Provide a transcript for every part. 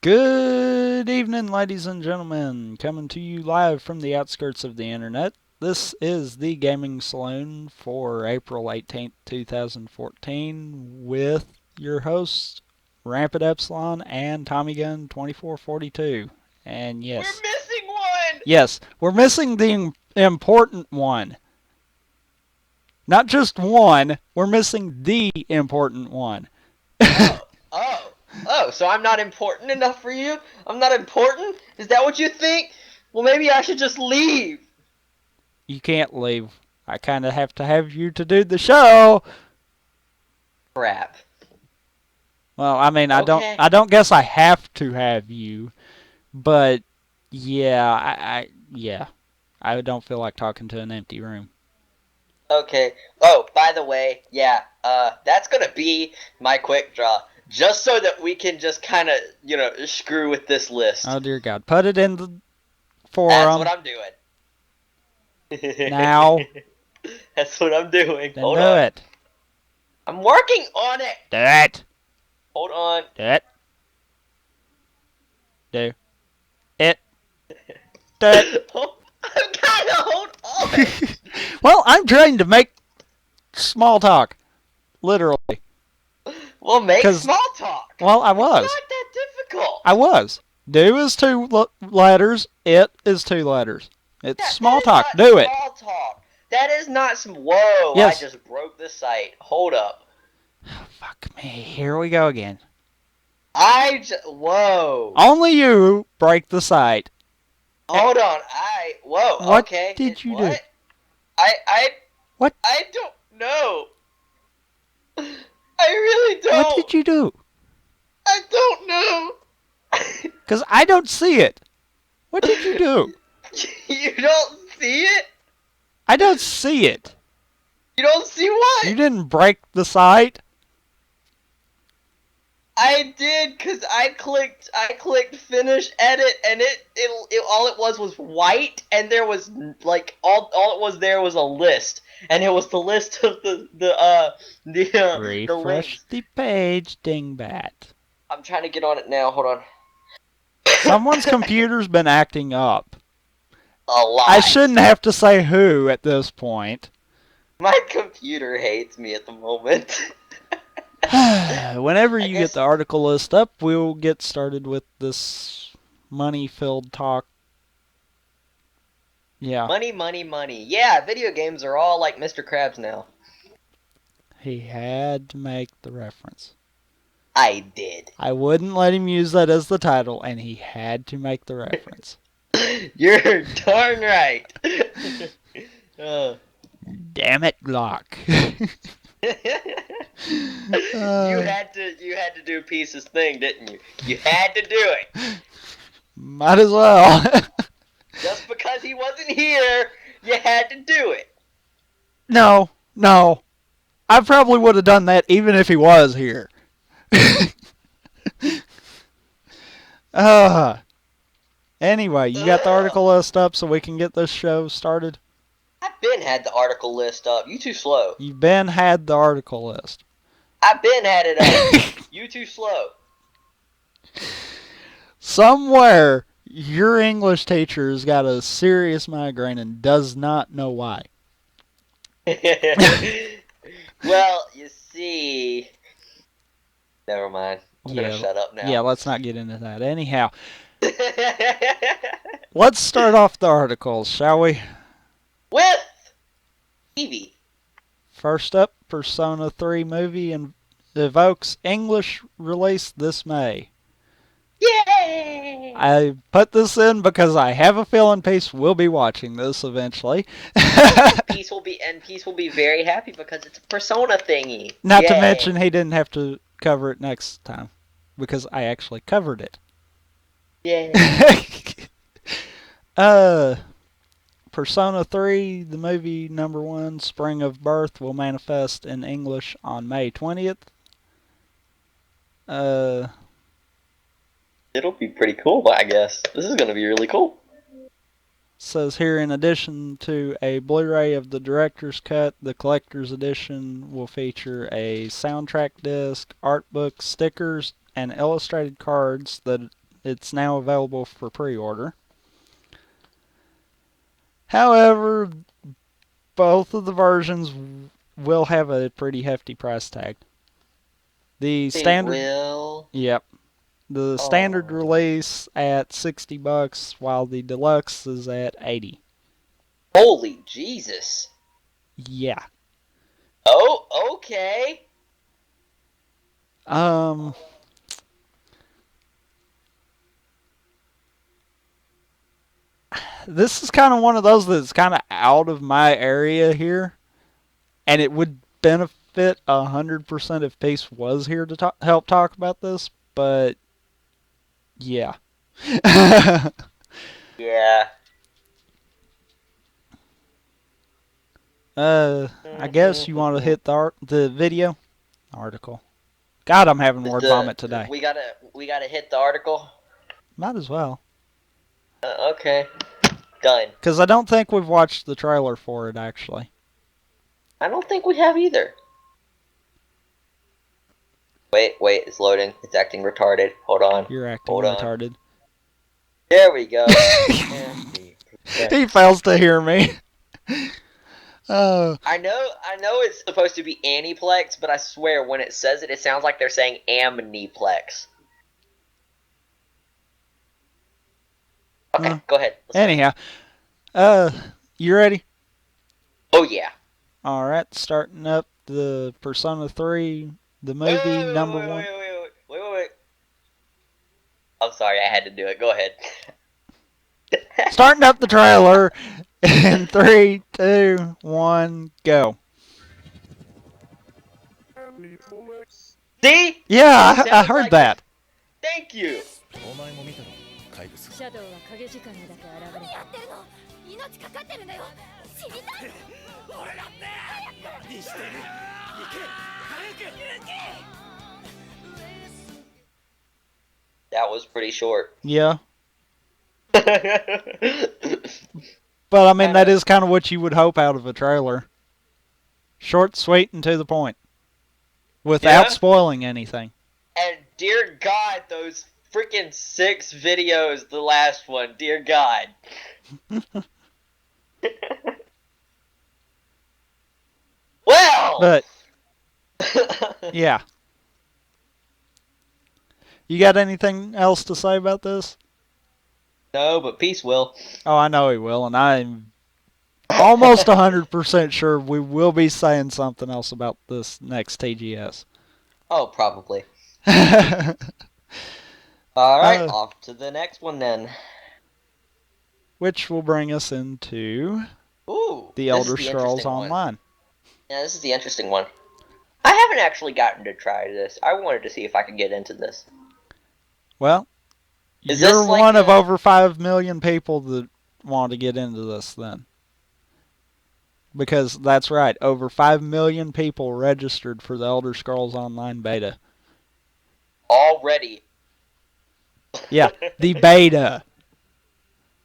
Good evening, ladies and gentlemen. Coming to you live from the outskirts of the internet. This is the Gaming Saloon for April 18th, 2014 with your hosts, Rampant Epsilon and Tommy Gun 2442. And yes. We're missing one! Yes, we're missing the important one. Not just one, we're missing the important one. Oh, so I'm not important enough for you? I'm not important? Is that what you think? Well, maybe I should just leave. You can't leave. I kind of have to have you to do the show. Crap. Well, I mean, Okay. I don't guess I have to have you, but yeah, I don't feel like talking to an empty room. Okay. Oh, by the way, that's gonna be my quick draw. Just so that we can just kind of, screw with this list. Oh, dear God. Put it in the forum. That's what I'm doing. Now. That's what I'm doing. Then Hold do on. it. I'm working on it. Do it. Hold on. Do it. Do it. Do it. I'm kind of hold on. Well, I'm trying to make small talk. Literally. Well, make small talk. Well, I was. It's not that difficult. I was. Do is 2 letters. It is 2 letters. It's small talk. Do it. Small talk. That is not some. Whoa! Yes. I just broke the site. Hold up. Oh, fuck me. Here we go again. Whoa. Only you break the site. Hold on. Whoa. What okay. did you what? do? What? I don't know. I really don't. What did you do? I don't know. Because I don't see it. What did you do? You don't see it? I don't see it. You don't see what? You didn't break the site? I did, cause I clicked finish edit, and it all it was white, and there was like all it was there was a list, and it was the list of the Refresh the page, dingbat. I'm trying to get on it now. Hold on. Someone's computer's been acting up. A lot. I shouldn't have to say who at this point. My computer hates me at the moment. Whenever you get the article list up, we'll get started with this money-filled talk. Yeah. Money, money, money. Yeah, video games are all like Mr. Krabs now. He had to make the reference. I did. I wouldn't let him use that as the title, and he had to make the reference. You're darn right. Damn it, Glock. You had to do Peace's thing, didn't you? You had to do it. Might as well. Just because he wasn't here, you had to do it. No. I probably would have done that even if he was here. Anyway, you got the article list up so we can get this show started? I've been had the article list up. You too slow. You've been had the article list. I've been had it up. You too slow. Somewhere, your English teacher has got a serious migraine and does not know why. Well, you see... Never mind. I'm gonna shut up now. Yeah, let's not get into that. Anyhow, let's start off the articles, shall we? With TV. First up, Persona 3 movie evokes English release this May. Yay! I put this in because I have a feeling Peace will be watching this eventually. Peace will be very happy because it's a Persona thingy. Not Yay. to mention he didn't have to cover it next time because I actually covered it. Yay. Persona 3, the movie #1, Spring of Birth, will manifest in English on May 20th. It'll be pretty cool, I guess. This is going to be really cool. Says here, in addition to a Blu-ray of the director's cut, the collector's edition will feature a soundtrack disc, art book, stickers, and illustrated cards that it's now available for pre-order. However, both of the versions will have a pretty hefty price tag. The standard, will. yep, the standard release at $60, while the deluxe is at $80. Holy Jesus! Yeah. Oh, okay. This is kind of one of those that's kind of out of my area here, and it would benefit 100% if Peace was here to help talk about this, but yeah. Yeah. I guess you want to hit the video article. God, I'm having word vomit today. We gotta hit the article. Might as well. Okay. Done. Because I don't think we've watched the trailer for it, actually. I don't think we have either. Wait, it's loading. It's acting retarded. Hold on. You're acting retarded. There we go. He fails to hear me. I know it's supposed to be Aniplex, but I swear when it says it, it sounds like they're saying Amniplex. Okay, go ahead. Anyhow, you ready? Oh yeah. All right, starting up the Persona 3, the movie number 1. Wait. I'm sorry, I had to do it. Go ahead. Starting up the trailer in 3, 2, 1, go. See? Yeah, I heard that. Thank you. That was pretty short. Yeah. But I mean, that is kind of what you would hope out of a trailer. Short, sweet, and to the point. Without spoiling anything. And dear God, those freaking 6 videos, the last one, dear God. Well! But, yeah. You got anything else to say about this? No, but Peace will. Oh, I know he will, and I'm almost 100% sure we will be saying something else about this next TGS. Oh, probably. Alright, off to the next one then. Which will bring us into The Elder Scrolls Online. Yeah, this is the interesting one. I haven't actually gotten to try this. I wanted to see if I could get into this. Well, you're one of over 5 million people that want to get into this then. Because that's right, over 5 million people registered for the Elder Scrolls Online beta. Already. Yeah, the beta.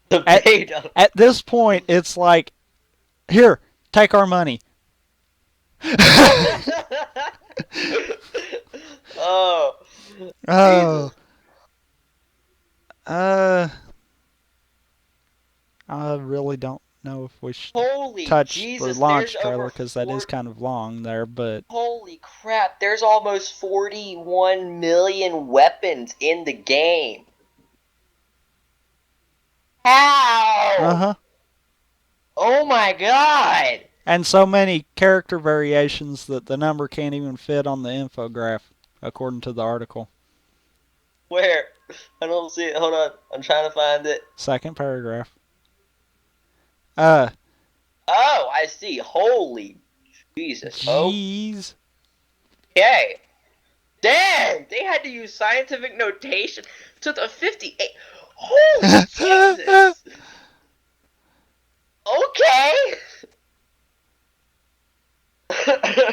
The beta. At this point, it's like, here, take our money. Oh. I really don't know if we should touch the launch trailer because that is kind of long there, but... Holy crap, there's almost 41 million weapons in the game. How? Uh-huh. Oh my god! And so many character variations that the number can't even fit on the infograph, according to the article. Where? I don't see it. Hold on. I'm trying to find it. Second paragraph. Oh, I see. Holy Jesus. Jeez. Okay. Dang! They had to use scientific notation to the 58. Holy Jesus! Okay!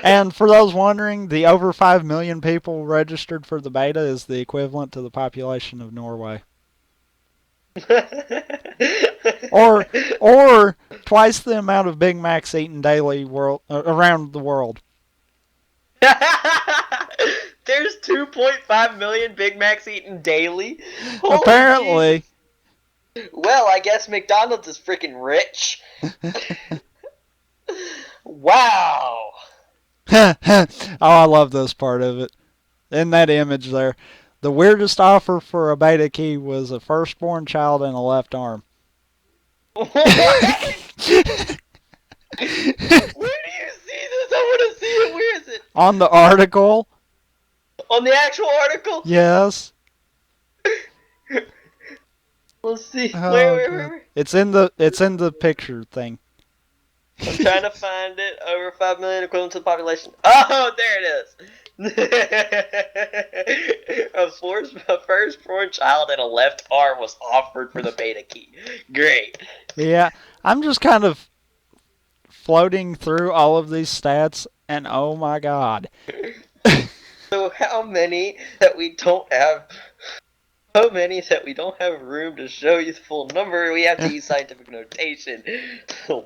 And for those wondering, the over 5 million people registered for the beta is the equivalent to the population of Norway. or twice the amount of Big Macs eaten daily around the world. There's 2.5 million Big Macs eaten daily. Holy Apparently. Jesus. Well, I guess McDonald's is freaking rich. Wow. Oh, I love this part of it. In that image there. The weirdest offer for a beta key was a firstborn child and a left arm. What? Where do you see this? I want to see it. Where is it? On the article? On the actual article? Yes. Let's see. Oh, Where? It's in the picture thing. I'm trying to find it. Over 5 million equivalent to the population. Oh, there it is. A firstborn child and a left arm was offered for the beta key. Great. Yeah, I'm just kind of floating through all of these stats, and oh my god. So how many that we don't have? So many that we don't have room to show you the full number. We have to use scientific notation.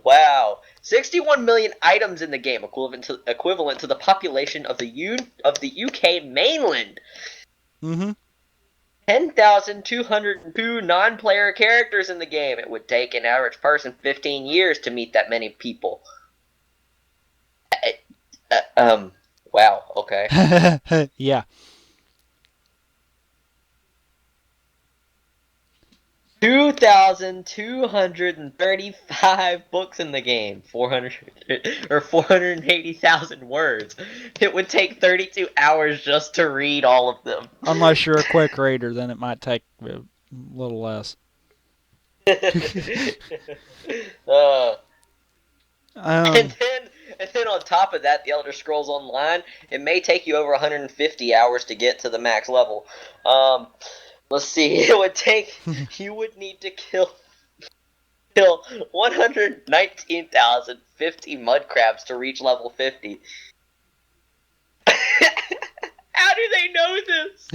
Wow, 61 million items in the game, equivalent to the population of the UK mainland. Mm-hmm. 10,202 non-player characters in the game. It would take an average person 15 years to meet that many people. Wow. Okay. Yeah. 2,235 books in the game. 480,000 words. It would take 32 hours just to read all of them. Unless you're a quick reader, then it might take a little less. And then on top of that, the Elder Scrolls Online, it may take you over 150 hours to get to the max level. Let's see. It would take. You would need to kill 119,050 mud crabs to reach level 50. How do they know this?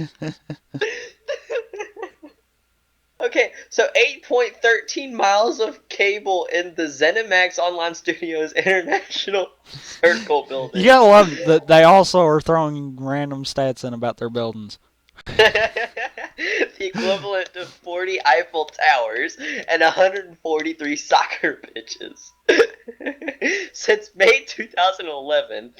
Okay, so 8.13 miles of cable in the ZeniMax Online Studios International Circle building. You gotta love that they also are throwing random stats in about their buildings. The equivalent to 40 Eiffel Towers and 143 soccer pitches. Since May 2011,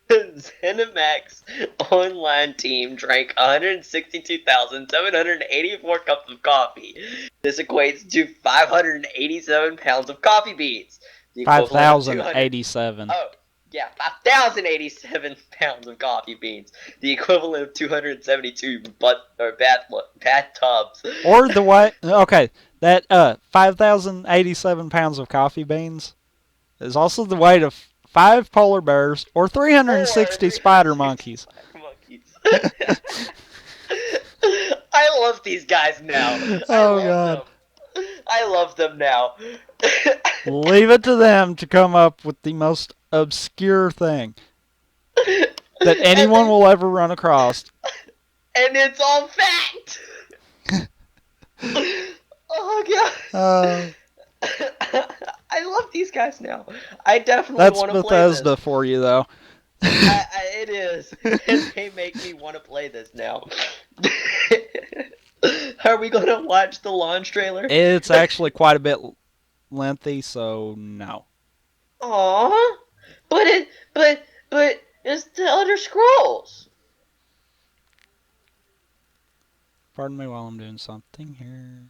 the ZeniMax Online team drank 162,784 cups of coffee. This equates to 587 pounds of coffee beans. 5,087. Oh, yeah, 5,087 pounds of coffee beans. The equivalent of 272 bathtubs. Or the way... Okay, that 5,087 pounds of coffee beans is also the weight of 5 polar bears or 360 spider monkeys. I love these guys now. Oh, God. I love them now. Leave it to them to come up with the most obscure thing that anyone will ever run across. And it's all fact. Oh, God. I love these guys now. I definitely want to play this. That's Bethesda for you, though. It is. And they make me want to play this now. Are we going to watch the launch trailer? It's actually quite a bit lengthy, so no. Aww. But it's the Elder Scrolls. Pardon me while I'm doing something here.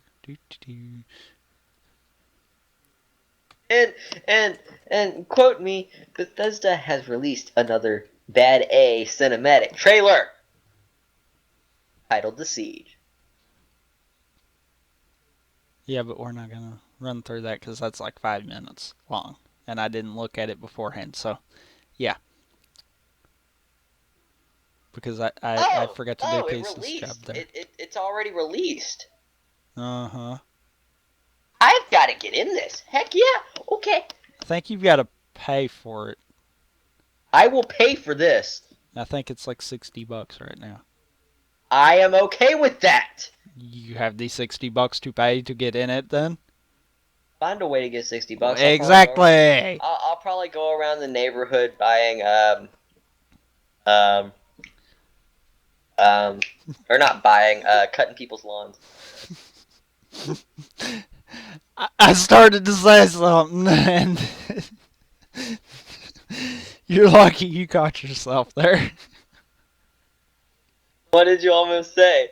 And quote me, Bethesda has released another bad A cinematic trailer titled The Siege. Yeah, but we're not going to run through that because that's like 5 minutes long. And I didn't look at it beforehand, so yeah. Because I forgot to do Peace's job there. It's already released. Uh-huh. I've got to get in this. Heck yeah. Okay. I think you've got to pay for it. I will pay for this. I think it's like $60 right now. I am okay with that. You have the $60 to pay to get in it then? Find a way to get $60. Exactly. I'll probably go around the neighborhood buying or not buying, cutting people's lawns. I started to say something, and you're lucky you caught yourself there. What did you almost say?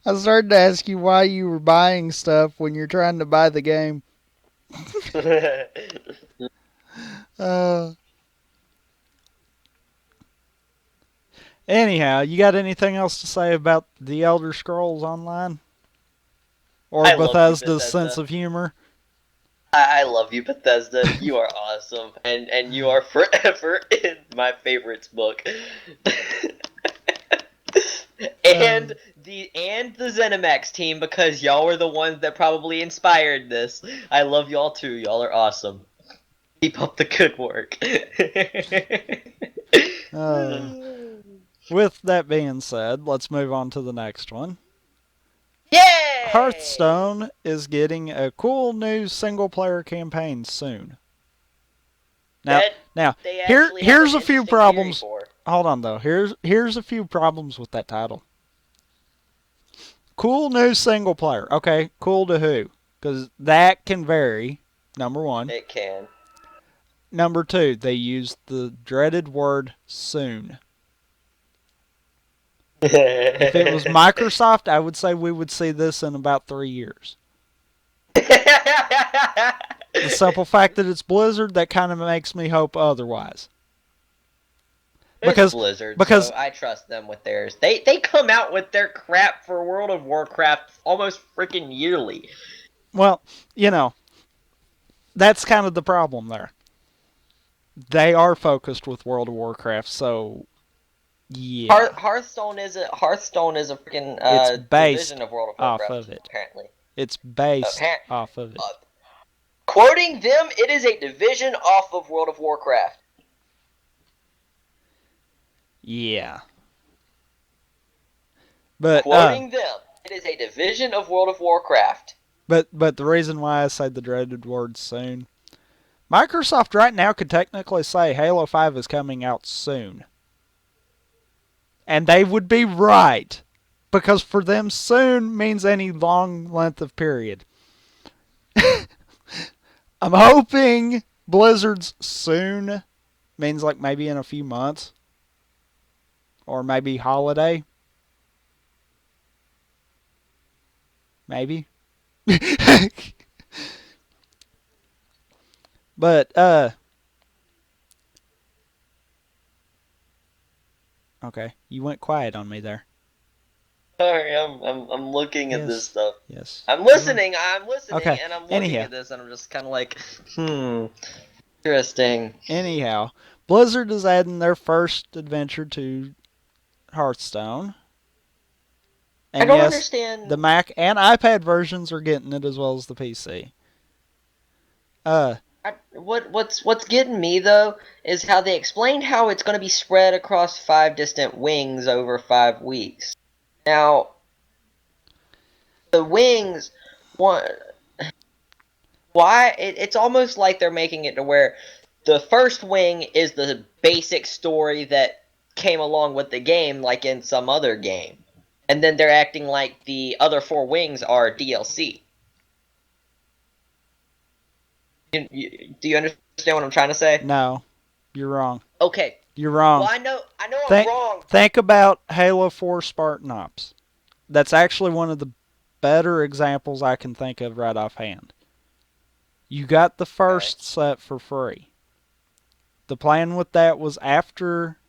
I started to ask you why you were buying stuff when you're trying to buy the game. Uh, Anyhow, you got anything else to say about the Elder Scrolls Online? Or I love you, Bethesda's sense Bethesda. of humor? I love you, Bethesda. You are awesome, and you are forever in my favorites book. and the ZeniMax team, because y'all were the ones that probably inspired this. I love y'all too. Y'all are awesome. Keep up the good work. With that being said, let's move on to the next one. Yay! Hearthstone is getting a cool new single-player campaign soon. Now, here's a few problems. Hold on though. Here's a few problems with that title. Cool new single player. Okay, cool to who? Because that can vary. Number one. It can. Number two, they used the dreaded word soon. If it was Microsoft, I would say we would see this in about 3 years. The simple fact that it's Blizzard, that kind of makes me hope otherwise. Because Blizzard, so I trust them with theirs. They come out with their crap for World of Warcraft almost freaking yearly. Well, that's kind of the problem there. They are focused with World of Warcraft, so yeah. Hearthstone is a freaking it's based division of World of Warcraft. Off of it. Apparently, it's based off of it. Quoting them, it is a division off of World of Warcraft. Yeah. But quoting them, it is a division of World of Warcraft. But the reason why I say the dreaded word soon, Microsoft right now could technically say Halo 5 is coming out soon. And they would be right. Because for them, soon means any long length of period. I'm hoping Blizzard's soon means like maybe in a few months. Or maybe holiday. Maybe. But, okay, you went quiet on me there. Sorry, I'm looking at this stuff. Yes. I'm listening, okay. And I'm looking at this, and I'm just kind of like, interesting. Anyhow, Blizzard is adding their first adventure to Hearthstone. And I don't understand. The Mac and iPad versions are getting it as well as the PC. What's getting me though is how they explained how it's going to be spread across 5 distant wings over 5 weeks. Now, the wings, why? It's almost like they're making it to where the first wing is the basic story that came along with the game, like in some other game, and then they're acting like the other 4 wings are DLC. Do you understand what I'm trying to say? No, you're wrong. Okay. You're wrong. Well, I know I'm wrong. Think about Halo 4 Spartan Ops. That's actually one of the better examples I can think of right offhand. You got the first set for free. The plan with that was after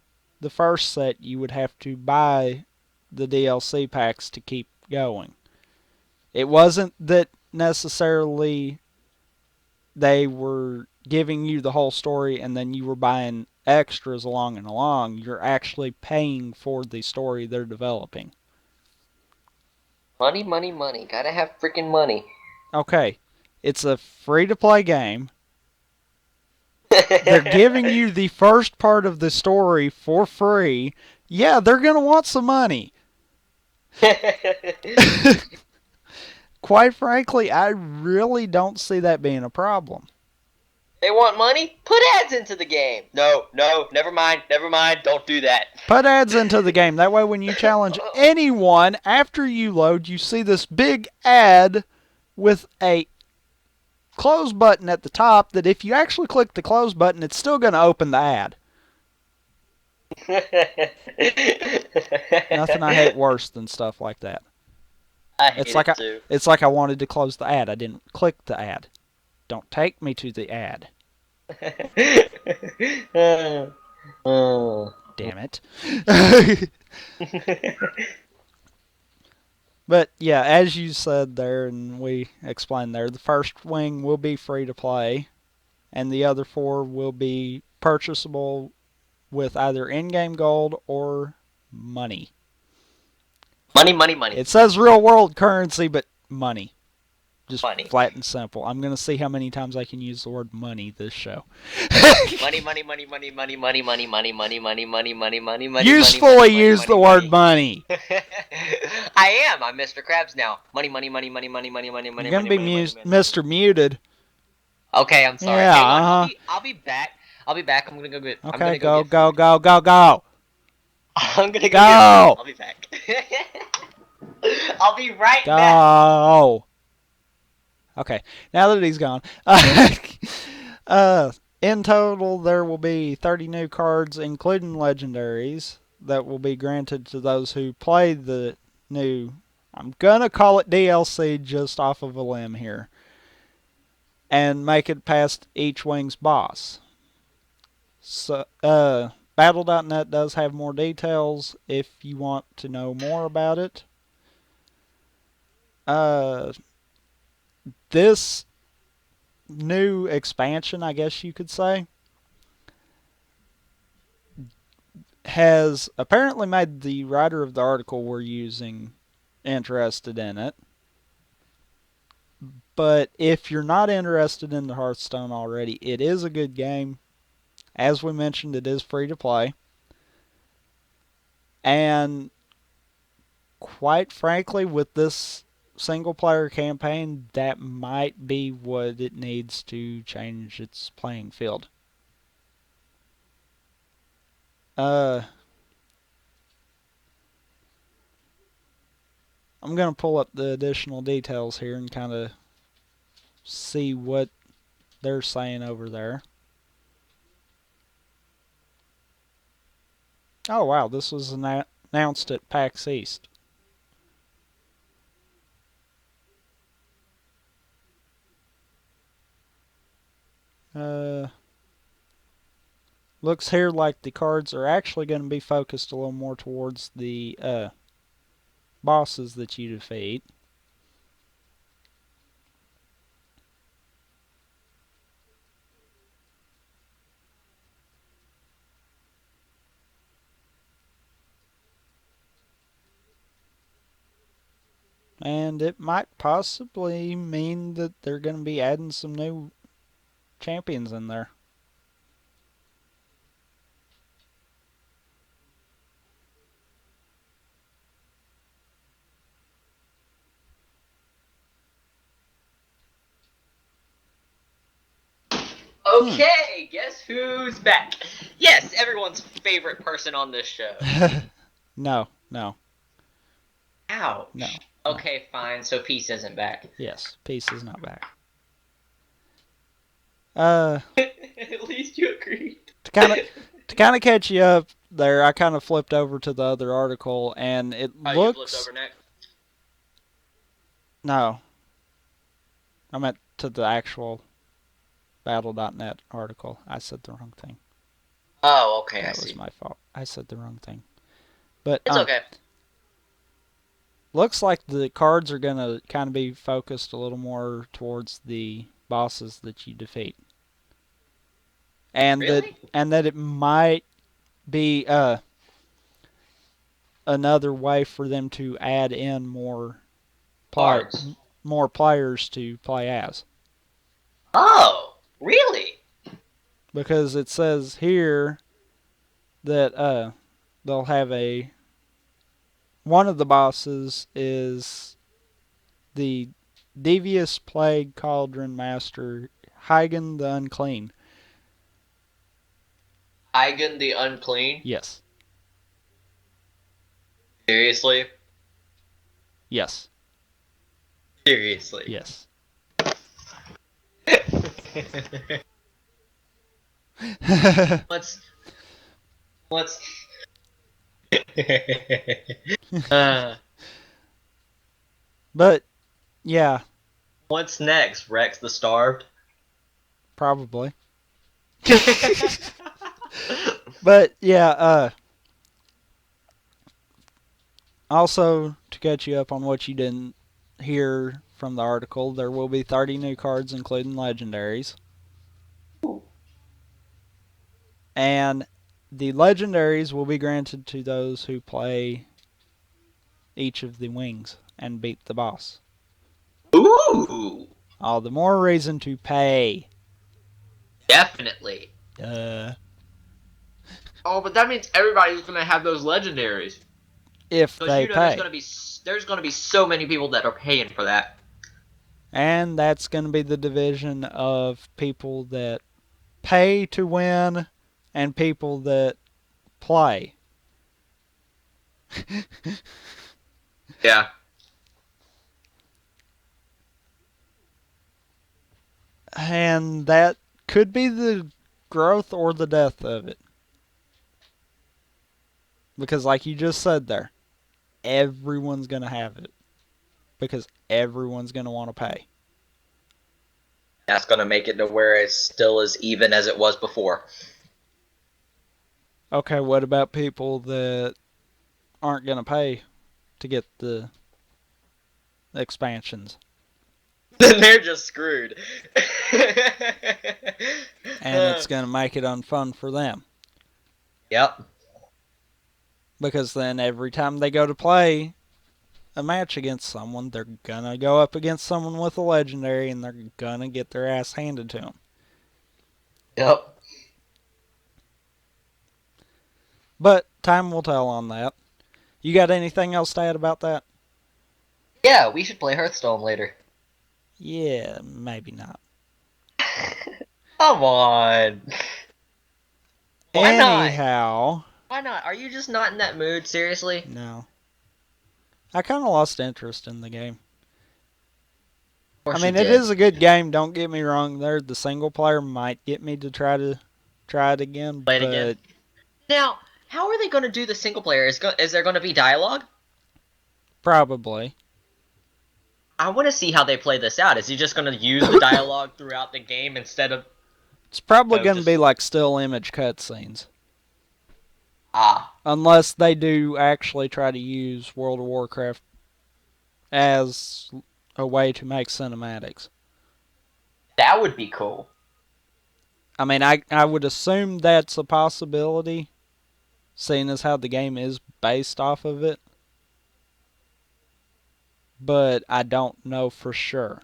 the first set, you would have to buy the DLC packs to keep going. It wasn't that necessarily they were giving you the whole story and then you were buying extras along and along. You're actually paying for the story they're developing. Money, money, money. Gotta have freaking money. Okay. It's a free-to-play game. They're giving you the first part of the story for free. Yeah, they're going to want some money. Quite frankly, I really don't see that being a problem. They want money? Put ads into the game. No, never mind, don't do that. Put ads into the game. That way when you challenge anyone, after you load, you see this big ad with a close button at the top that if you actually click the close button, it's still going to open the ad. Nothing I hate worse than stuff like that. I hate it too. It's like I wanted to close the ad. I didn't click the ad. Don't take me to the ad. Damn it. But yeah, as you said there and we explained there, the first wing will be free to play and the other 4 will be purchasable with either in-game gold or money. Money. It says real world currency, but money. Just money. Flat and simple. I'm going to see how many times I can use the word money this show. money. Usefully use the word money. I am. I'm Mr. Krabs now. Money. You're going to be Mr. Muted. Okay, I'm sorry. Yeah, hang on. I'll be back. I'm gonna go get. Okay, go. I'm gonna go. Get I'll be back. I'll be right back. Go. Okay, now that he's gone. In total, there will be 30 new cards, including legendaries, that will be granted to those who play the new. I'm gonna call it DLC just off of a limb here, and make it past each wing's boss. So, Battle.net does have more details if you want to know more about it. This new expansion, I guess you could say, has apparently made the writer of the article we're using interested in it. But if you're not interested in the Hearthstone already, it is a good game. As we mentioned, it is free to play. And quite frankly, with this single player campaign, that might be what it needs to change its playing field. I'm going to pull up the additional details here and kind of see what they're saying over there. Oh wow, this was announced at PAX East. Looks here like the cards are actually going to be focused a little more towards the bosses that you defeat. And it might possibly mean that they're going to be adding some new champions in there. Okay, guess who's back? Yes, everyone's favorite person on this show. No. Ouch. No. Okay, fine. So Peace isn't back. Yes, Peace is not back. At least you agreed. To kind of catch you up there, I kind of flipped over to the other article, and it looks. You flipped over next? No. I meant to the actual Battle.net article. I said the wrong thing. Oh, okay. That was my fault. I said the wrong thing. But it's okay. Looks like the cards are going to kind of be focused a little more towards the bosses that you defeat. And really? that it might be another way for them to add in more players to play as. Oh, really? Because it says here that they'll have one of the bosses is the Devious Plague Cauldron Master Hagen the Unclean. Hagen the Unclean? Yes. Seriously? Yes. Seriously. Yes. Let's uh, But yeah, what's next? Rex the Starved? probably. But yeah, also to catch you up on what you didn't hear from the article, there will be 30 new cards, including legendaries. And the legendaries will be granted to those who play each of the wings and beat the boss. Ooh! All the more reason to pay. Definitely. Uh, Oh, but that means everybody's gonna have those legendaries. if Because they there's pay. gonna be so many people that are paying for that. And that's going to be the division of people that pay to win and people that play. Yeah. And that could be the growth or the death of it. Because, like you just said there, everyone's going to have it. Because everyone's going to want to pay. That's gonna make it to where it's still as even as it was before. Okay, what about people that aren't going to pay to get the expansions? Then they're just screwed. And it's going to make it unfun for them. Yep. Because then every time they go to play a match against someone, they're gonna go up against someone with a legendary and they're gonna get their ass handed to them. Yep. But time will tell on that. You got anything else to add about that? Yeah, we should play Hearthstone later. Yeah, maybe not. Come on. Why not? Anyhow. Why not? Are you just not in that mood? Seriously? No. I kind of lost interest in the game. Of I course mean, you it did. is a good game, don't get me wrong. There, the single player might get me to try it again, Play it but again. Now, how are they going to do the single player? Is there going to be dialogue? probably. I want to see how they play this out. Is he just going to use the dialogue throughout the game instead of... It's probably No, going to just... be like still image cutscenes. Ah. Unless they do actually try to use World of Warcraft as a way to make cinematics. That would be cool. I mean, I would assume that's a possibility, seeing as how the game is based off of it. But I don't know for sure.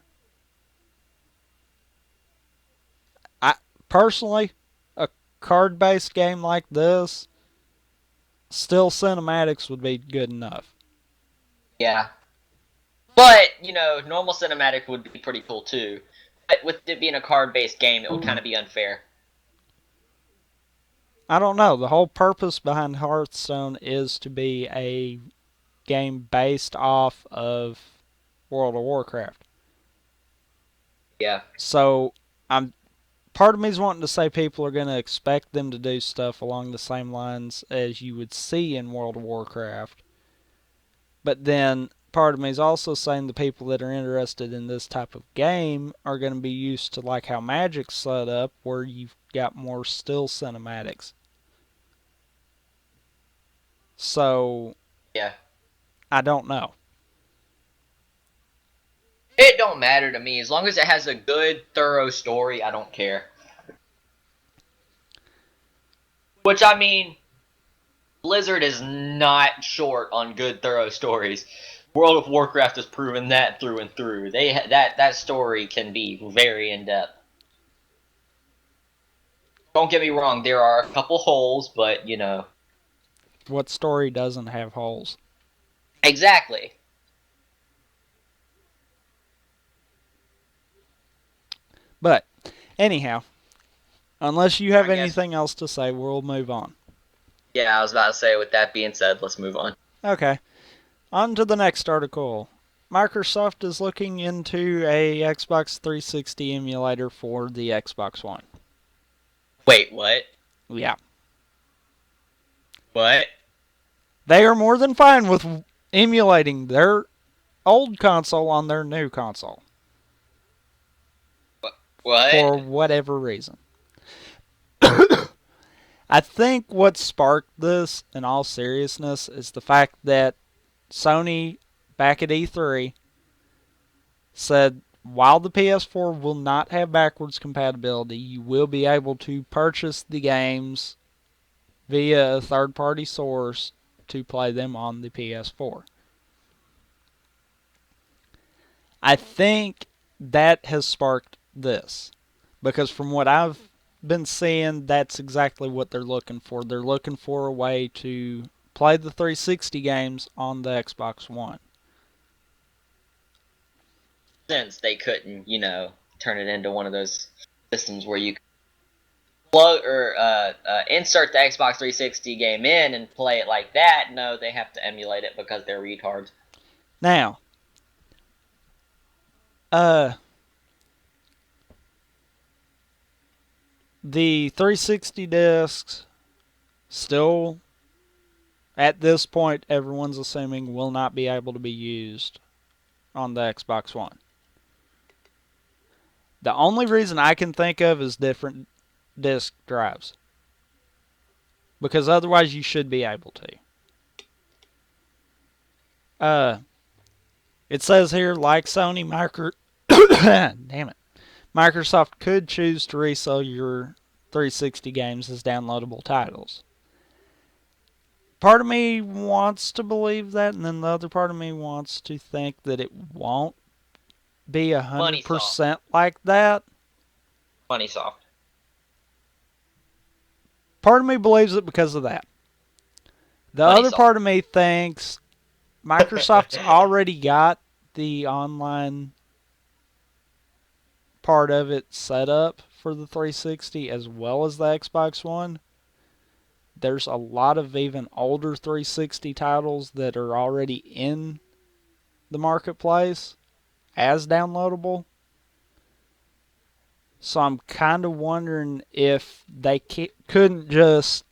I personally, a card-based game like this, still cinematics would be good enough. Yeah. But, normal cinematic would be pretty cool too. But with it being a card-based game, it would kind of be unfair. I don't know. The whole purpose behind Hearthstone is to be a game based off of World of Warcraft. Yeah. So part of me is wanting to say people are going to expect them to do stuff along the same lines as you would see in World of Warcraft. But then part of me is also saying the people that are interested in this type of game are going to be used to like how Magic's set up, where you've got more still cinematics. So Yeah. I don't know. It don't matter to me. As long as it has a good, thorough story, I don't care. Which, I mean, Blizzard is not short on good, thorough stories. World of Warcraft has proven that through and through. That story can be very in-depth. Don't get me wrong, there are a couple holes, but, What story doesn't have holes? Exactly. But Anyhow, unless you have I guess. anything else to say, we'll move on. Yeah, I was about to say, with that being said, let's move on. Okay. On to the next article. Microsoft is looking into a Xbox 360 emulator for the Xbox One. Wait, what? Yeah. What? They are more than fine with emulating their old console on their new console. What? For whatever reason. I think what sparked this, in all seriousness, is the fact that Sony, back at E3, said while the PS4 will not have backwards compatibility, you will be able to purchase the games via a third-party source to play them on the PS4. I think that has sparked this. Because from what I've been seeing, that's exactly what they're looking for. They're looking for a way to play the 360 games on the Xbox One. Since they couldn't, turn it into one of those systems where you plug or insert the Xbox 360 game in and play it like that, no, they have to emulate it because they're retards. Now, the 360 discs still, at this point, everyone's assuming will not be able to be used on the Xbox One. The only reason I can think of is different disk drives. Because otherwise you should be able to. It says here, like Sony, damn it. Microsoft could choose to resell your 360 games as downloadable titles. Part of me wants to believe that, and then the other part of me wants to think that it won't be 100% like that. Funny soft. Part of me believes it because of that. The other part of me thinks Microsoft's already got the online part of it set up for the 360 as well as the Xbox One. There's a lot of even older 360 titles that are already in the marketplace as downloadable. So I'm kind of wondering if they couldn't just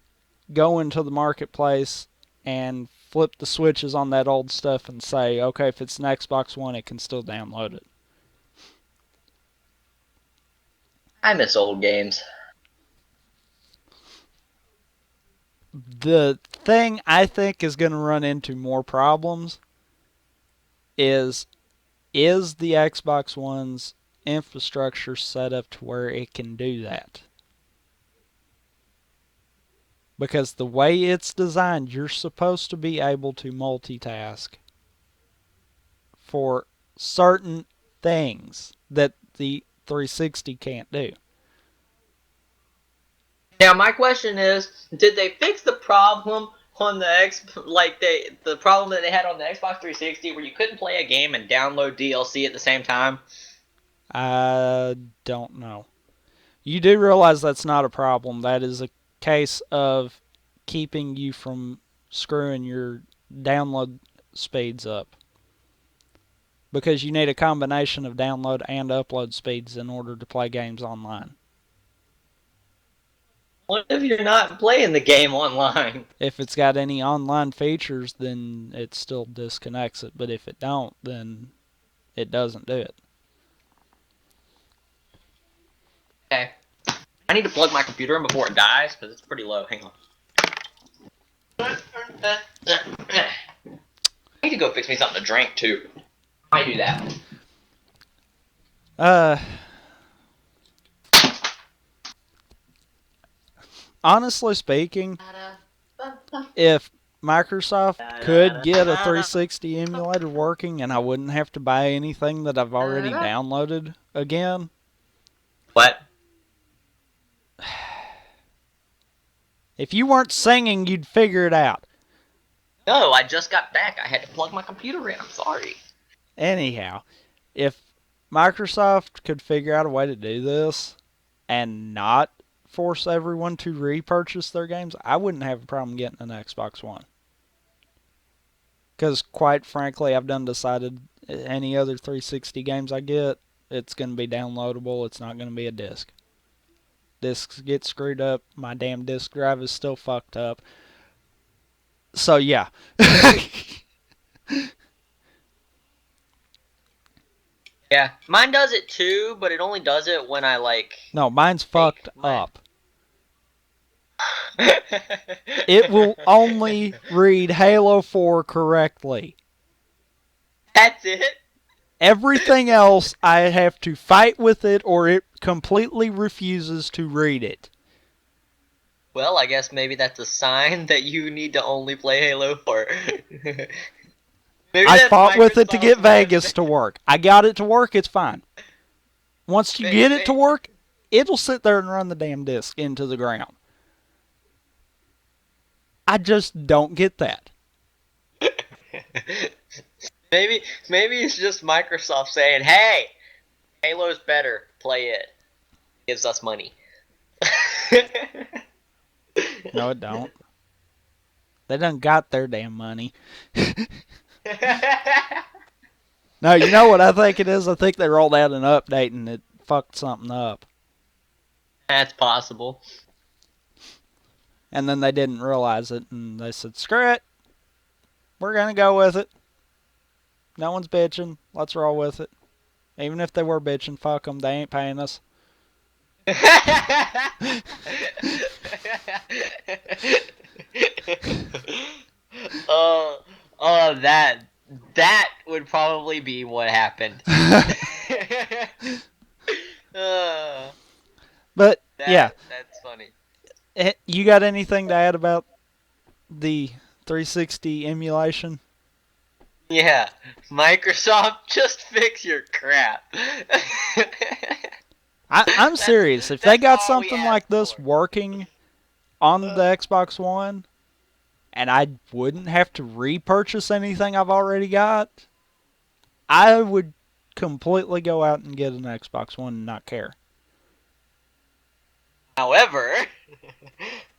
go into the marketplace and flip the switches on that old stuff and say, okay, if it's an Xbox One, it can still download it. I miss old games. The thing I think is going to run into more problems is the Xbox One's infrastructure set up to where it can do that? Because the way it's designed, you're supposed to be able to multitask for certain things that the 360 can't do. Now my question is, did they fix the problem on the problem that they had on the Xbox 360 where you couldn't play a game and download DLC at the same time? I don't know. You do realize that's not a problem. That is a case of keeping you from screwing your download speeds up. Because you need a combination of download and upload speeds in order to play games online. What if you're not playing the game online? If it's got any online features, then it still disconnects it. But if it don't, then it doesn't do it. Okay. I need to plug my computer in before it dies, because it's pretty low. Hang on. I need to go fix me something to drink, too. I might do that. Honestly speaking, if Microsoft could get a 360 emulator working and I wouldn't have to buy anything that I've already downloaded again. What? If you weren't singing, you'd figure it out. No, I just got back. I had to plug my computer in. I'm sorry. Anyhow, if Microsoft could figure out a way to do this and not force everyone to repurchase their games, I wouldn't have a problem getting an Xbox One. Because quite frankly, I've done decided any other 360 games I get, it's going to be downloadable. It's not going to be a disc. Discs get screwed up. My damn disc drive is still fucked up. So yeah. Yeah, mine does it too, but it only does it when I like. No, mine's fucked up. It will only read Halo 4 correctly. That's it? Everything else, I have to fight with it or it completely refuses to read it. Well, I guess maybe that's a sign that you need to only play Halo 4. I fought with it to get Vegas to work. I got it to work, it's fine. Once you get it to work, it'll sit there and run the damn disc into the ground. I just don't get that. Maybe it's just Microsoft saying, "Hey, Halo's better. Play it. Gives us money." No, it don't. They done got their damn money. No, you know what I think it is? I think they rolled out an update and it fucked something up. That's possible. And then they didn't realize it and they said, screw it. We're going to go with it. No one's bitching. Let's roll with it. Even if they were bitching, fuck them. They ain't paying us. That would probably be what happened. But yeah, that's funny. You got anything to add about the 360 emulation? Yeah, Microsoft, just fix your crap. I'm serious. If they got something like this working on the Xbox One, and I wouldn't have to repurchase anything I've already got, I would completely go out and get an Xbox One and not care. However,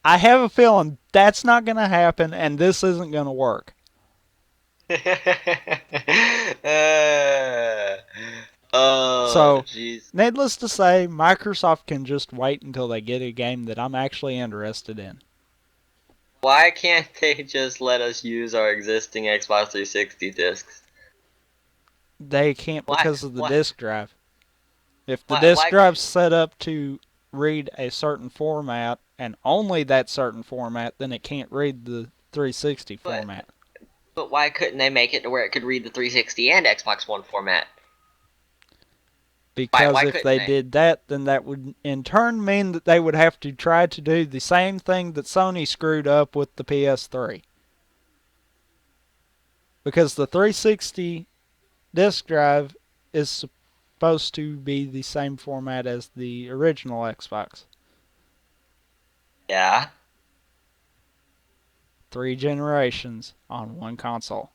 I have a feeling that's not going to happen, and this isn't going to work. So, geez. Needless to say, Microsoft can just wait until they get a game that I'm actually interested in. Why can't they just let us use our existing Xbox 360 discs? They can't because of the disk drive. If the disk drive's set up to read a certain format, and only that certain format, then it can't read the 360 format. But why couldn't they make it to where it could read the 360 and Xbox One format? Because if they did that, then that would in turn mean that they would have to try to do the same thing that Sony screwed up with the PS3. Because the 360 disk drive is supposed to be the same format as the original Xbox. Yeah. 3 generations on one console.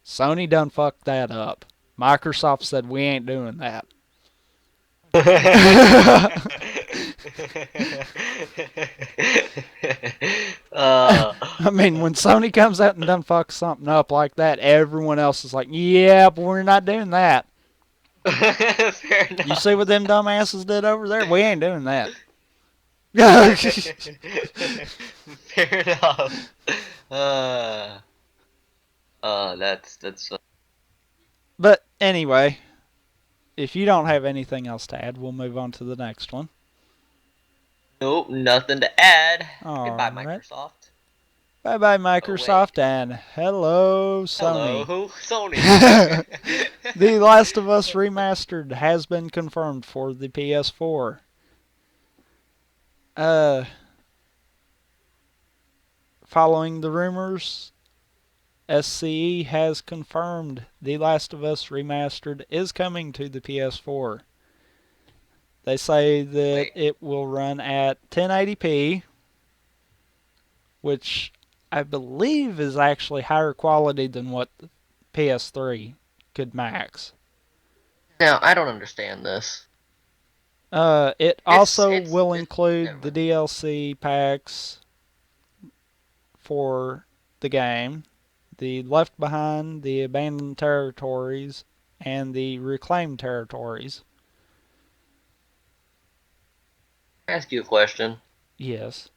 Sony done fucked that up. Microsoft said we ain't doing that. I mean, when Sony comes out and done fucks something up like that, everyone else is like, yeah, but we're not doing that. Fair enough. You see what them dumbasses did over there? We ain't doing that. Fair enough. That's fun. But anyway, if you don't have anything else to add, we'll move on to the next one. Nope, nothing to add. All Goodbye, right. Microsoft. Bye-bye, Microsoft, and hello, Sony. Hello, Sony. The Last of Us Remastered has been confirmed for the PS4. Following the rumors, SCE has confirmed The Last of Us Remastered is coming to the PS4. They say that it will run at 1080p, which I believe is actually higher quality than what the PS3 could max. Now, I don't understand this. It also will include the DLC packs for the game, the Left Behind, the Abandoned Territories, and the Reclaimed Territories. Can I ask you a question? Yes.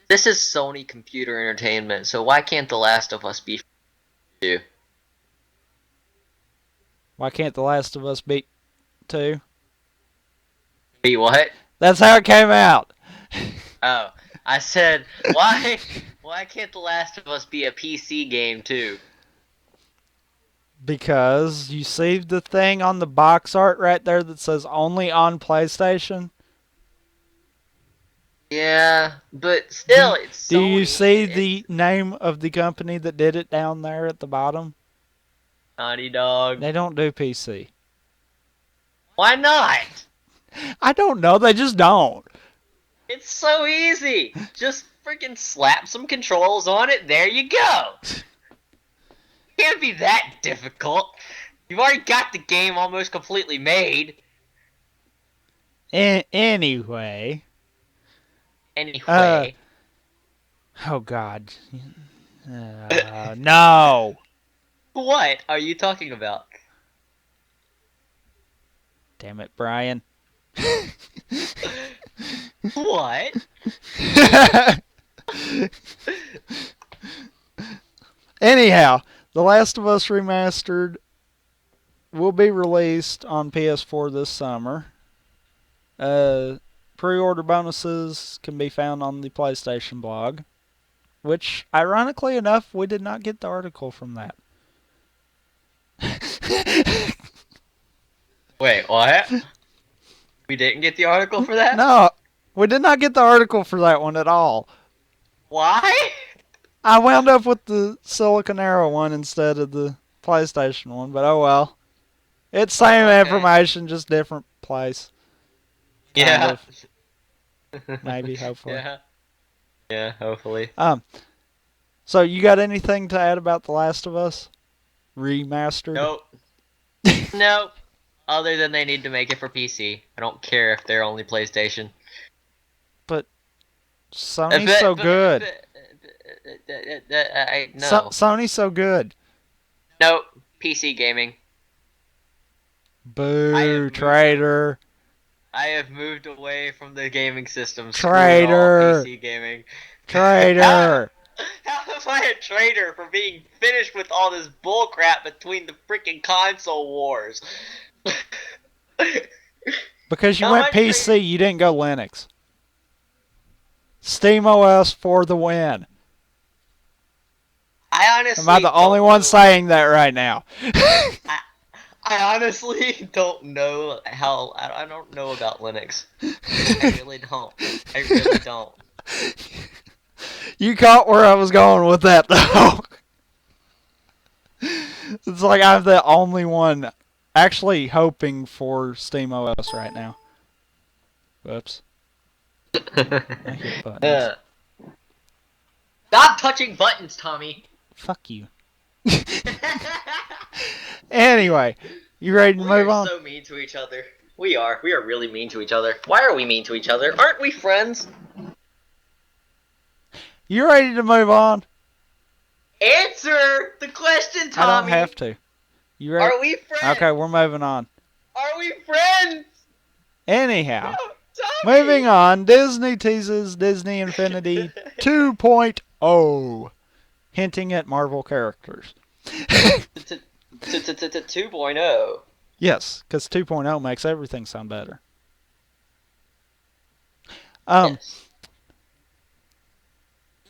This is Sony Computer Entertainment, so why can't The Last of Us be too? Why can't The Last of Us beat 2? Be what? That's how it came out. Oh, I said why? Why can't The Last of Us be a PC game too? Because you see the thing on the box art right there that says only on PlayStation? Yeah, but still, it's Do you Sony. see the name of the company that did it down there at the bottom? Naughty Dog. They don't do PC. Why not? I don't know. They just don't. It's so easy. Just freaking slap some controls on it. There you go. Can't be that difficult. You've already got the game almost completely made. Anyway. Anyway. Oh, God. No. What are you talking about? Damn it, Brian. What? Anyhow, The Last of Us Remastered will be released on PS4 this summer. Pre-order bonuses can be found on the PlayStation blog, which, ironically enough, we did not get the article from that. Wait, what? We didn't get the article for that? No, we did not get the article for that one at all. Why? I wound up with the Silicon Arrow one instead of the PlayStation one, but oh well. It's same information, just different place. Yeah. Maybe, hopefully. Yeah. Yeah, hopefully. So you got anything to add about The Last of Us Remastered? Nope. Nope. Other than they need to make it for PC. I don't care if they're only PlayStation. But Sony's so good. No. Sony's so good. Nope. PC gaming. Boo, traitor. I have moved away from the gaming system. Traitor. PC gaming. Traitor. How am I a traitor for being finished with all this bullcrap between the freaking console wars? Because you went PC, you didn't go Linux. SteamOS for the win. I honestly Am I the only one saying that right now? I honestly don't know how. I don't know about Linux. I really don't. I really don't. You caught where I was going with that, though. It's like I'm the only one actually hoping for SteamOS right now. Whoops. I hit buttons. Stop touching buttons, Tommy. Fuck you. Anyway, you ready to move on? We are so mean to each other. We are. We are really mean to each other. Why are we mean to each other? Aren't we friends? You ready to move on? Answer the question, Tommy. I don't have to. You ready? Are we friends? Okay, we're moving on. Are we friends? Anyhow, Tommy. moving on. Disney teases Disney Infinity 2.0, hinting at Marvel characters. 2.0. Yes, because 2.0 makes everything sound better.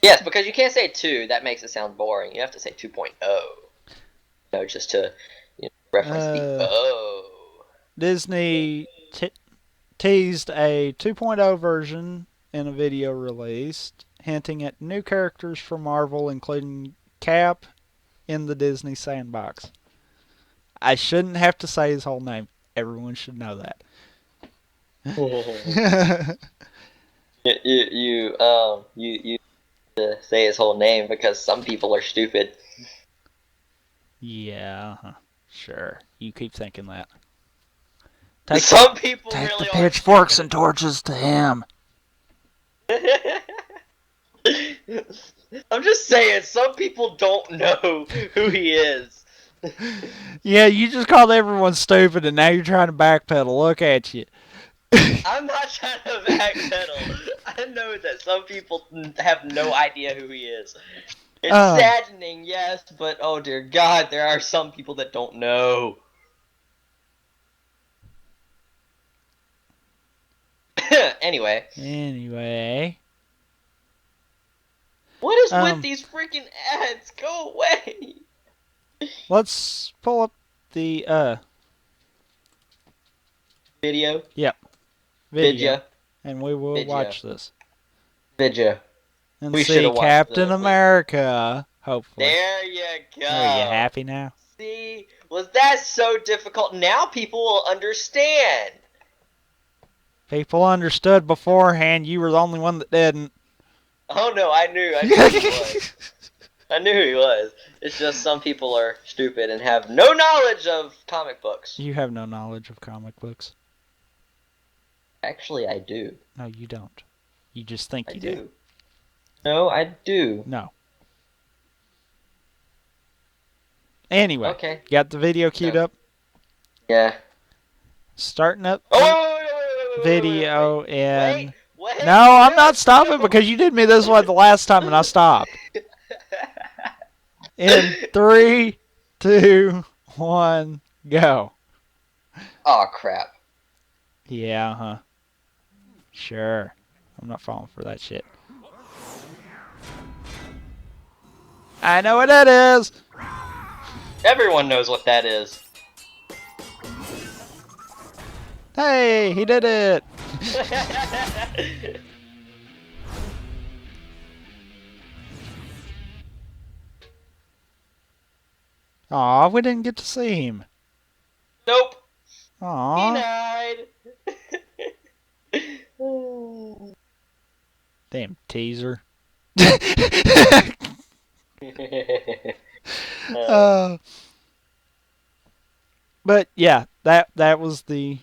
Yes, because you can't say 2. That makes it sound boring. You have to say 2.0. No, just to reference the O. Disney teased a 2.0 version in a video released, hinting at new characters from Marvel, including Cap in the Disney sandbox. I shouldn't have to say his whole name. Everyone should know that. You to say his whole name because some people are stupid. Yeah, sure. You keep thinking that. Some people take really the are pitchforks and torches to him. I'm just saying, some people don't know who he is. Yeah, you just called everyone stupid, and now you're trying to backpedal. Look at you. I'm not trying to backpedal. I know that some people have no idea who he is. It's saddening, yes, but oh dear God, there are some people that don't know. Anyway. What is with these freaking ads? Go away! Let's pull up the Video? Yep. Video. Vidya. And we will Vidya. watch this. Vidya. And We see should've watched Captain the- America. Hopefully. There you go. Are you happy now? See? Was that so difficult? Now people will understand. People understood beforehand. You were the only one that didn't. Oh no, I knew who he was. I knew who he was. It's just some people are stupid and have no knowledge of comic books. You have no knowledge of comic books. Actually, I do. No, you don't. You just think I you do. No, I do. No. Anyway, Okay. got the video queued up? Yeah. Starting up Oh, wait, video in... Wait, No, I'm not stopping because you did me this way the last time and I stopped. In 3, 2, 1, go. Oh crap. Yeah, huh. Sure. I'm not falling for that shit. I know what that is. Everyone knows what that is. Hey, he did it. Aw, we didn't get to see him. Nope. Aw. Denied. Damn teaser. But yeah, that was the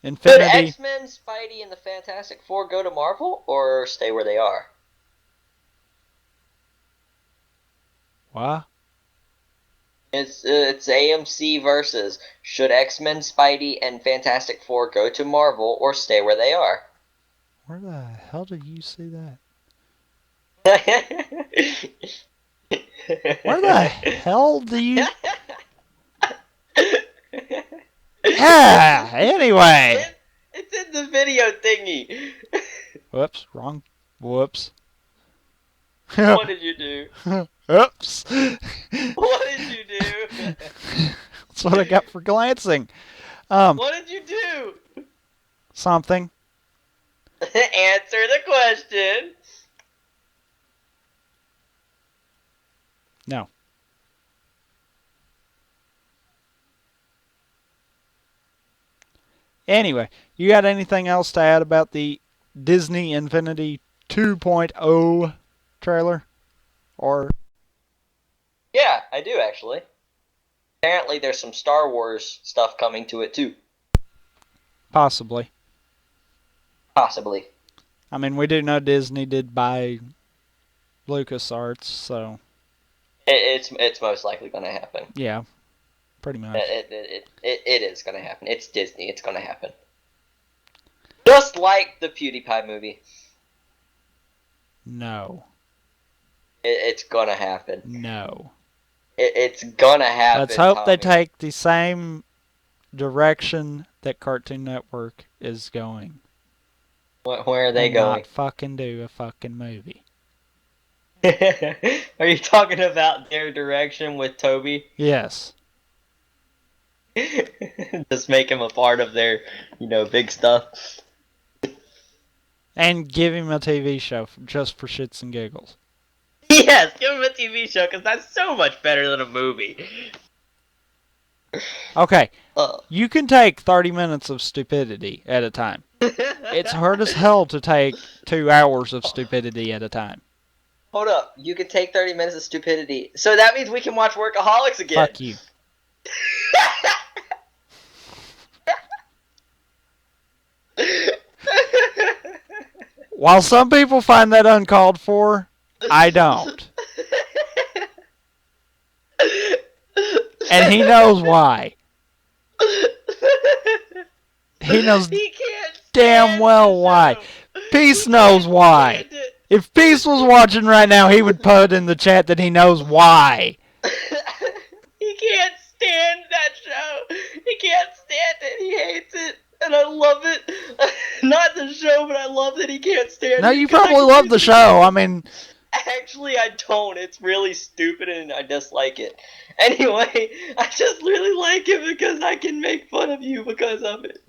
Infinity. Should X-Men, Spidey, and the Fantastic Four go to Marvel or stay where they are? What? It's AMC versus should X-Men, Spidey, and Fantastic Four go to Marvel or stay where they are? Where the hell did you see that? Where the hell do you... Yeah, anyway. It's in the video thingy. Whoops, wrong. Whoops. What did you do? Oops. What did you do? That's what I got for glancing. What did you do? Something. Answer the question. No. Anyway, you got anything else to add about the Disney Infinity 2.0 trailer? Or... Yeah, I do actually. Apparently there's some Star Wars stuff coming to it too. Possibly. Possibly. I mean, we do know Disney did buy LucasArts, so... It's most likely going to happen. Yeah, pretty much. It is going to happen. It's Disney. It's going to happen. Just like the PewDiePie movie. No. It's going to happen. No. It's going to happen. Let's hope Tommy. they take the same direction that Cartoon Network is going. Where are they and going? not fucking do a fucking movie. Are you talking about their direction with Toby? Yes. Just make him a part of their, big stuff. And give him a TV show just for shits and giggles. Yes, give him a TV show because that's so much better than a movie. Okay, you can take 30 minutes of stupidity at a time. It's hard as hell to take 2 hours of stupidity at a time. Hold up, you can take 30 minutes of stupidity. So that means we can watch Workaholics again. Fuck you. While some people find that uncalled for, I don't. And he knows why. He knows damn well why. Peace knows why. If Peace was watching right now, he would put in the chat that he knows why. He can't stand that show. He can't stand it. He hates it. And I love it. Not the show, but I love that he can't stand it. No, you probably love the show. I mean... Actually, I don't. It's really stupid and I dislike it. Anyway, I just really like it because I can make fun of you because of it.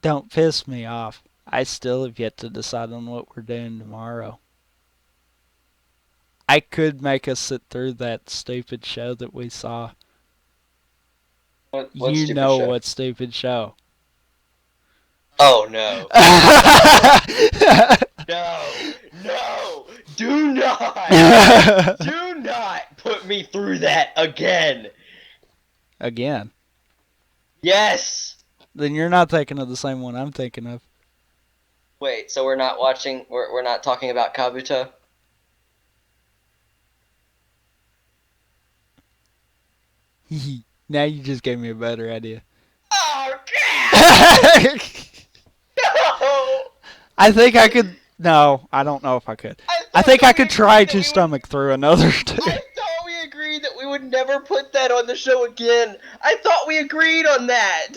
Don't piss me off. I still have yet to decide on what we're doing tomorrow. I could make us sit through that stupid show that we saw. What you know show? What stupid show. Oh, no. No. Do not. Do not put me through that again. Again? Yes. Then you're not thinking of the same one I'm thinking of. Wait, so we're not watching, we're not talking about Kabuto? Now you just gave me a better idea. Oh, God! No! I think I could... No, I don't know if I could. I think I could try to stomach through another two. I thought we agreed that we would never put that on the show again. I thought we agreed on that.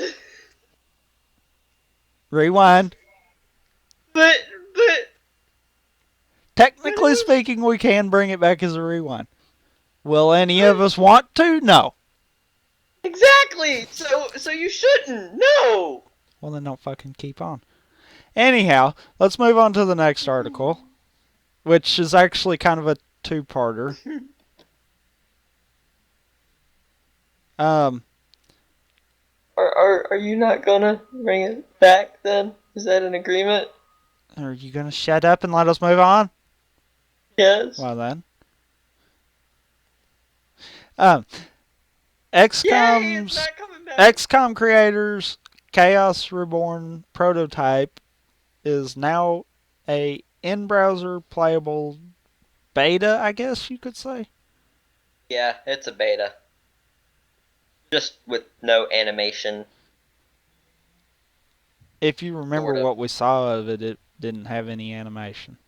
Rewind. But... Technically speaking, we can bring it back as a rewind. Will any of us want to? No. Exactly! So you shouldn't. No! Well, then don't fucking keep on. Anyhow, let's move on to the next article, which is actually kind of a two-parter. Are you not gonna bring it back then? Is that an agreement? Are you gonna shut up and let us move on? Yes. Well then. XCOM creators Chaos Reborn prototype is now a in-browser playable beta, I guess you could say. Yeah, it's a beta. Just with no animation. If you remember what we saw of it, it didn't have any animation.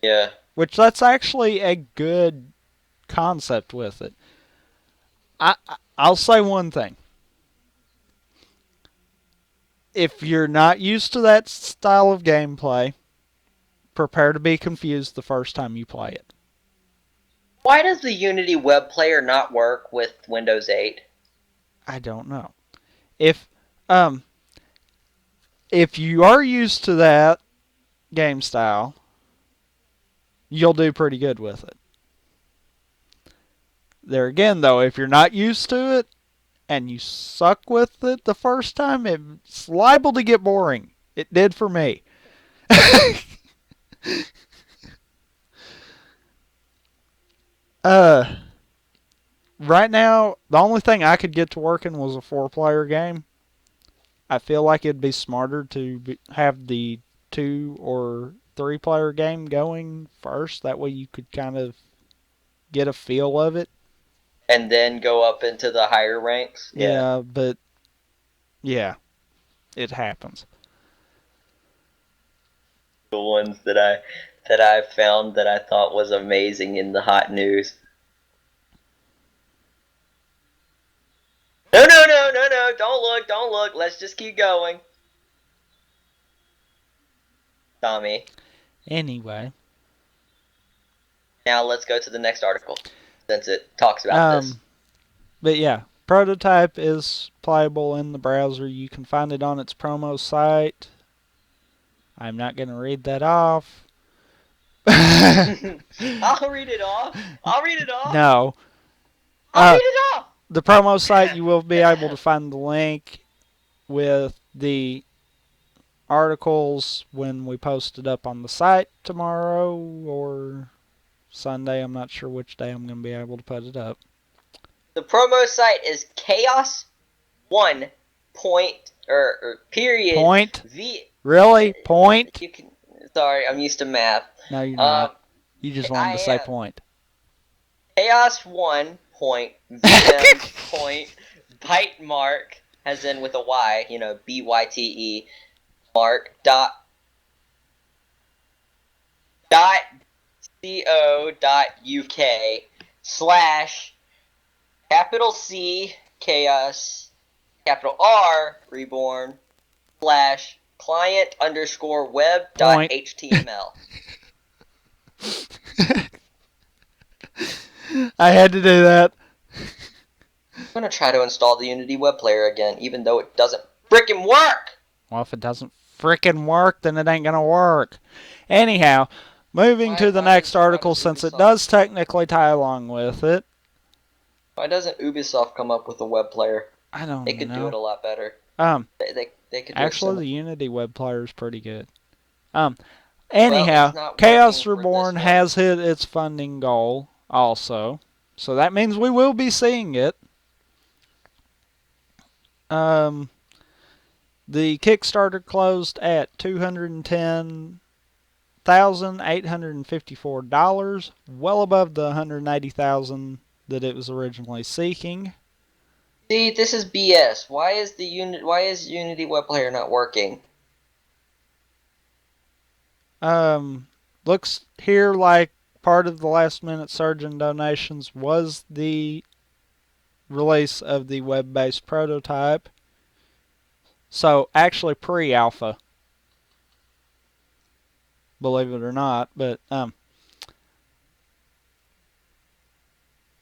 Yeah. Which that's actually a good concept with it. I'll say one thing. If you're not used to that style of gameplay, prepare to be confused the first time you play it. Why does the Unity web player not work with Windows 8? I don't know. If you are used to that game style, you'll do pretty good with it. There again, though, if you're not used to it and you suck with it the first time, it's liable to get boring. It did for me. Right now, the only thing I could get to working was a 4-player game. I feel like it'd be smarter to have the 2 or 3-player game going first. That way you could kind of get a feel of it. And then go up into the higher ranks? Yeah, but... Yeah, it happens. The ones that I found that I thought was amazing in the hot news. No, don't look, let's just keep going. Tommy. Anyway. Now let's go to the next article, since it talks about this. But yeah, prototype is playable in the browser. You can find it on its promo site. I'm not going to read that off. I'll read it off. No. I'll read it off. The promo site, you will be able to find the link with the articles when we post it up on the site tomorrow or Sunday. I'm not sure which day I'm going to be able to put it up. The promo site is chaos1 point or period point v Really? Point? You can. Sorry, I'm used to math. No, you're Um, not. You just wanted I to say am. point. Chaos 1 point, VM point, byte mark, as in with a Y, BYTE, mark, dot co.uk slash capital C chaos, capital R reborn, slash client underscore web dot Point. html. I had to do that. I'm gonna try to install the Unity web player again, even though it doesn't frickin' work! Well, if it doesn't frickin' work, then it ain't gonna work. Anyhow, moving to the next article, since it does technically tie along with it. Why doesn't Ubisoft come up with a web player? I don't know. They could do it a lot better. They could do Actually, it the Unity web player is pretty good. Anyhow, Chaos Reborn has hit its funding goal also, so that means we will be seeing it. The Kickstarter closed at $210,854, well above the $180,000 that it was originally seeking. See, this is BS. Why is Unity web player not working? Looks here like part of the last minute surge in donations was the release of the web-based prototype. So actually pre-alpha, believe it or not, but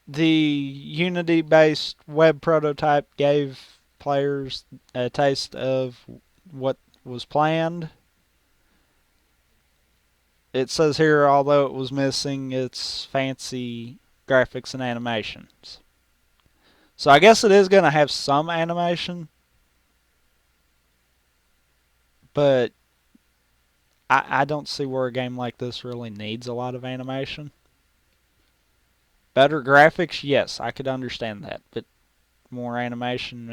the Unity-based web prototype gave players a taste of what was planned. It says here, although it was missing its fancy graphics and animations. So I guess it is going to have some animation, but I don't see where a game like this really needs a lot of animation. Better graphics, yes, I could understand that, but more animation,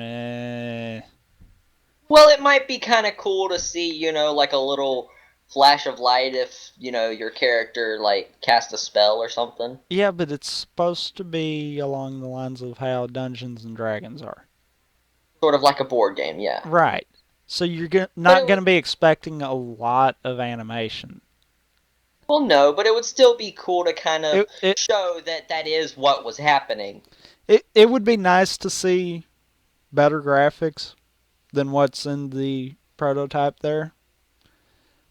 Well, it might be kind of cool to see, like a little flash of light if, your character, like, cast a spell or something. Yeah, but it's supposed to be along the lines of how Dungeons and Dragons are. Sort of like a board game, yeah. Right. So you're not going to be expecting a lot of animation. Well, no, but it would still be cool to kind of show that is what was happening. It would be nice to see better graphics than what's in the prototype there.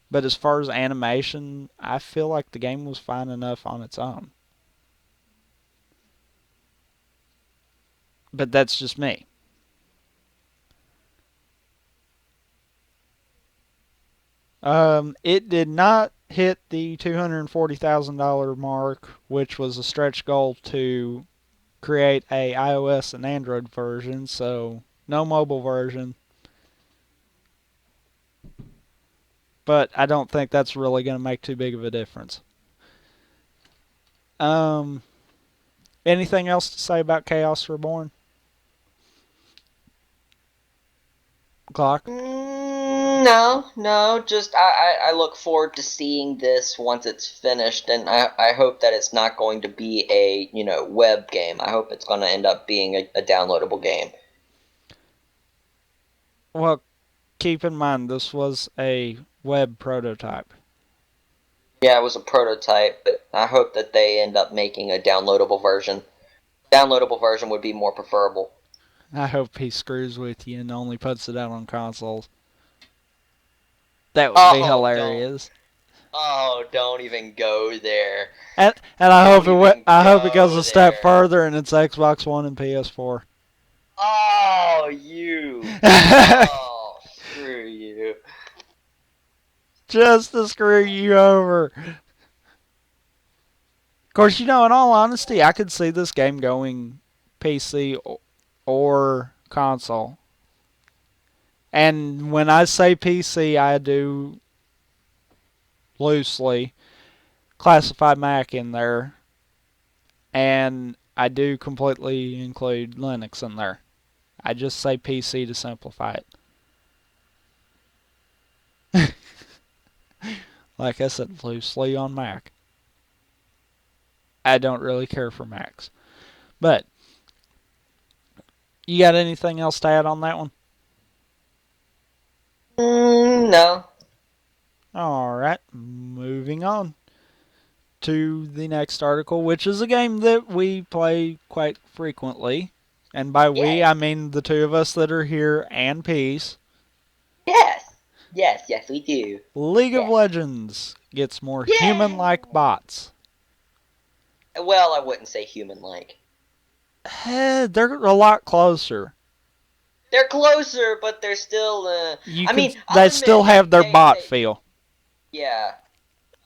But as far as animation, I feel like the game was fine enough on its own. But that's just me. It did not hit the $240,000 mark, which was a stretch goal to create a iOS and Android version, so no mobile version. But I don't think that's really going to make too big of a difference. Anything else to say about Chaos Reborn? Clock? No, just I look forward to seeing this once it's finished, and I hope that it's not going to be a, web game. I hope it's going to end up being a downloadable game. Well, keep in mind, this was a web prototype. Yeah, it was a prototype, but I hope that they end up making a downloadable version. Downloadable version would be more preferable. I hope he screws with you and only puts it out on consoles. That would be hilarious. Don't even go there. And I hope it goes a step further and it's Xbox One and PS4. Oh, you. Oh, screw you. Just to screw you over. Of course, in all honesty, I could see this game going PC or console. And when I say PC, I do loosely classify Mac in there. And I do completely include Linux in there. I just say PC to simplify it. Like I said, loosely on Mac. I don't really care for Macs. But, you got anything else to add on that one? No. Alright, moving on to the next article, which is a game that we play quite frequently. And by we, Yes. I mean the two of us that are here and Peace. Yes. Yes, we do. League of Yes. Legends gets more Yay! human-like bots. Well, I wouldn't say human-like. They're a lot closer. They're closer, but they're still. They still have their bot feel. Yeah,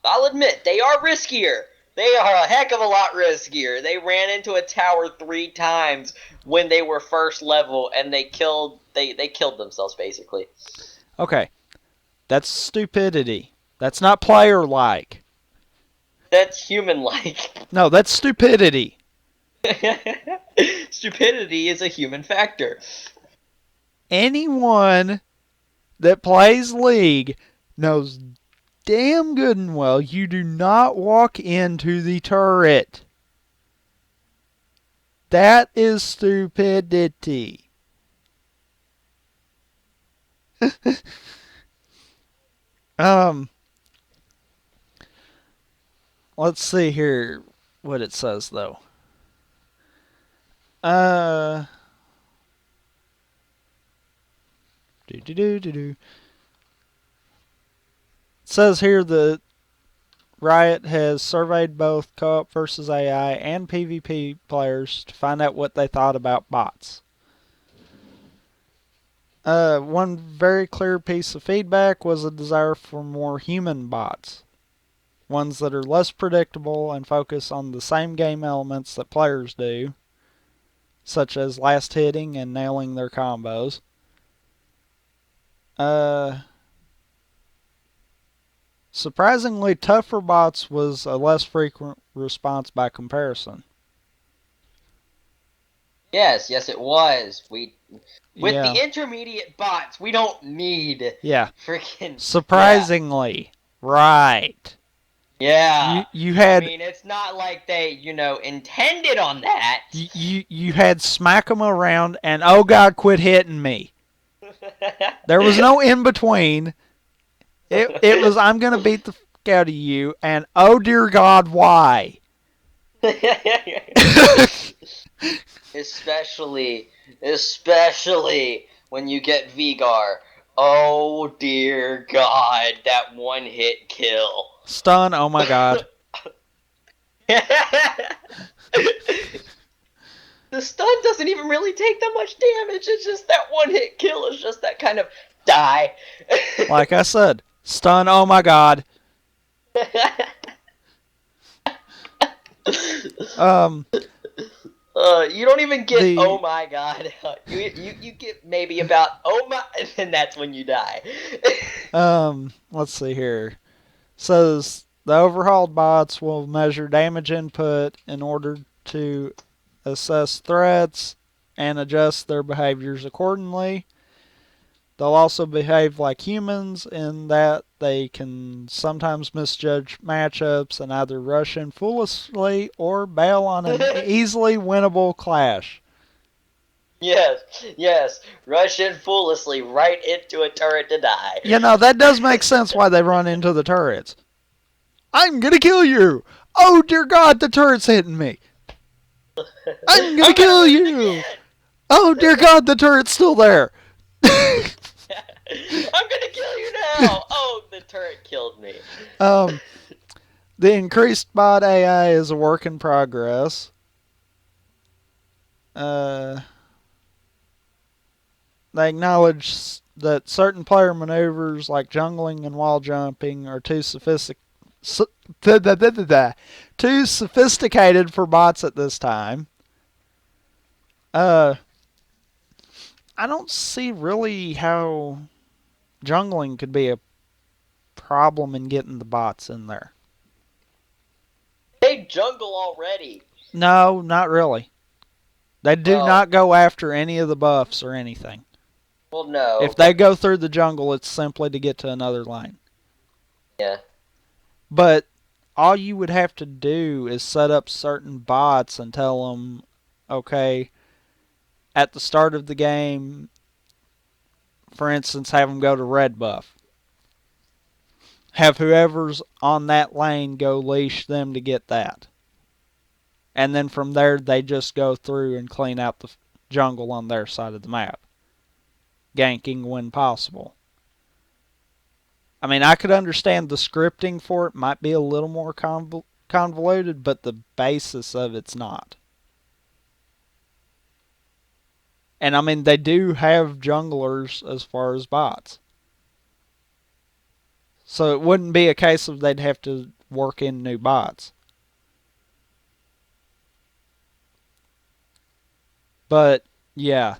I'll admit they are riskier. They are a heck of a lot riskier. They ran into a tower 3 times when they were first level, and they killed themselves basically. Okay, that's stupidity. That's not player-like. That's human-like. No, that's stupidity. Stupidity is a human factor. Anyone that plays League knows damn good and well you do not walk into the turret. That is stupidity. Let's see here what it says though. It says here that Riot has surveyed both co-op versus AI and PvP players to find out what they thought about bots. One very clear piece of feedback was a desire for more human bots. Ones that are less predictable and focus on the same game elements that players do, such as last hitting and nailing their combos. Surprisingly, tougher bots was a less frequent response by comparison. Yes, it was. With the intermediate bots, we don't need freaking. Surprisingly, right. Yeah. You had. I mean, it's not like they, intended on that. You had smack 'em around and oh god, quit hitting me. There was no in between. It was I'm gonna beat the fuck out of you and oh dear god, why? Especially when you get Vigar. Oh dear god, that one hit kill. Stun, oh my god. The stun doesn't even really take that much damage. It's just that one hit kill is just that kind of die. Like I said, stun, oh my god. You don't even get oh my god. You get maybe about oh my, and that's when you die. Let's see here. Says the overhauled bots will measure damage input in order to assess threats and adjust their behaviors accordingly. They'll also behave like humans in that they can sometimes misjudge matchups and either rush in foolishly or bail on an easily winnable clash. Yes. Rush in foolishly right into a turret to die. That does make sense why they run into the turrets. I'm gonna kill you! Oh dear god, the turret's hitting me! I'm gonna kill you! Oh dear god, the turret's still there! I'm gonna kill you now! Oh, the turret killed me. The increased bot AI is a work in progress. They acknowledge that certain player maneuvers like jungling and wall jumping are too sophisticated for bots at this time. I don't see really how jungling could be a problem in getting the bots in there. They jungle already. No, not really. They do not go after any of the buffs or anything. Well, no. If they go through the jungle, it's simply to get to another lane. Yeah. But all you would have to do is set up certain bots and tell them, okay, at the start of the game, for instance, have them go to red buff. Have whoever's on that lane go leash them to get that. And then from there, they just go through and clean out the jungle on their side of the map, ganking when possible. I mean, I could understand the scripting for it might be a little more convoluted, but the basis of it's not. And I mean, they do have junglers as far as bots. So it wouldn't be a case of they'd have to work in new bots. But yeah,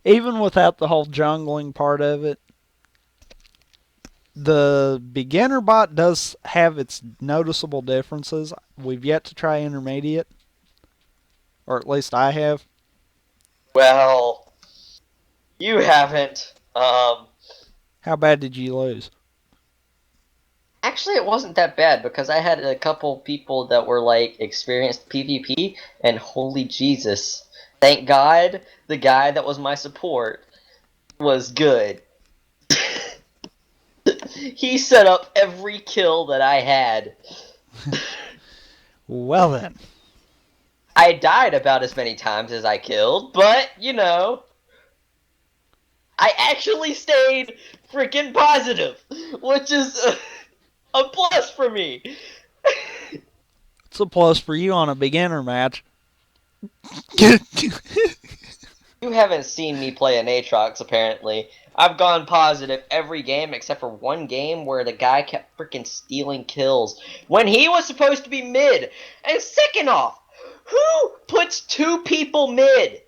even without the whole jungling part of it, the beginner bot does have its noticeable differences. We've yet to try intermediate, or at least I have. Well, you haven't. How bad did you lose? Actually, it wasn't that bad because I had a couple people that were like experienced PvP, and holy Jesus. Thank God the guy that was my support was good. He set up every kill that I had. Well then. I died about as many times as I killed, but, you know, I actually stayed freaking positive, which is a plus for me. It's a plus for you on a beginner match. You haven't seen me play an Aatrox, apparently. I've gone positive every game except for one game where the guy kept freaking stealing kills when he was supposed to be mid. And second off, who puts two people mid?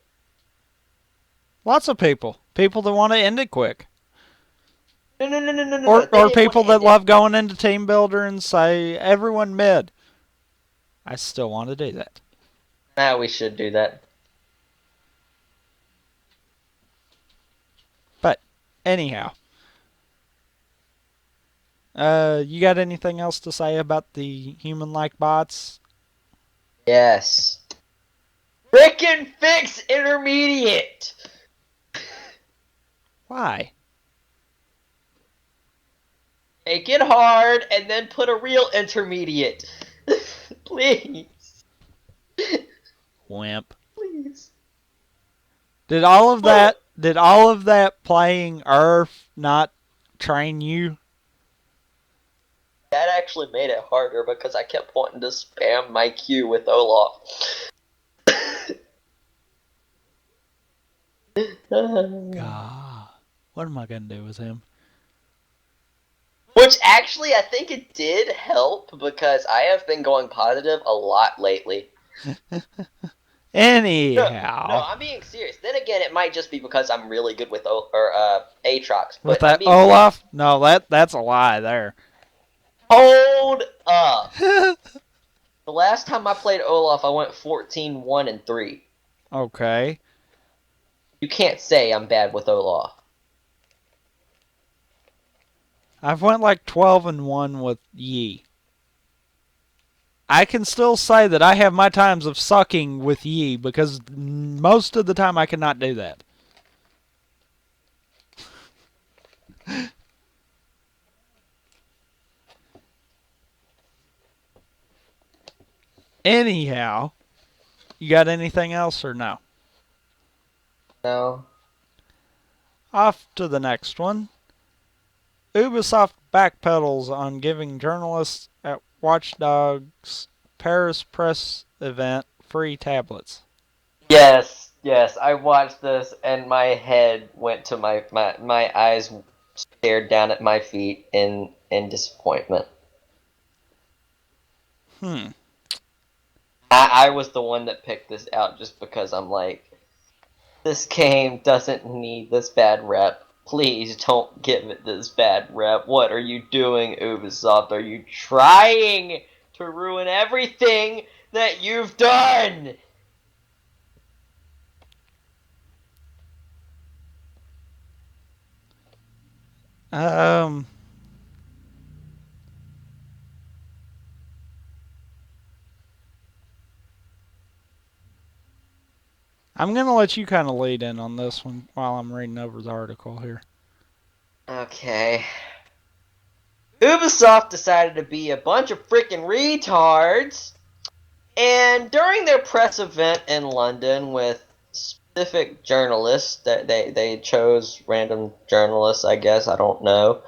Lots of people. People that want to end it quick. No. They Or didn't want people to that end it. love going into Team Builder and say, everyone mid. I still want to do that. Nah, we should do that. But, anyhow. You got anything else to say about the human-like bots? Yes. Frickin' fix intermediate! Why? Make it hard and then put a real intermediate. Please. Wimp. Please. Did all of that playing Earth not train you? That actually made it harder because I kept wanting to spam my Q with Olaf. God. What am I going to do with him? Which actually I think it did help because I have been going positive a lot lately. Anyhow. No, I'm being serious. Then again, it might just be because I'm really good with Aatrox. With But I'm that being Olaf? Serious. No, that's a lie there. Hold up. The last time I played Olaf, I went 14-1-3. Okay. You can't say I'm bad with Olaf. I've went like 12-1 with Yi. I can still say that I have my times of sucking with Yi because most of the time I cannot do that. Anyhow, you got anything else or no? No. Off to the next one. Ubisoft backpedals on giving journalists at Watch Dogs Paris press event free tablets. Yes, I watched this and my head went to my eyes stared down at my feet in disappointment. I was the one that picked this out just because I'm like, this game doesn't need this bad rep. Please don't give it this bad rep. What are you doing, Ubisoft? Are you trying to ruin everything that you've done? I'm going to let you kind of lead in on this one while I'm reading over the article here. Okay. Ubisoft decided to be a bunch of freaking retards, and during their press event in London with specific journalists, that they chose random journalists, I guess, I don't know.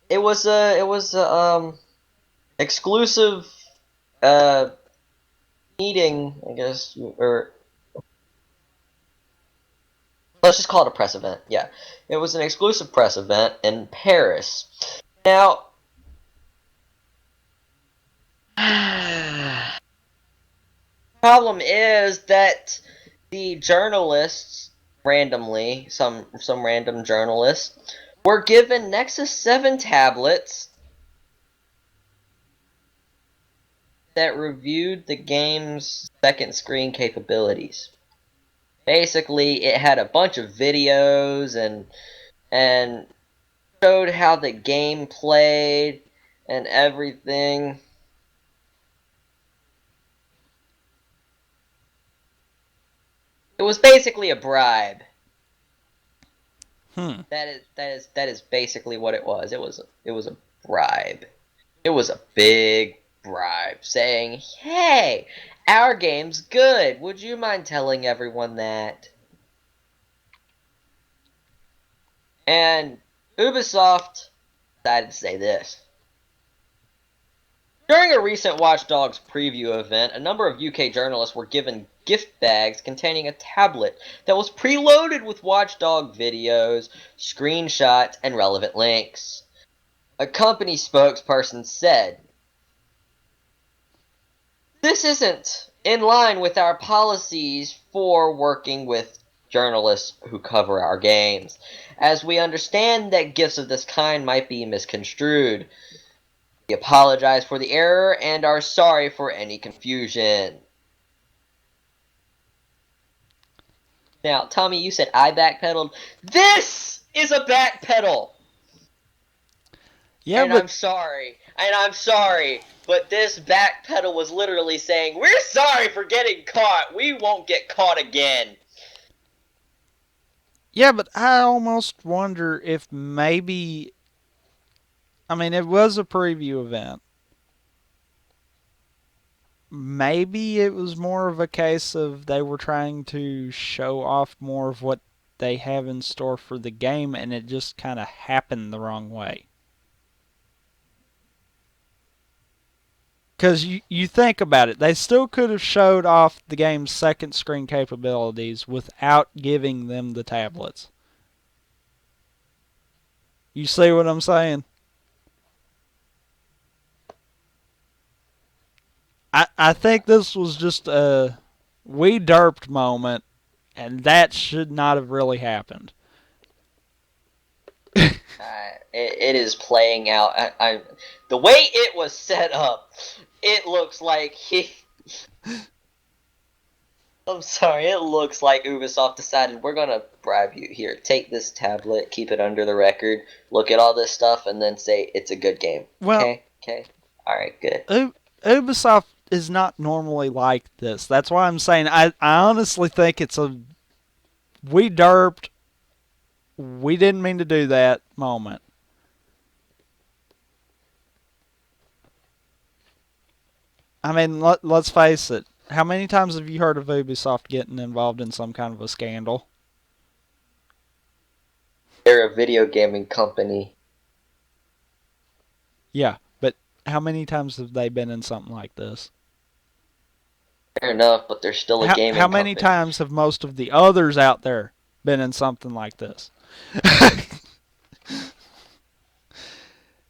It was a exclusive uh meeting, I guess, or let's just call it a press event. Yeah, it was an exclusive press event in Paris. Now, problem is that the journalists randomly, some random journalists, were given Nexus 7 tablets that reviewed the game's second screen capabilities. Basically, it had a bunch of videos and showed how the game played and everything. It was basically a bribe. That is basically what it was. It was a bribe. It was a big bribe saying, "Hey, our game's good. Would you mind telling everyone that?" And Ubisoft decided to say this. During a recent Watch Dogs preview event, a number of UK journalists were given gift bags containing a tablet that was preloaded with Watch Dog videos, screenshots, and relevant links. A company spokesperson said, "This isn't in line with our policies for working with journalists who cover our games, as we understand that gifts of this kind might be misconstrued. We apologize for the error and are sorry for any confusion." Now, Tommy, you said I backpedaled. This is a backpedal! Yeah, And but I'm sorry, but this backpedal was literally saying, "We're sorry for getting caught. We won't get caught again." I almost wonder if maybe, I mean, it was a preview event. Maybe it was more of a case of they were trying to show off more of what they have in store for the game, and it just kind of happened the wrong way. Because you think about it, they still could have showed off the game's second screen capabilities without giving them the tablets. You see what I'm saying? I think this was just a we derped moment, and that should not have really happened. It is playing out. The way it was set up, it looks like I'm sorry, it looks like Ubisoft decided, "We're gonna bribe you. Here, take this tablet, keep it under the record, look at all this stuff, and then say it's a good game." Well, Okay? Alright, good. Ubisoft is not normally like this. That's why I'm saying I honestly think it's a we derped, we didn't mean to do that moment. I mean, let's face it. How many times have you heard of Ubisoft getting involved in some kind of a scandal? They're a video gaming company. Yeah, but how many times have they been in something like this? Fair enough, but they're still a gaming How many company. times have most of the others out there been in something like this?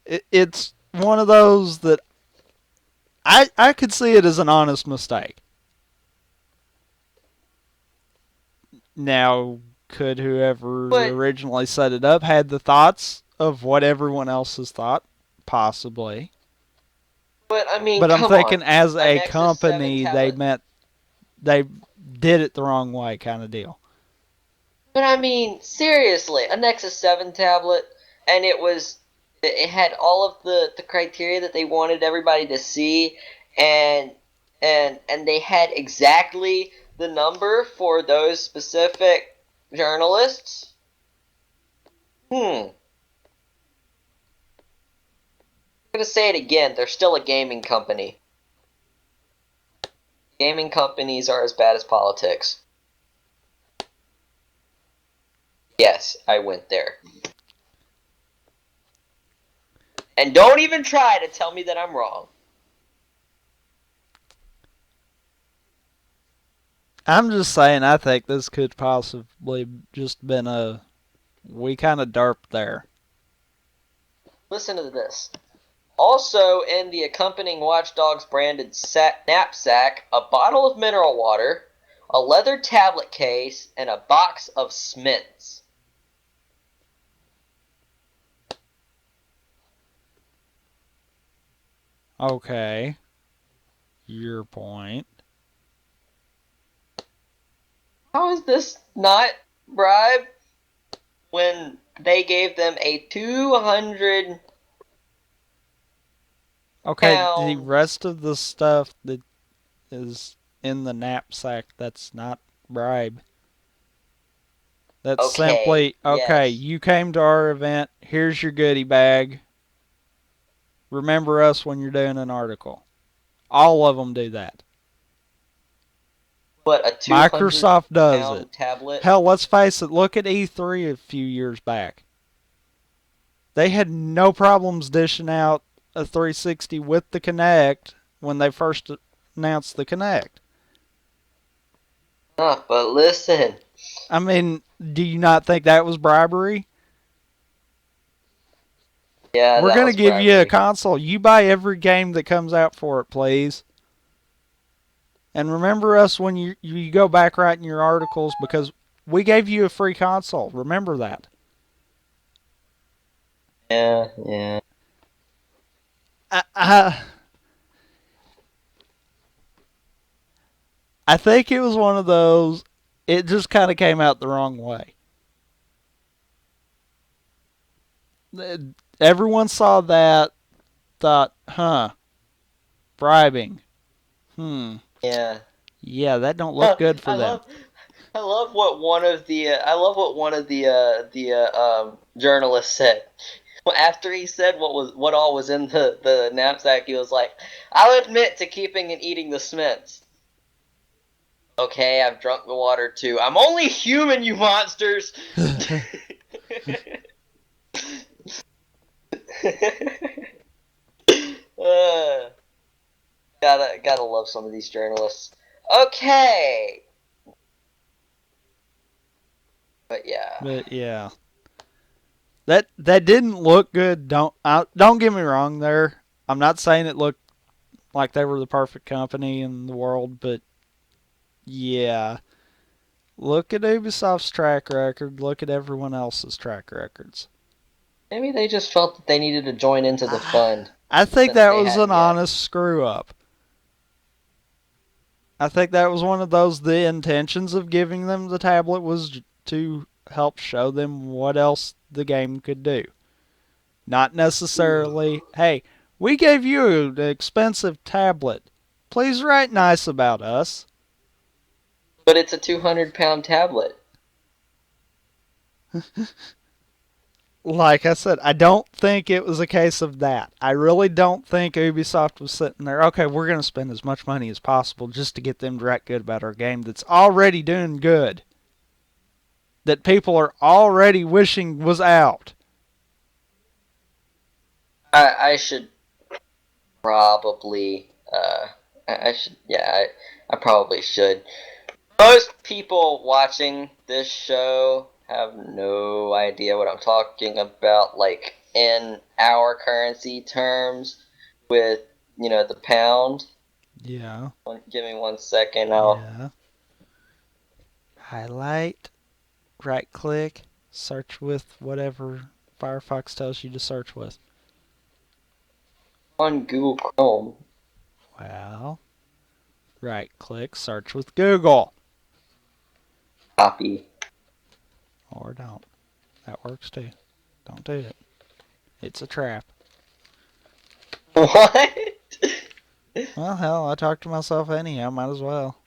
It's one of those that I could see it as an honest mistake. Now, could whoever But originally set it up had the thoughts of what everyone else has thought? Possibly. I mean, But I'm come on. thinking as A a Nexus 7 company, tablet. they did it the wrong way, kind of deal. But I mean, seriously, a Nexus 7 tablet, and it had all of the criteria that they wanted everybody to see, and and they had exactly the number for those specific journalists. I'm gonna say it again. They're still a gaming company. Gaming companies are as bad as politics. Yes, I went there. And don't even try to tell me that I'm wrong. I'm just saying, I think this could possibly just been we kind of derped there. Listen to this. Also in the accompanying Watch Dogs branded knapsack, a bottle of mineral water, a leather tablet case, and a box of Smiths. Okay. Your point. How is this not bribe when they gave them a 200 Okay, the pound... rest of the stuff that is in the knapsack, that's not bribe. That's Okay, simply, okay, yes. you came to our event, here's your goodie bag. Remember us when you're doing an article. All of them do that. But a 200 Microsoft does it. pound tablet? Hell, let's face it, look at E3 a few years back. They had no problems dishing out a 360 with the Kinect when they first announced the Kinect. But listen. I mean, do you not think that was bribery? Yeah, We're that going to was give you a bribery. console. You buy every game that comes out for it, please. And remember us when you go back writing your articles because we gave you a free console. Remember that. Yeah. I think it was one of those, it just kind of came out the wrong way. Everyone saw that, thought, bribing. Yeah. Yeah, that don't look good for I them. love I love what one of the journalists said. After he said what all was in the knapsack, he was like, "I'll admit to keeping and eating the Smiths. Okay, I've drunk the water too. I'm only human, you monsters." uh, gotta love some of these journalists. Okay, but yeah. But yeah, that didn't look good. Don't get me wrong. There, I'm not saying it looked like they were the perfect company in the world, but yeah, look at Ubisoft's track record. Look at everyone else's track records. Maybe they just felt that they needed to join into the fund I think since that they was hadn't an yet. honest screw up. I think that was one of those. The intentions of giving them the tablet was to help show them what else the game could do. Not necessarily, hey, we gave you an expensive tablet. Please write nice about us. But it's a 200-pound tablet. Like I said, I don't think it was a case of that. I really don't think Ubisoft was sitting there, okay, we're going to spend as much money as possible just to get them to write good about our game that's already doing good. That people are already wishing was out. I should probably I should I probably should. Most people watching this show have no idea what I'm talking about, like in our currency terms with, the pound. Yeah. Give me 1 second. I'll Yeah. Highlight, right click, search with whatever Firefox tells you to search with. on Google Chrome. Well, right click, search with Google. Copy. Or don't. That works too. Don't do it. It's a trap. What? Well, hell, I talk to myself anyhow. Might as well.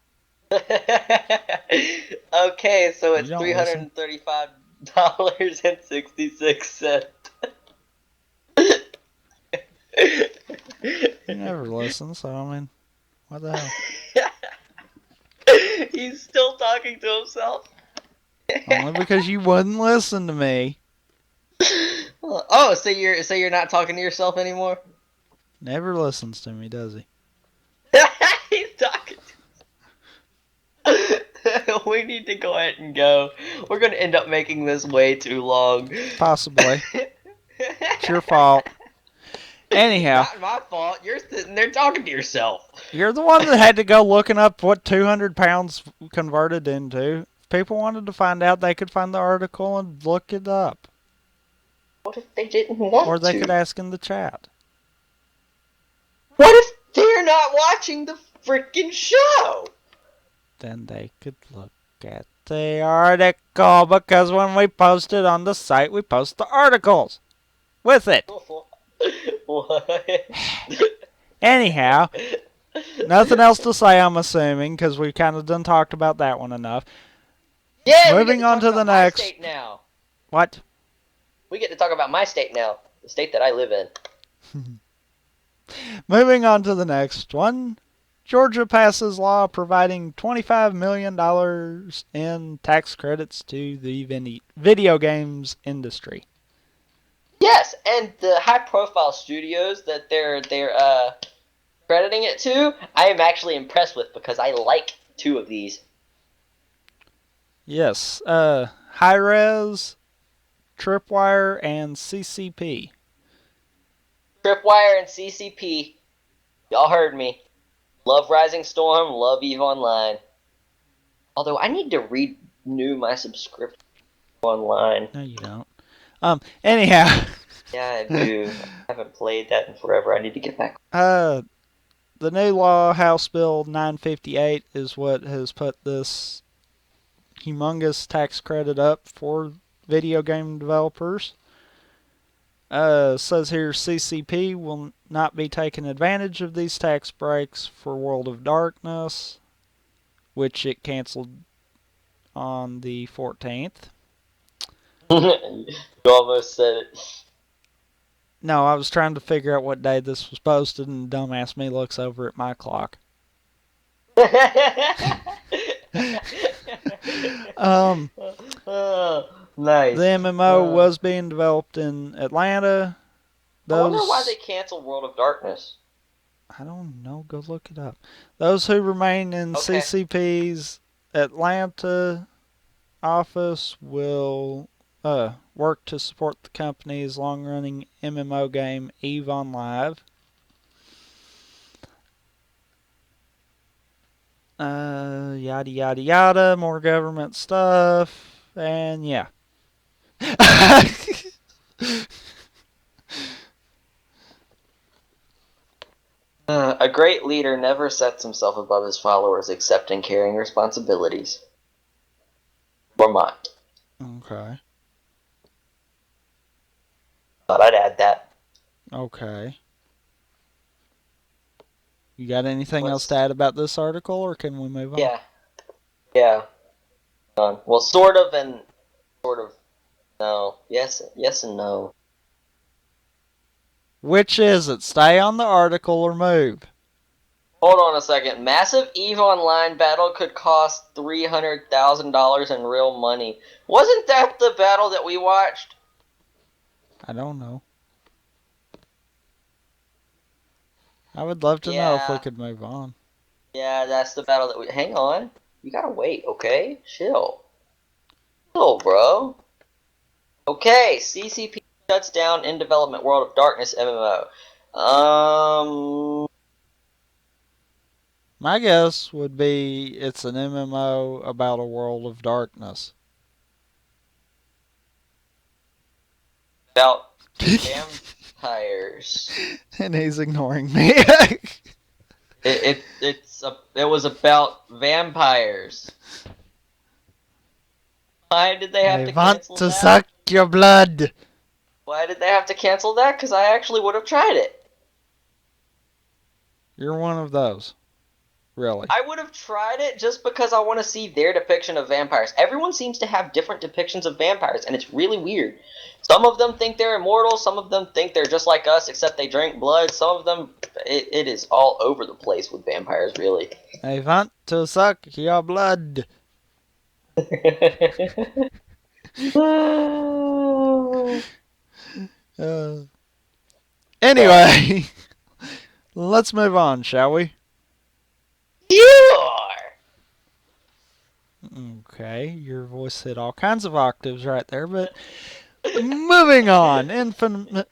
Okay, so You it's don't listen. $335.66. You never listen, so I mean, what the hell? He's still talking to himself. Only because you wouldn't listen to me. Oh, so you're not talking to yourself anymore? Never listens to me, does he? He's talking to We need to go ahead and go. We're gonna end up making this way too long. Possibly. It's your fault. Anyhow, Not my fault. You're sitting there talking to yourself. you're the one that had to go looking up what 200 pounds converted into. If people wanted to find out, they could find the article and look it up. What if they didn't Or want they could to? ask in the chat. What if they're not watching the freaking show? Then they could look at the article, because when we post it on the site, we post the articles with it. What? Anyhow, nothing else to say, I'm assuming, because we've kind of done talked about that one enough. Yeah, we get Moving to on talk to the about my next. state now. What? We get to talk about my state now, the state that I live in. Moving on to the next one. Georgia passes law providing $25 million in tax credits to the video games industry. Yes, and the high-profile studios that they're crediting it to, I am actually impressed with because I like two of these. Yes, Hi-Rez, Tripwire, and CCP. Tripwire and CCP, y'all heard me. Love Rising Storm, love EVE Online. Although I need to renew my subscription online. No, you don't. Anyhow. Yeah, I do. I haven't played that in forever. I need to get back. The new law, House Bill 958, is what has put this humongous tax credit up for video game developers. Says here CCP will not be taking advantage of these tax breaks for World of Darkness, which it canceled on the 14th. You almost said it. No, I was trying to figure out what day this was posted, and dumbass me looks over at my clock. Nice. The MMO was being developed in Atlanta. I wonder why they canceled World of Darkness. I don't know. Go look it up. Those who remain in CCP's Atlanta office will work to support the company's long-running MMO game EVE on Live. Yada yada yada. More government stuff, and yeah. A great leader never sets himself above his followers except in carrying responsibilities. Vermont. Okay. Thought I'd add that. Okay. You got anything else to add about this article, or can we move on? Yeah. Well, sort of and sort of. No. Yes and no. Which is it? Stay on the article or move? Hold on a second. Massive EVE Online battle could cost $300,000 in real money. Wasn't that the battle that we watched? I don't know. I would love to know if we could move on. Yeah, that's the battle that we... Hang on. You gotta wait, okay? Chill. Chill, bro. Okay, CCP shuts down in development World of Darkness MMO. My guess would be it's an MMO about a world of darkness. About vampires. And he's ignoring me. It was about vampires. Why did they have to cancel that? They want to suck your blood. Why did they have to cancel that? Because I actually would have tried it. You're one of those. Really. I would have tried it just because I want to see their depiction of vampires. Everyone seems to have different depictions of vampires, and it's really weird. Some of them think they're immortal, some of them think they're just like us, except they drink blood. Some of them, it is all over the place with vampires, really. I want to suck your blood. Uh, anyway, let's move on, shall we? You are! Okay, your voice hit all kinds of octaves right there, but moving on. Infamous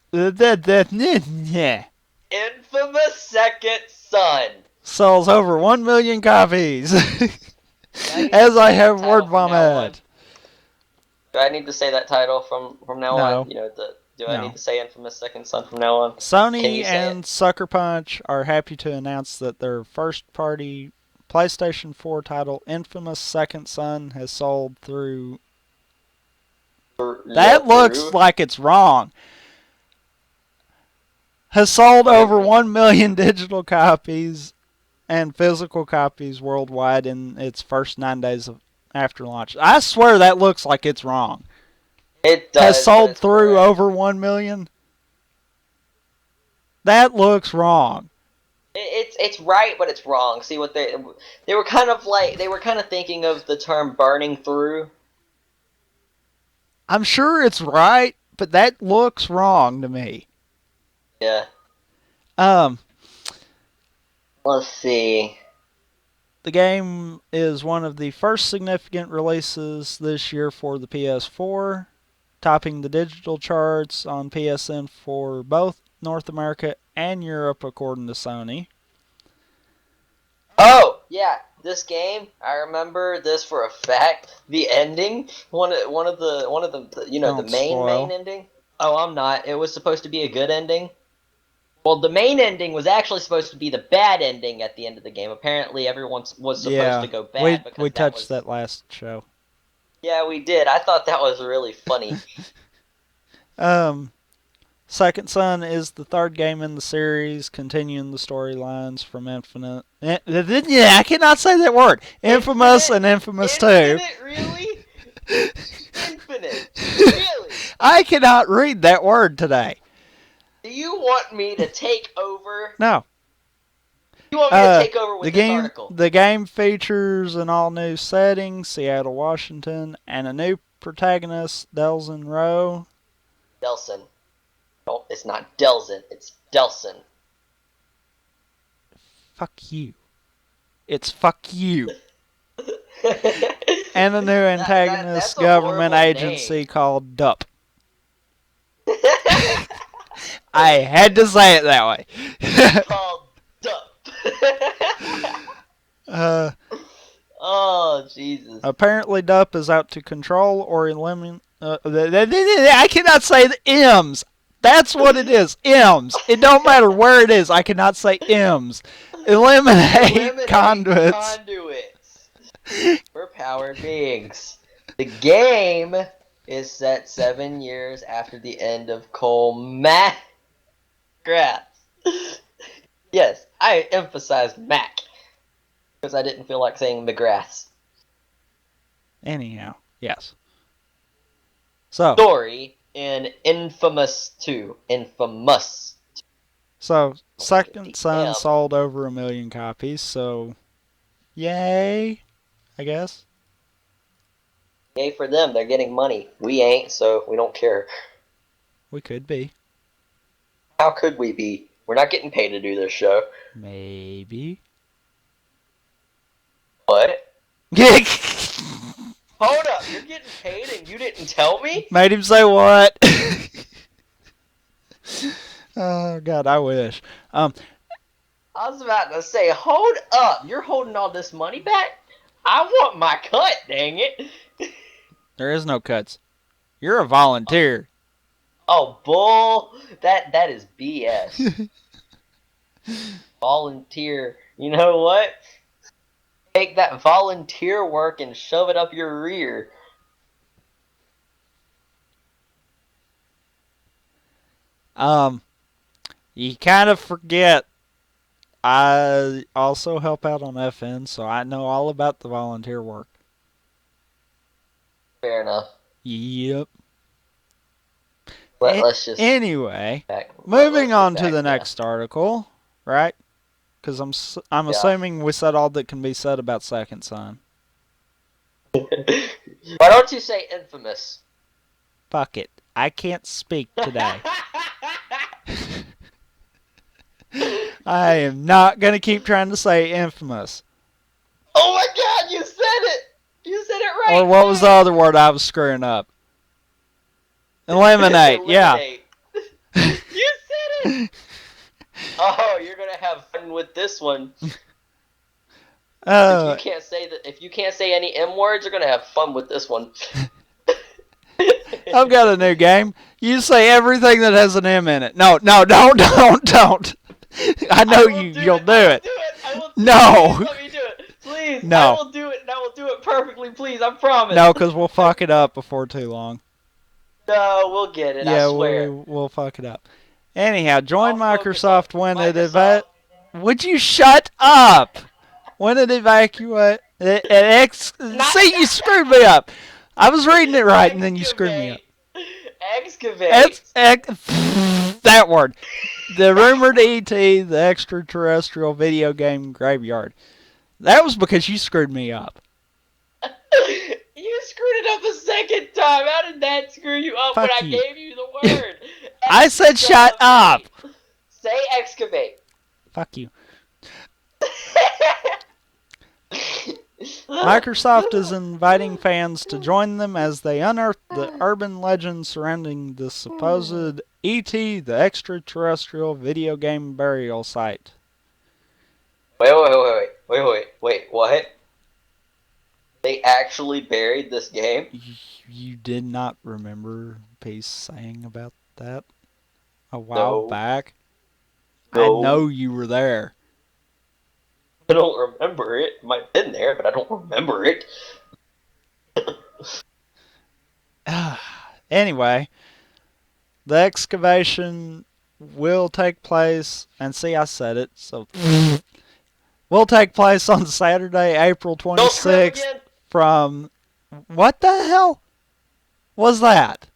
Second Son. Sells over 1 million copies. As I have word vomit. Do I need to say that title from now No. on? Do I need to say Infamous Second Son from now on? Sony and Sucker Punch are happy to announce that their first-party PlayStation 4 title, Infamous Second Son, has sold through... That looks like it's wrong. Has sold over 1 million digital copies and physical copies worldwide in its first 9 days after launch. I swear that looks like it's wrong. It does. Has sold through over 1 million. That looks wrong. It's right, but it's wrong. See what they were kind of thinking of the term burning through. I'm sure it's right, but that looks wrong to me. Yeah. Let's see. The game is one of the first significant releases this year for the PS4, topping the digital charts on PSN for both North America and Europe, according to Sony. Oh, yeah, this game, I remember this for a fact. The ending, one of the main ending. Oh, I'm not. It was supposed to be a good ending. Well, the main ending was actually supposed to be the bad ending at the end of the game. Apparently, everyone was supposed to go bad. We touched that last show. Yeah, we did. I thought that was really funny. Second Son is the third game in the series, continuing the storylines from Infinite. Yeah, I cannot say that word. Infamous and Infamous 2. Infinite, really? Infinite, really? I cannot read that word today. Do you want me to take over? No. You want me to take over with this article? The game features an all-new setting, Seattle, Washington, and a new protagonist, Delson Rowe. Delson. No, it's not Delson. It's Delson. Fuck you. It's fuck you. And a new antagonist government agency called DUP. I had to say it that way. Called DUP. Oh, Jesus. Apparently DUP is out to control or eliminate... I cannot say the M's. That's what it is. M's. It don't matter where it is. I cannot say M's. Eliminate conduits. We're powered beings. The game is set 7 years after the end of Cole McGrath. Yes, I emphasized Mac because I didn't feel like saying McGrath's. Anyhow, yes. So story in Infamous 2. Infamous. So Second Son sold over 1 million copies. So, yay, I guess. Yay for them. They're getting money. We ain't, so we don't care. We could be. How could we be? We're not getting paid to do this show. Maybe. What? Hold up, you're getting paid and you didn't tell me? Made him say what? Oh, God, I wish. I was about to say, hold up, you're holding all this money back? I want my cut, dang it. There is no cuts. You're a volunteer. Oh, bull. That is BS. Volunteer. You know what? Take that volunteer work and shove it up your rear. You kind of forget I also help out on FN, so I know all about the volunteer work. Fair enough. Yep. Let's just Anyway, back. moving Let's get on to back the to next article, right? Because I'm yeah. assuming we said all that can be said about Second Son. Why don't you say infamous? Fuck it. I can't speak today. I am not going to keep trying to say infamous. Oh my god, you said it! You said it right! Or what was the other word I was screwing up? Eliminate, yeah. You said it! Oh, you're gonna have fun with this one. If you can't say any M words, you're gonna have fun with this one. I've got a new game. You say everything that has an M in it. No, don't. I know you'll do it. No. Please let me do it. Please. No. I will do it, and I will do it perfectly, please. I promise. No, because we'll fuck it up before too long. No, we'll get it, I swear. We'll fuck it up. Anyhow, join I'll Microsoft when it Microsoft. Would you shut up? When it evacuate... See, you screwed me up. I was reading it right, and then you screwed me up. Excavate. That word. The rumored ET, the extraterrestrial video game graveyard. That was because you screwed me up. You screwed it up a second time. How did that screw you up Fuck when you. I gave you the word? I said shut up. Say excavate. Fuck you. Microsoft is inviting fans to join them as they unearth the urban legend surrounding the supposed ET, the extraterrestrial video game burial site. Wait, what? They actually buried this game? You did not remember Peace saying about that a while back? No. I know you were there. I don't remember it. It might have been there, but I don't remember it. Anyway, the excavation will take place, and see, I said it, so will take place on Saturday, April 26th from... What the hell was that?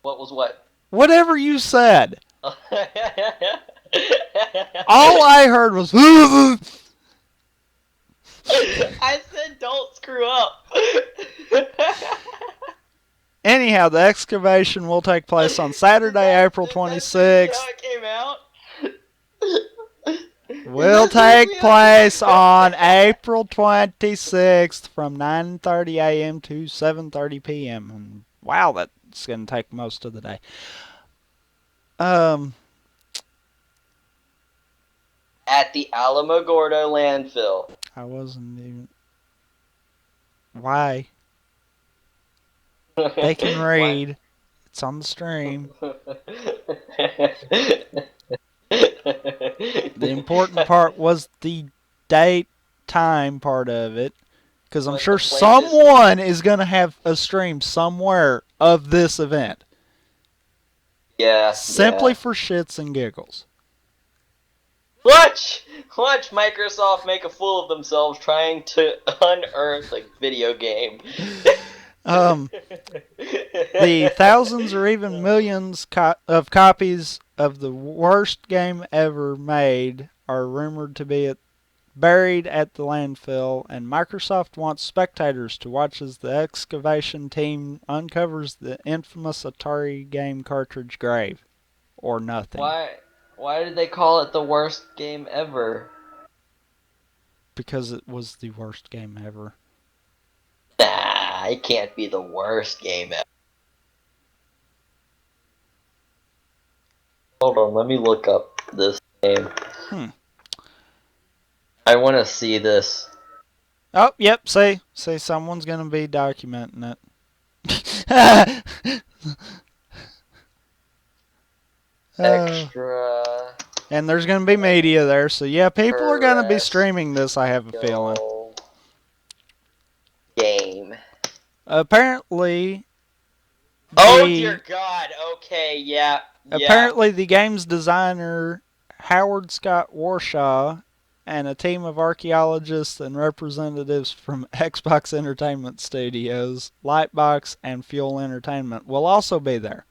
What was what? Whatever you said. All I heard was... I said don't screw up. Anyhow, the excavation will take place on Saturday, April 26th. How it came out? Will take place on April 26th from 9:30 a.m. to 7:30 p.m. And wow, that's going to take most of the day. At the Alamogordo landfill. I wasn't even... Why? They can read. It's on the stream. The important part was the date, time part of it. Because I'm sure someone is going to have a stream somewhere of this event. Yeah. Simply for shits and giggles. Watch Microsoft make a fool of themselves trying to unearth a video game. The thousands or even millions of copies of the worst game ever made are rumored to be buried at the landfill, and Microsoft wants spectators to watch as the excavation team uncovers the infamous Atari game cartridge grave. Or nothing. Why did they call it the worst game ever? Because it was the worst game ever. Nah, it can't be the worst game ever. Hold on, let me look up this game. I want to see this. Oh, yep, see, someone's going to be documenting it. Extra. And there's going to be media there, so yeah, people are going to be streaming this, I have a feeling. Game. Apparently... Oh dear God, okay, yeah. Apparently the game's designer Howard Scott Warshaw and a team of archaeologists and representatives from Xbox Entertainment Studios, Lightbox, and Fuel Entertainment will also be there.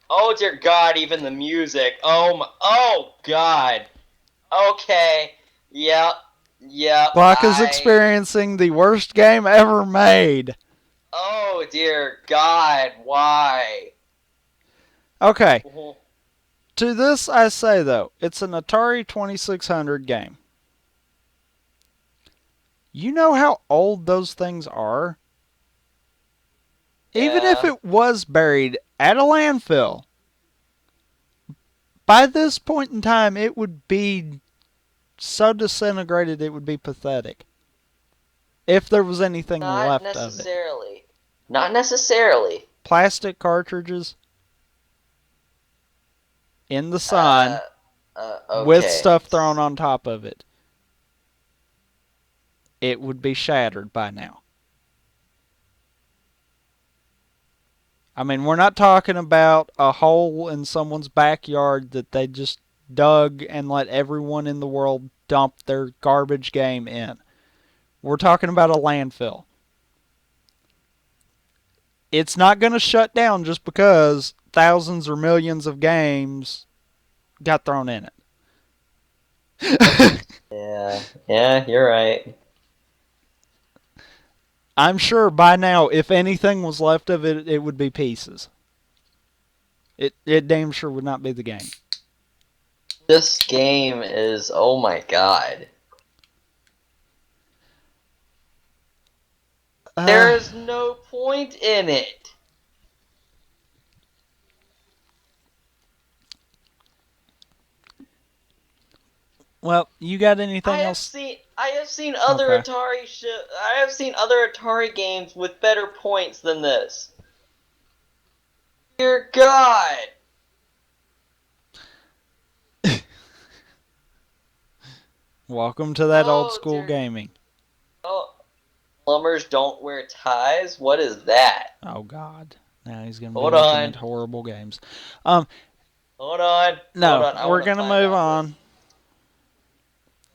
Oh dear God! Even the music. Oh God. Okay. Yep. Block is experiencing the worst game ever made. Oh dear God! Why? Okay. To this I say, though, it's an Atari 2600 game. You know how old those things are? Yeah. Even if it was buried at a landfill, by this point in time, it would be so disintegrated it would be pathetic. If there was anything left of it. Not necessarily. Not necessarily. Plastic cartridges in the sun Okay. with stuff thrown on top of it. It would be shattered by now. I mean, we're not talking about a hole in someone's backyard that they just dug and let everyone in the world dump their garbage game in. We're talking about a landfill. It's not going to shut down just because thousands or millions of games got thrown in it. Yeah, you're right. I'm sure by now, if anything was left of it, it would be pieces. It damn sure would not be the game. This game is, oh my God. There is no point in it. Well, you got anything else? I have seen other Atari games with better points than this. Dear God. Welcome to that old school gaming. Oh, plumbers don't wear ties? What is that? Oh, God. Now he's going to be looking at horrible games. Hold on. No, we're going to move on.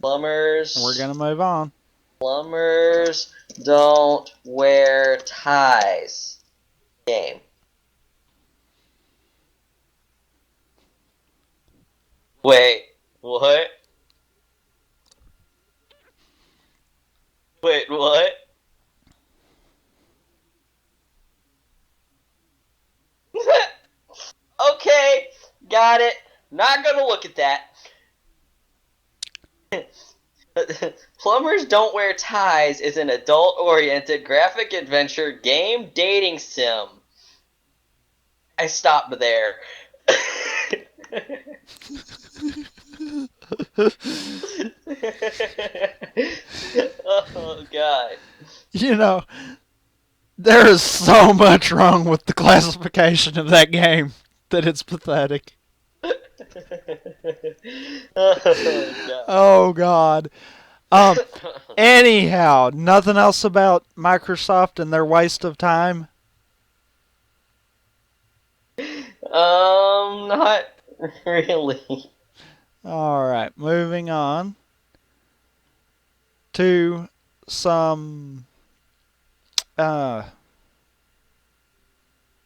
Plumbers. We're going to move on. Plumbers don't wear ties. Game. Wait, what? Wait, what? Okay, got it. Not gonna look at that. Plumbers Don't Wear Ties is an adult-oriented graphic adventure game dating sim. I stopped there. Oh, God. You know, there is so much wrong with the classification of that game that it's pathetic. Oh, God. Anyhow, nothing else about Microsoft and their waste of time? Not really. Alright, moving on to some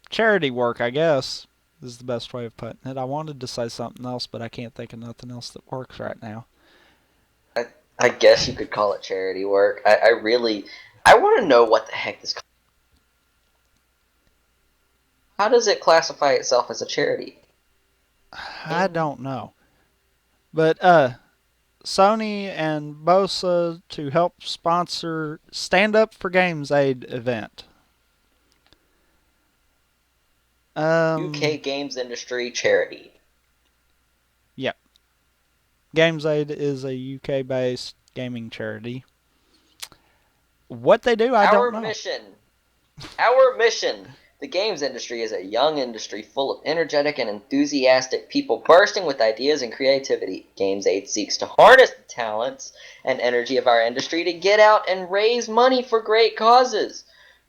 charity work, I guess, is the best way of putting it. I wanted to say something else, but I can't think of nothing else that works right now. I guess you could call it charity work. I want to know what the heck this. How does it classify itself as a charity? I don't know. But Sony and Bosa to help sponsor Stand Up for Games Aid event. UK games industry charity. Yep. Games Aid is a UK-based gaming charity. What they do, I don't know. Our mission. The games industry is a young industry full of energetic and enthusiastic people bursting with ideas and creativity. Games Aid seeks to harness the talents and energy of our industry to get out and raise money for great causes.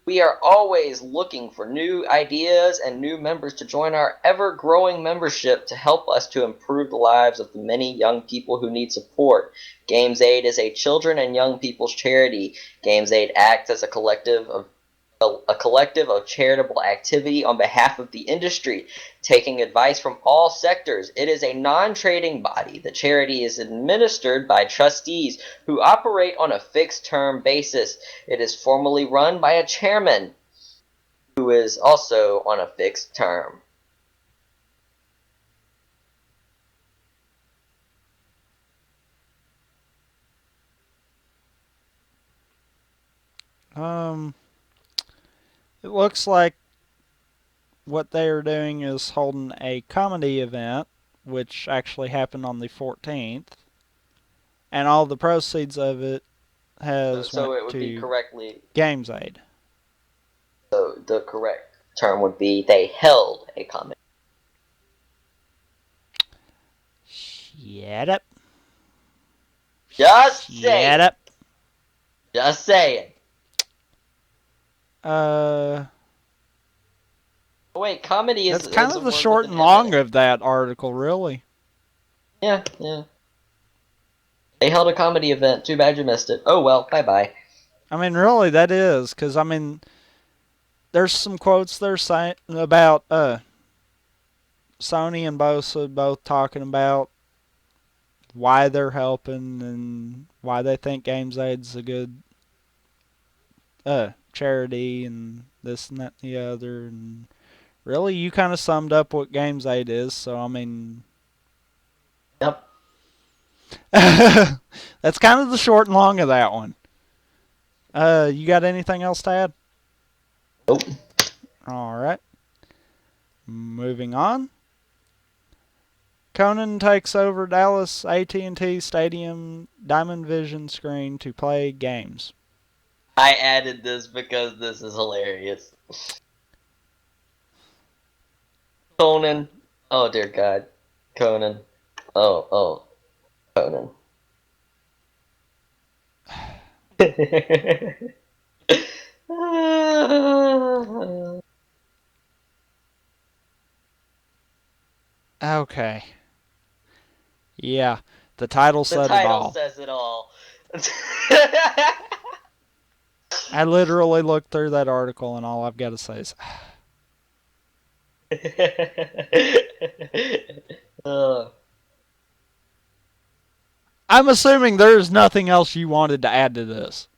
We are always looking for new ideas and new members to join our ever-growing membership to help us to improve the lives of the many young people who need support. Games Aid is a children and young people's charity. Games Aid acts as a collective of charitable activity on behalf of the industry, taking advice from all sectors. It is a non-trading body. The charity is administered by trustees who operate on a fixed-term basis. It is formally run by a chairman who is also on a fixed term. It looks like what they are doing is holding a comedy event, which actually happened on the 14th, and all the proceeds of it has So went it would be to correctly. Games Aid. So the correct term would be they held a comedy. Shut up. Just Shut saying. up. Just saying. Wait, comedy is. That's kind of a the word short with and an M long in it. of that article, really. Yeah. They held a comedy event. Too bad you missed it. Oh well, bye-bye. I mean, really, that is, because, I mean, there's some quotes there saying about Sony and Bosa both talking about why they're helping and why they think Games Aid's a good charity and this and that and the other. And really, you kind of summed up what Games Aid is, so, I mean... Yep. That's kind of the short and long of that one. You got anything else to add? Nope. Alright. Moving on. Conan takes over Dallas AT&T Stadium DiamondVision screen to play games. I added this because this is hilarious. Conan. Oh dear God. Conan. Oh. Conan. Okay. Yeah, the title The said it title all. says it all. I literally looked through that article and all I've got to say is... I'm assuming there's nothing else you wanted to add to this.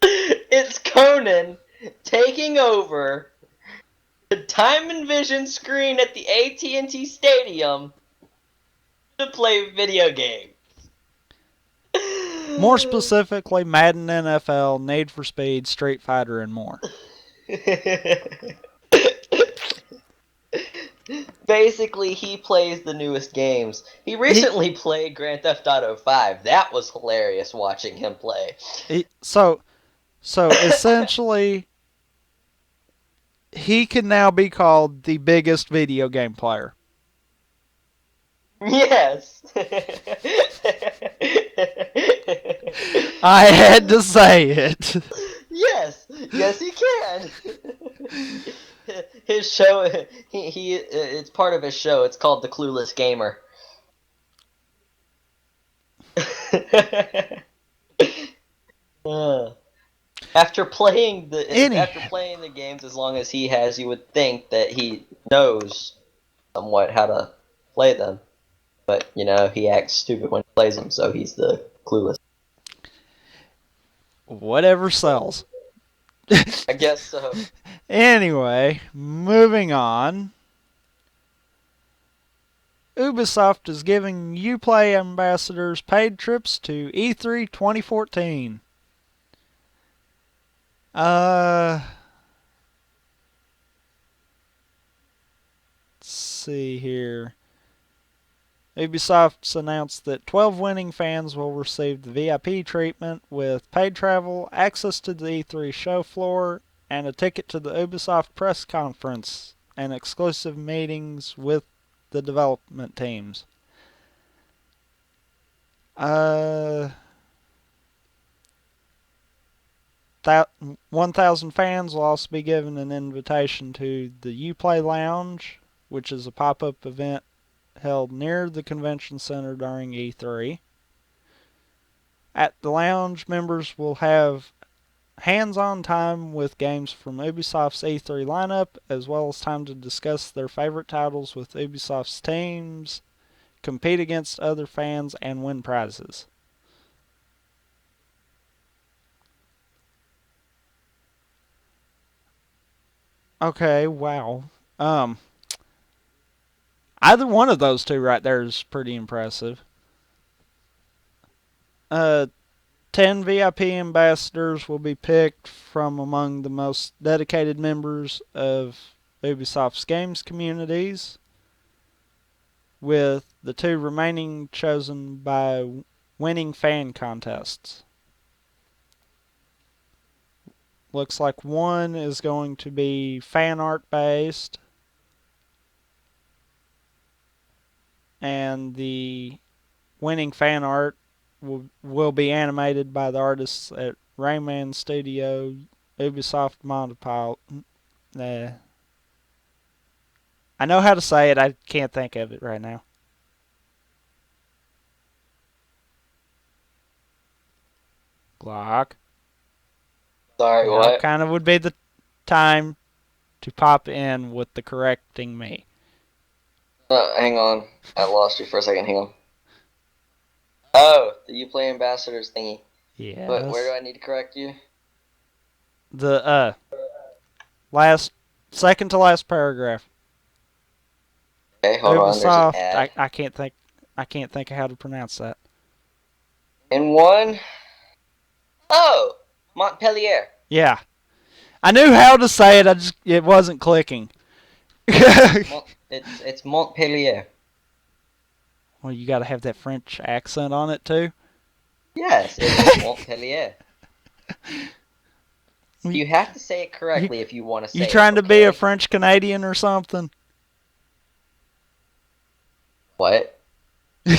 It's Conan taking over the DiamondVision screen at the AT&T Stadium to play video games. More specifically, Madden NFL, Need for Speed, Street Fighter, and more. Basically, he plays the newest games. He recently played Grand Theft Auto 5. That was hilarious watching him play. So essentially, he can now be called the biggest video game player. Yes. I had to say it. Yes, he can. His show, it's part of his show. It's called The Clueless Gamer. After playing the games as long as he has, you would think that he knows somewhat how to play them. But, he acts stupid when he plays them, so he's the clueless. Whatever sells. I guess so. Anyway, moving on. Ubisoft is giving uPlay ambassadors paid trips to E3 2014. Let's see here. Ubisoft's announced that 12 winning fans will receive the VIP treatment with paid travel, access to the E3 show floor, and a ticket to the Ubisoft press conference and exclusive meetings with the development teams. 1,000 fans will also be given an invitation to the uPlay Lounge, which is a pop-up event held near the convention center during E3. At the lounge, members will have hands-on time with games from Ubisoft's E3 lineup, as well as time to discuss their favorite titles with Ubisoft's teams, compete against other fans, and win prizes. Okay, wow. Either one of those two right there is pretty impressive. 10 VIP ambassadors will be picked from among the most dedicated members of Ubisoft's games communities, with the 2 remaining chosen by winning fan contests. Looks like one is going to be fan art based, and the winning fan art will be animated by the artists at Rayman Studio, Ubisoft Monopile. I know how to say it, I can't think of it right now. Glock. Sorry, Now what? kind of would be the time to pop in with the correcting me. Hang on. I lost you for a second. Hang on. Oh, the uPlay ambassadors thingy. Yes. But where do I need to correct you? The second to last paragraph. Okay, hold on. There's an Ubisoft. ad. I can't think of how to pronounce that. In one. Oh, Montpellier. Yeah, I knew how to say it. It wasn't clicking. It's Montpellier. Well, you got to have that French accent on it too. Yes, it's Montpellier. You have to say it correctly if you want to say it. You trying to be a French Canadian or something? What? We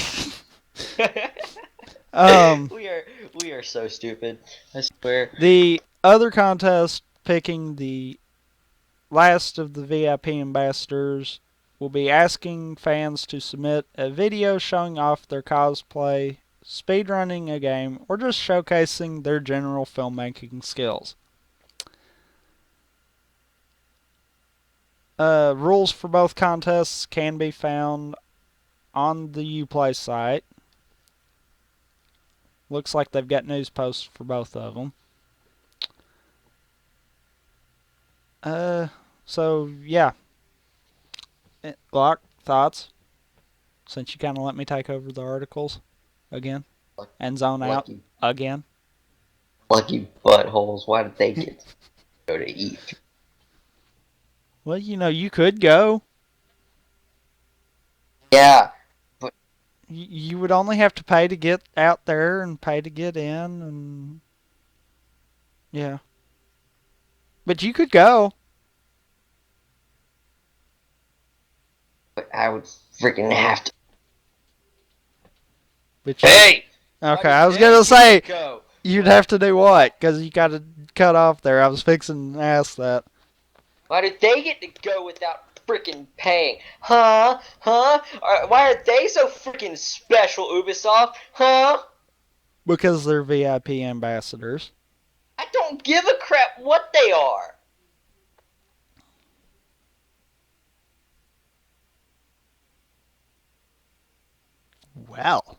are so stupid. I swear. The other contest picking the last of the VIP ambassadors will be asking fans to submit a video showing off their cosplay, speedrunning a game, or just showcasing their general filmmaking skills. Rules for both contests can be found on the uPlay site. Looks like they've got news posts for both of them. So yeah. Glock, thoughts? Since you kind of let me take over the articles again and zone out again. Lucky buttholes. Why did they get to go to eat? Well, you could go. Yeah. But you would only have to pay to get out there and pay to get in, and yeah. But you could go. I would freaking have to. But hey! Okay, I was going to say, you'd have to do what? Because you got to cut off there. I was fixing to ask that. Why did they get to go without freaking paying? Huh? Why are they so freaking special, Ubisoft? Huh? Because they're VIP ambassadors. I don't give a crap what they are. Well,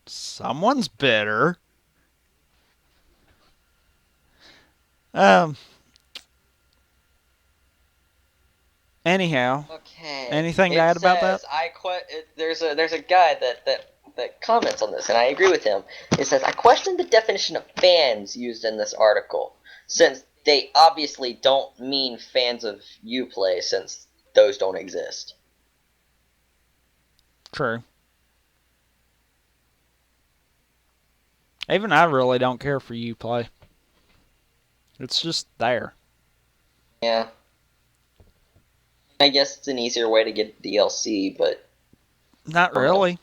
someone's bitter. Anyhow. Okay. Anything to add about that? There's a guy that comments on this, and I agree with him. It says, I question the definition of fans used in this article, since they obviously don't mean fans of uPlay, since those don't exist. True. Even I really don't care for uPlay. It's just there. Yeah. I guess it's an easier way to get DLC, but... Not really.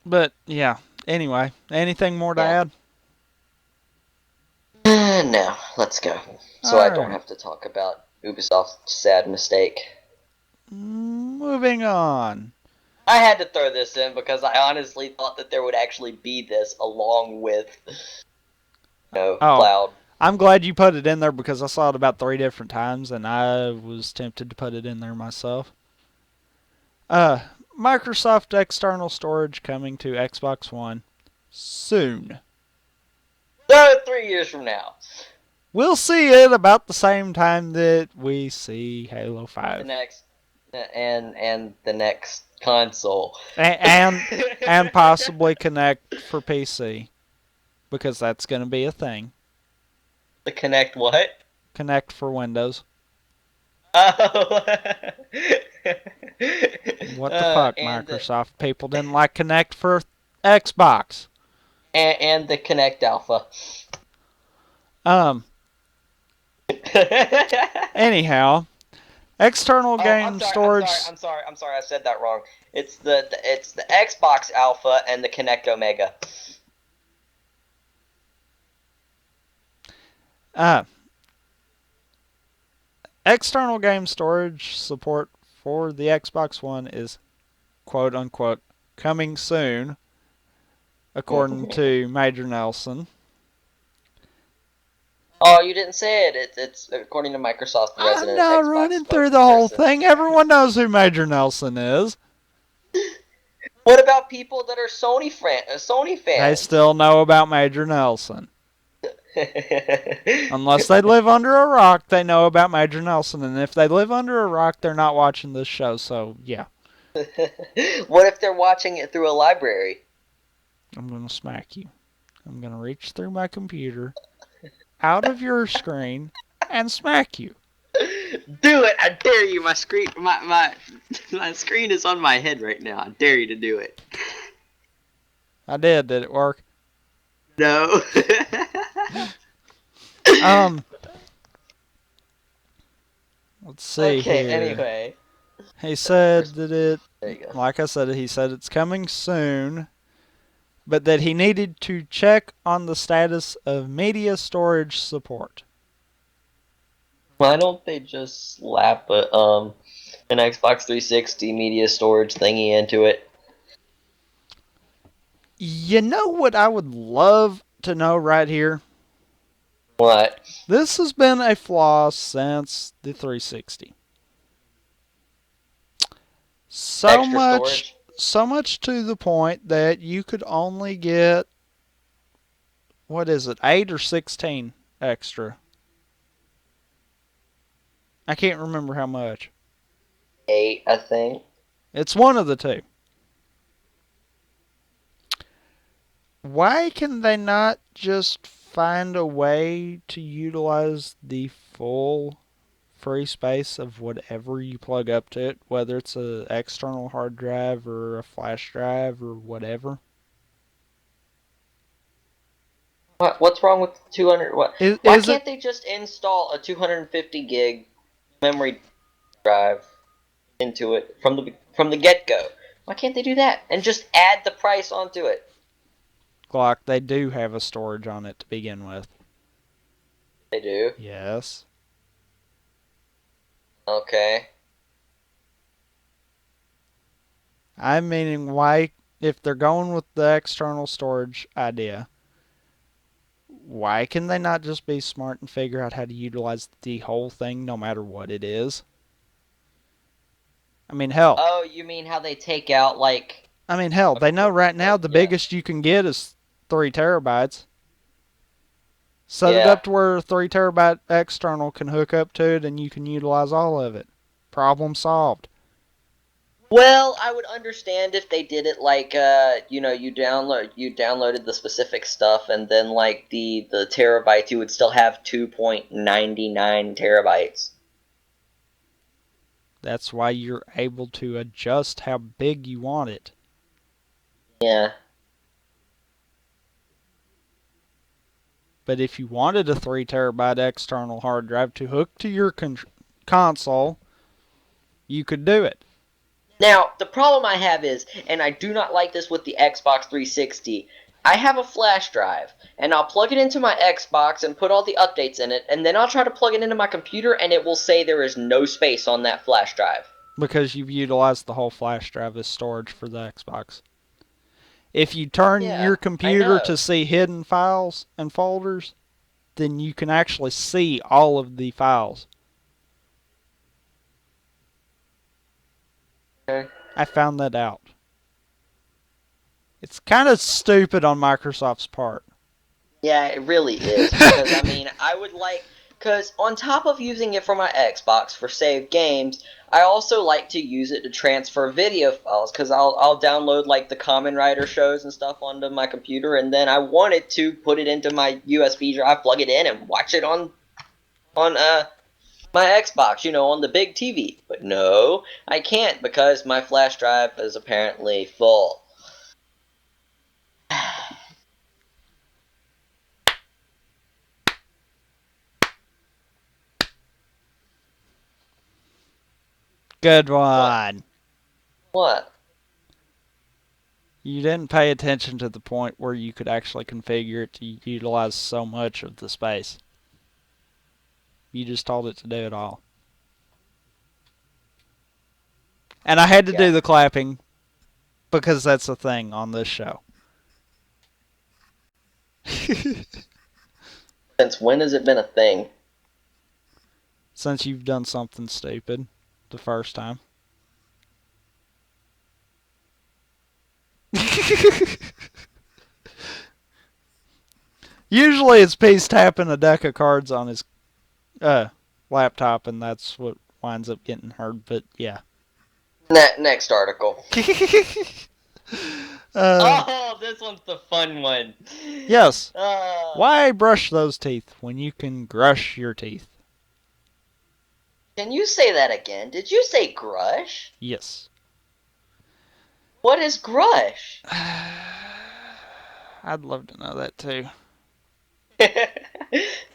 But yeah. Anyway, anything more to Yeah. add? No, let's go. So All I don't right. have to talk about Ubisoft's sad mistake. Moving on. I had to throw this in because I honestly thought that there would actually be this along with, Oh, Cloud. I'm glad you put it in there because I saw it about 3 different times and I was tempted to put it in there myself. Uh, Microsoft external storage coming to Xbox One soon. So 3 years from now, We'll see it about the same time that we see Halo the 5. next, and the next console, And possibly Connect for PC because that's going to be a thing. the Connect what? Connect for Windows. Oh. What the fuck, and Microsoft? People didn't like Connect for Xbox. and the Connect Alpha. Um. Anyhow, external Oh, game storage. I'm sorry. I said that wrong. It's the Xbox Alpha and the Kinect Omega. Uh, external game storage support for the Xbox One is quote unquote coming soon, according to Major Nelson. Oh, you didn't say it. It's according to Microsoft, the I'm resident not Xbox running through the whole spokesperson. thing. Everyone knows who Major Nelson is. What about people that are Sony They fans? still know about Major Nelson. Unless they live under a rock, they know about Major Nelson. And if they live under a rock, they're not watching this show. So, yeah. What if they're watching it through a library? I'm going to smack you. I'm going to reach through my computer, out of your screen, and smack you. Do it! I dare you. My screen, my screen is on my head right now. I dare you to do it. I did. Did it work? No. Let's see Okay. here. Anyway, He said that it, there you go. like I said, he said it's coming soon, but that he needed to check on the status of media storage support. Why don't they just slap an Xbox 360 media storage thingy into it? You know what I would love to know right here? What? This has been a flaw since the 360. So Extra storage? much to the point that you could only get, what is it, 8 or 16 extra. I can't remember how much. 8, I think. It's one of the two. Why can they not just find a way to utilize the full free space of whatever you plug up to it, whether it's an external hard drive or a flash drive or whatever? What's wrong with 200? What? Is, Why is it can't they just install a 250 gig memory drive into it from the get go? Why can't they do that and just add the price onto it? Glock? They do have a storage on it to begin with. They do. Yes. Okay. I'm meaning why, if they're going with the external storage idea, why can they not just be smart and figure out how to utilize the whole thing no matter what it is? I mean, hell. Oh, you mean how they take out like? They know right now the biggest you can get is 3 terabytes. Set it up to where a 3 terabyte external can hook up to it and you can utilize all of it. Problem solved. Well, I would understand if they did it like you downloaded the specific stuff and then like the terabytes you would still have 2.99 terabytes. That's why you're able to adjust how big you want it. Yeah. But if you wanted a 3 terabyte external hard drive to hook to your console, you could do it. Now, the problem I have is, and I do not like this with the Xbox 360, I have a flash drive, and I'll plug it into my Xbox and put all the updates in it, and then I'll try to plug it into my computer, and it will say there is no space on that flash drive. Because you've utilized the whole flash drive as storage for the Xbox. If you turn Yeah, your I computer know. to see hidden files and folders, then you can actually see all of the files. Okay. I found that out. It's kind of stupid on Microsoft's part. Yeah, it really is, because, I mean, I would like... Because on top of using it for my Xbox for saved games, I also like to use it to transfer video files, because I'll download, like, the Kamen Rider shows and stuff onto my computer, and then I wanted to put it into my USB drive, plug it in, and watch it on my Xbox, on the big TV. But no, I can't, because my flash drive is apparently full. Good What? one. What? You didn't pay attention to the point where you could actually configure it to utilize so much of the space. You just told it to do it all. And I had to do Yeah. the clapping because that's a thing on this show. Since when has it been a thing? Since you've done something stupid the first time. Usually it's Peace tapping a deck of cards on his laptop, and that's what winds up getting heard, but yeah. Next article. uh, Oh, this one's the fun one. yes. Uh, Why brush those teeth when you can grush your teeth? can you say that again? Did you say GRUSH? Yes. What is GRUSH? I'd love to know that too.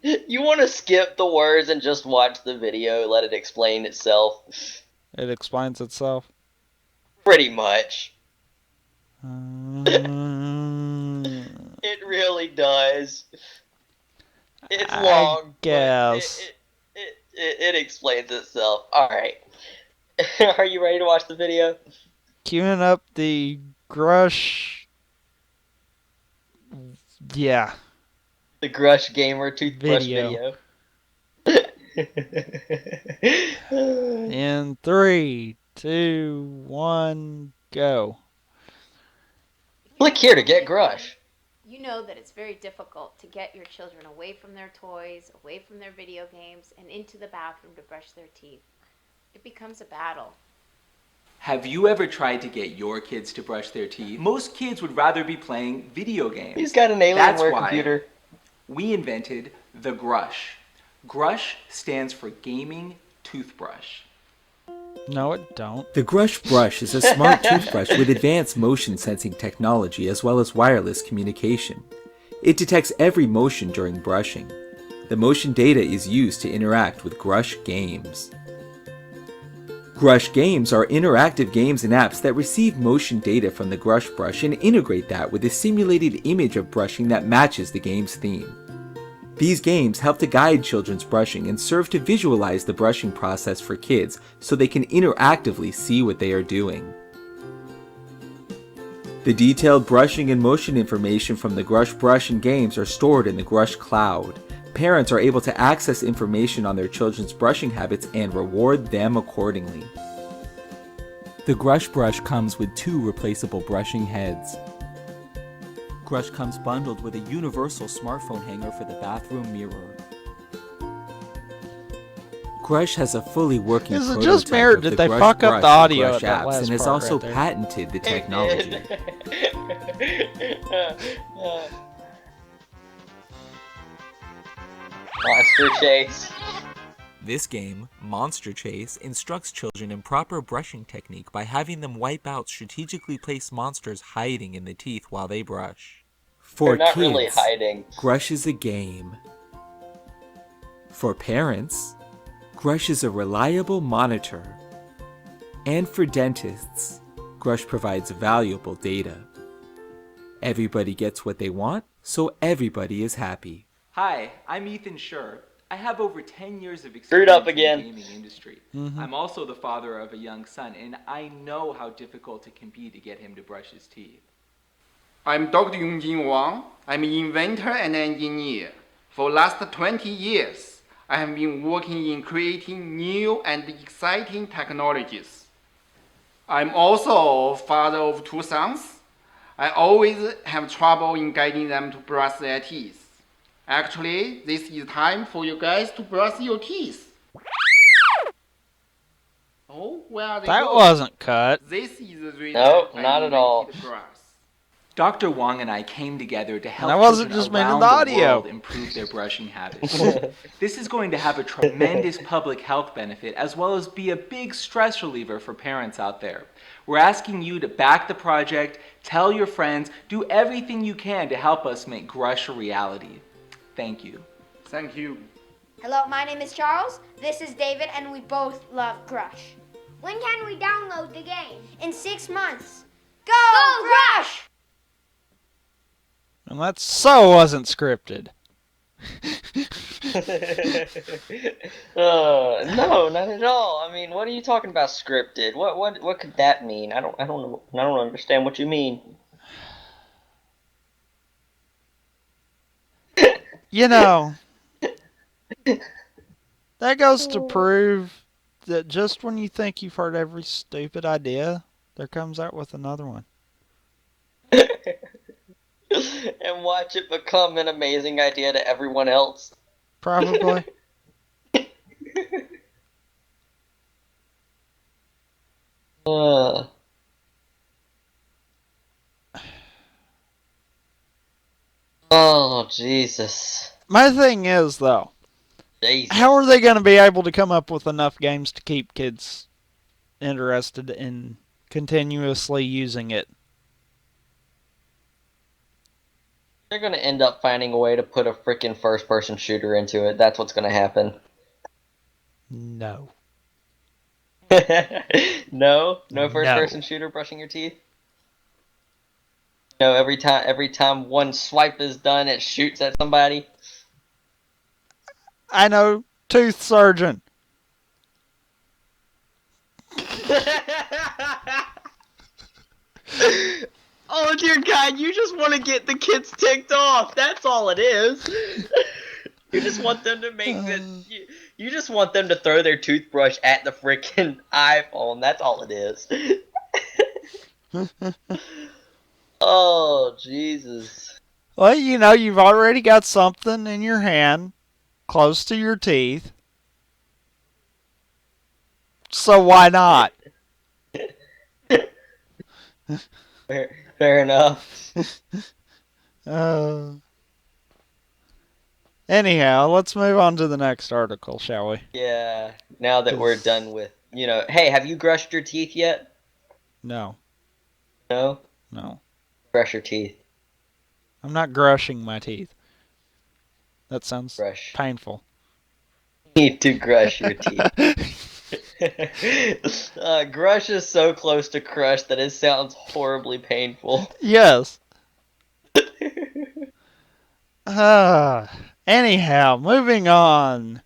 You want to skip the words and just watch the video, let it explain itself? It explains itself. Pretty much. Uh, It really does. It's I long, guess. but it explains itself. Alright. Are you ready to watch the video? Queuing up the Grush. Yeah. The GRUSH Gamer Toothbrush video. In 3, 2, 1, go. Click here to get GRUSH. You know that it's very difficult to get your children away from their toys, away from their video games, and into the bathroom to brush their teeth. It becomes a battle. Have you ever tried to get your kids to brush their teeth? Most kids would rather be playing video games. He's got an Alienware computer. We invented the GRUSH. GRUSH stands for Gaming Toothbrush. No, it don't. The GRUSH brush is a smart toothbrush with advanced motion sensing technology as well as wireless communication. It detects every motion during brushing. The motion data is used to interact with GRUSH games. GRUSH games are interactive games and apps that receive motion data from the GRUSH brush and integrate that with a simulated image of brushing that matches the game's theme. These games help to guide children's brushing and serve to visualize the brushing process for kids so they can interactively see what they are doing. The detailed brushing and motion information from the GRUSH brush and games are stored in the GRUSH cloud. Parents are able to access information on their children's brushing habits and reward them accordingly. The GRUSH brush comes with 2 replaceable brushing heads. GRUSH comes bundled with a universal smartphone hanger for the bathroom mirror. GRUSH has a fully working Is it prototype just merit of that the they GRUSH fuck up brush the and audio GRUSH at that apps last and has part also right there? patented the technology. Monster Chase. This game, Monster Chase, instructs children in proper brushing technique by having them wipe out strategically placed monsters hiding in the teeth while they brush. For They're not kids, really hiding. GRUSH is a game. For parents, GRUSH is a reliable monitor. And for dentists, GRUSH provides valuable data. Everybody gets what they want, so everybody is happy. Hi, I'm Ethan Schur. I have over 10 years of Screwed up experience in again. the gaming industry. I'm also the father of a young son, and I know how difficult it can be to get him to brush his teeth. I'm Dr. Yongjin Wang. I'm an inventor and engineer. For the last 20 years, I have been working in creating new and exciting technologies. I'm also father of 2 sons. I always have trouble in guiding them to brush their teeth. Actually, this is time for you guys to brush your teeth. Oh, where are they That going? wasn't cut. This is the reason Nope, I not at all. invented GRUSH. Dr. Wang and I came together to help I wasn't children just meaning around the the audio. world improve their brushing habits. This is going to have a tremendous public health benefit as well as be a big stress reliever for parents out there. We're asking you to back the project, tell your friends, do everything you can to help us make GRUSH a reality. Thank you. Thank you. Hello, my name is Charles. This is David, and we both love GRUSH. When can we download the game? In 6 months. Go GRUSH! And that so wasn't scripted. No, not at all. I mean, what are you talking about scripted? What could that mean? I don't understand what you mean. You know, that goes to prove that just when you think you've heard every stupid idea, there comes out with another one. And watch it become an amazing idea to everyone else. Probably. Oh, Jesus. My thing is, though, Jesus. how are they going to be able to come up with enough games to keep kids interested in continuously using it? They're going to end up finding a way to put a freaking first-person shooter into it. That's what's going to happen. No. No first-person shooter brushing your teeth. No, every time one swipe is done, it shoots at somebody. I know. Tooth surgeon. Oh dear God! You just want to get the kids ticked off. That's all it is. You just want them to make you just want them to throw their toothbrush at the freaking iPhone. That's all it is. Oh, Jesus. Well, you know, you've already got something in your hand close to your teeth. So why not? Fair enough. Anyhow, let's move on to the next article, shall we? Yeah, now that we're done with, hey, have you brushed your teeth yet? No. No? No. Brush your teeth. I'm not grushing my teeth. That sounds Brush. painful. You need to grush your teeth. Grush is so close to crush that it sounds horribly painful. Yes. Anyhow, moving on.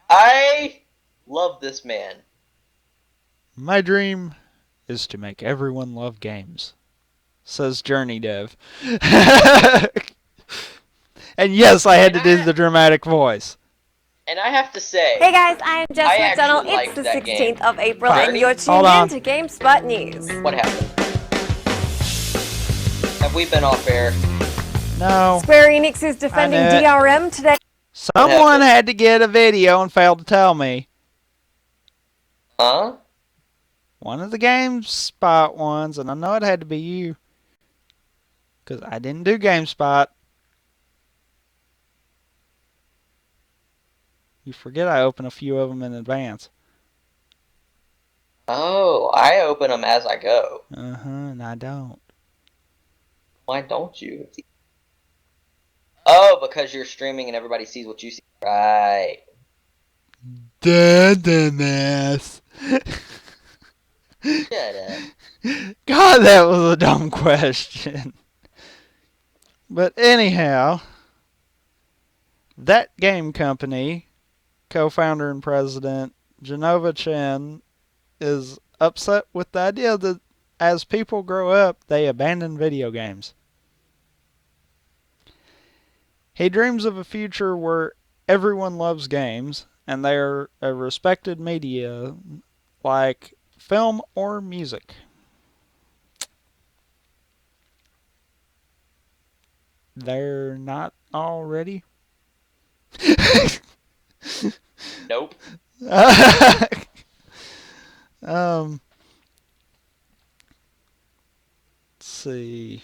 I love this man. My dream is to make everyone love games, says Journey Dev. And yes, I had to do the dramatic voice. And I have to say, Hey guys, I'm Jess I McDonald. actually It's the liked that game. 16th of April, Right. and you're Hold tuned on. in to GameSpot News. what happened? Have we been off air? No. Square Enix is defending I knew it. DRM today. Someone had to get a video and failed to tell me. Huh? One of the GameSpot ones, and I know it had to be you. Because I didn't do GameSpot. You forget I open a few of them in advance. Oh, I open them as I go. And I don't. Why don't you? Oh, because you're streaming and everybody sees what you see. Right. Dumbass. Shut up. God, that was a dumb question. But anyhow, that game company, co-founder and president Genova Chen, is upset with the idea that as people grow up, they abandon video games. He dreams of a future where everyone loves games and they are a respected media like film or music. They're not already? Nope. Let's see.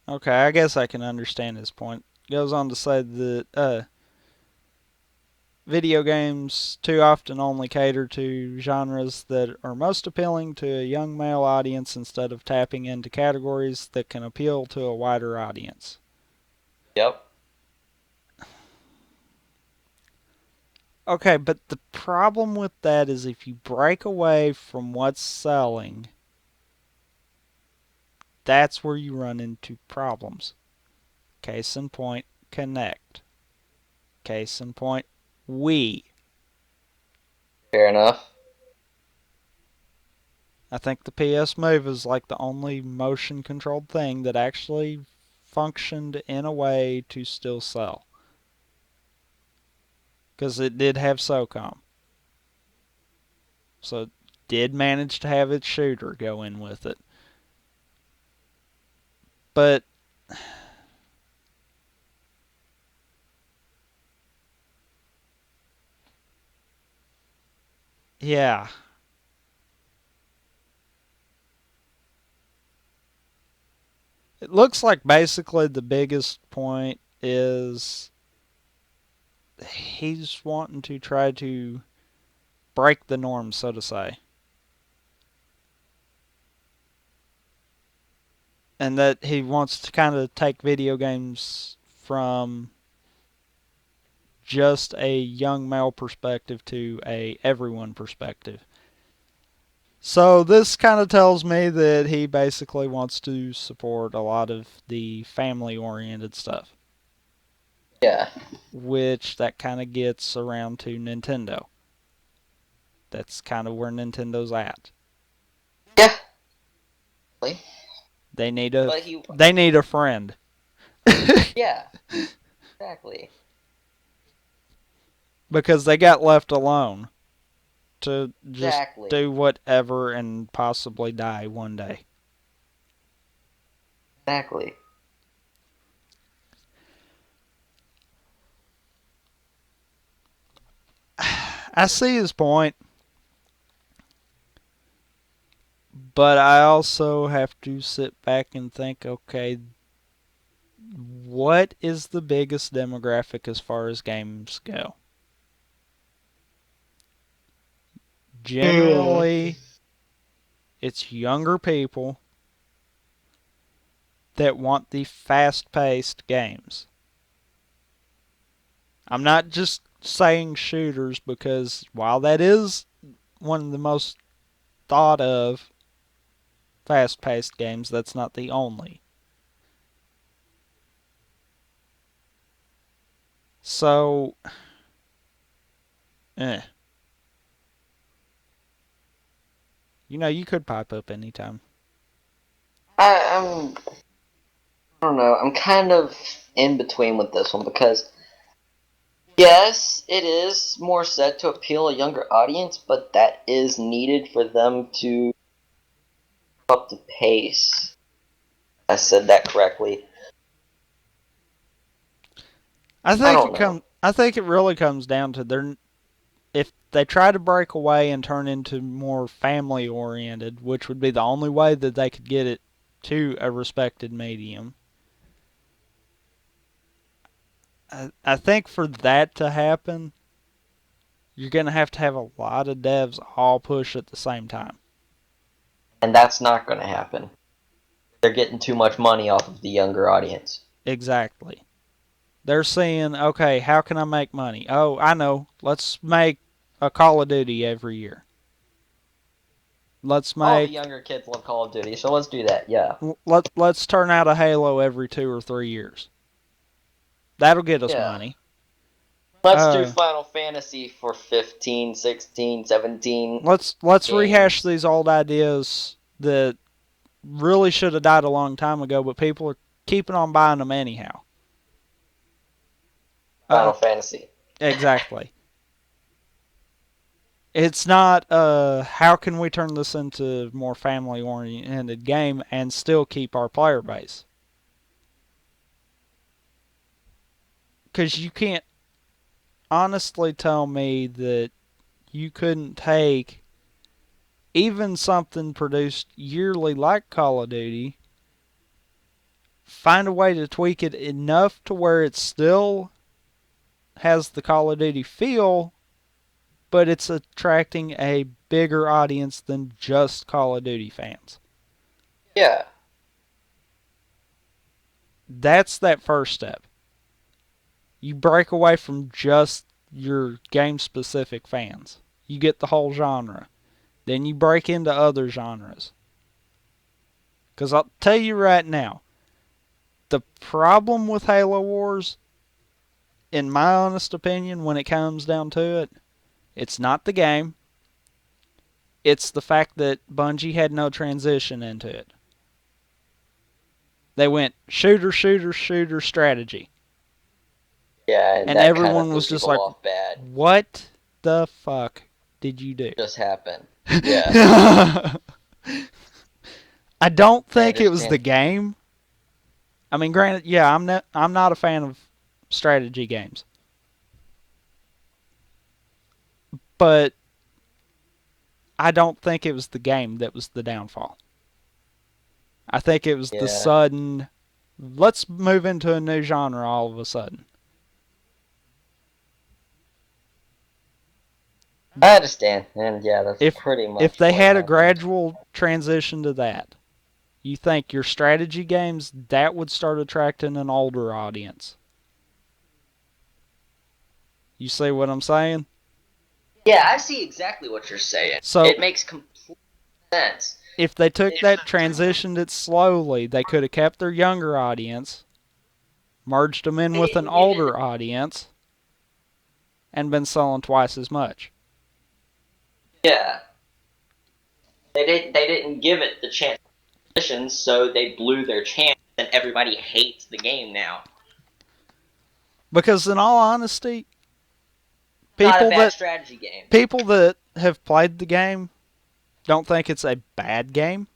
Okay, I guess I can understand his point. Goes on to say that video games too often only cater to genres that are most appealing to a young male audience instead of tapping into categories that can appeal to a wider audience. Yep. Okay, but the problem with that is if you break away from what's selling, that's where you run into problems. Case in point, Connect. Case in point, Wii. Fair enough. I think the PS Move is like the only motion controlled thing that actually functioned in a way to still sell. Because it did have SOCOM. So it did manage to have its shooter go in with it. But yeah. It looks like basically the biggest point is he's wanting to try to break the norm, so to say. And that he wants to kind of take video games from just a young male perspective to a everyone perspective. So this kind of tells me that he basically wants to support a lot of the family-oriented stuff. Yeah. Which that kind of gets around to Nintendo. That's kind of where Nintendo's at. Yeah. They need But he. a friend. Yeah. Exactly. Because they got left alone to just Exactly. do whatever and possibly die one day. Exactly. I see his point, but I also have to sit back and think, okay, what is the biggest demographic as far as games go? Generally, it's younger people that want the fast-paced games. I'm not just saying shooters because while that is one of the most thought of fast-paced games, that's not the only. So, you could pipe up anytime. I don't know. I'm kind of in between with this one because yes, it is more set to appeal a younger audience, but that is needed for them to up the pace. I said that correctly. I think it really comes down to if they try to break away and turn into more family oriented, which would be the only way that they could get it to a respected medium. I think for that to happen, you're going to have a lot of devs all push at the same time. And that's not going to happen. they're getting too much money off of the younger audience. Exactly. They're saying, okay, how can I make money? Oh, I know. Let's make a Call of Duty every year. Let's All the make younger kids love Call of Duty, so let's do that. Yeah. let's turn out a Halo every 2 or 3 years. That'll get us Yeah. money. Let's do Final Fantasy for 15, 16, 17. Let's games. rehash these old ideas that really should have died a long time ago, but people are keeping on buying them anyhow. Final Fantasy. Exactly. It's not how can we turn this into a more family-oriented game and still keep our player base? Because you can't honestly tell me that you couldn't take even something produced yearly like Call of Duty, find a way to tweak it enough to where it still has the Call of Duty feel, but it's attracting a bigger audience than just Call of Duty fans. Yeah. That's that first step. You break away from just your game-specific fans. You get the whole genre. Then you break into other genres. Because I'll tell you right now, the problem with Halo Wars, in my honest opinion, when it comes down to it, it's not the game. It's the fact that Bungie had no transition into it. They went shooter, shooter, shooter strategy. Yeah, And that everyone kind of was threw just people like, off bad. what the fuck did you do? Just happened. Yeah. I don't think I it was the game. I mean, granted, yeah, I'm not a fan of strategy games. But I don't think it was the game that was the downfall. I think it was the sudden, let's move into a new genre all of a sudden. I understand, and yeah, that's pretty much. If they what had a happened. gradual transition to that, you think your strategy games, that would start attracting an older audience. You see what I'm saying? Yeah, I see exactly what you're saying. So it makes complete sense. If they took that, transitioned it slowly, they could have kept their younger audience, merged them in with an older audience, and been selling twice as much. Yeah. They didn't give it the chance, so they blew their chance, and everybody hates the game now. Because in all honesty, Not a bad strategy game. People that have played the game don't think it's a bad game.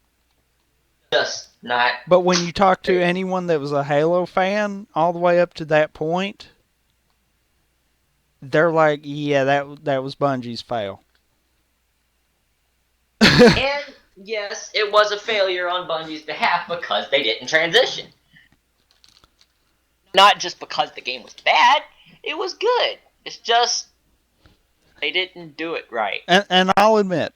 Just not. But when you talk to anyone that was a Halo fan all the way up to that point, they're like, yeah, that was Bungie's fail. And yes, it was a failure on Bungie's behalf because they didn't transition. Not just because the game was bad, it was good. It's just they didn't do it right. And I'll admit,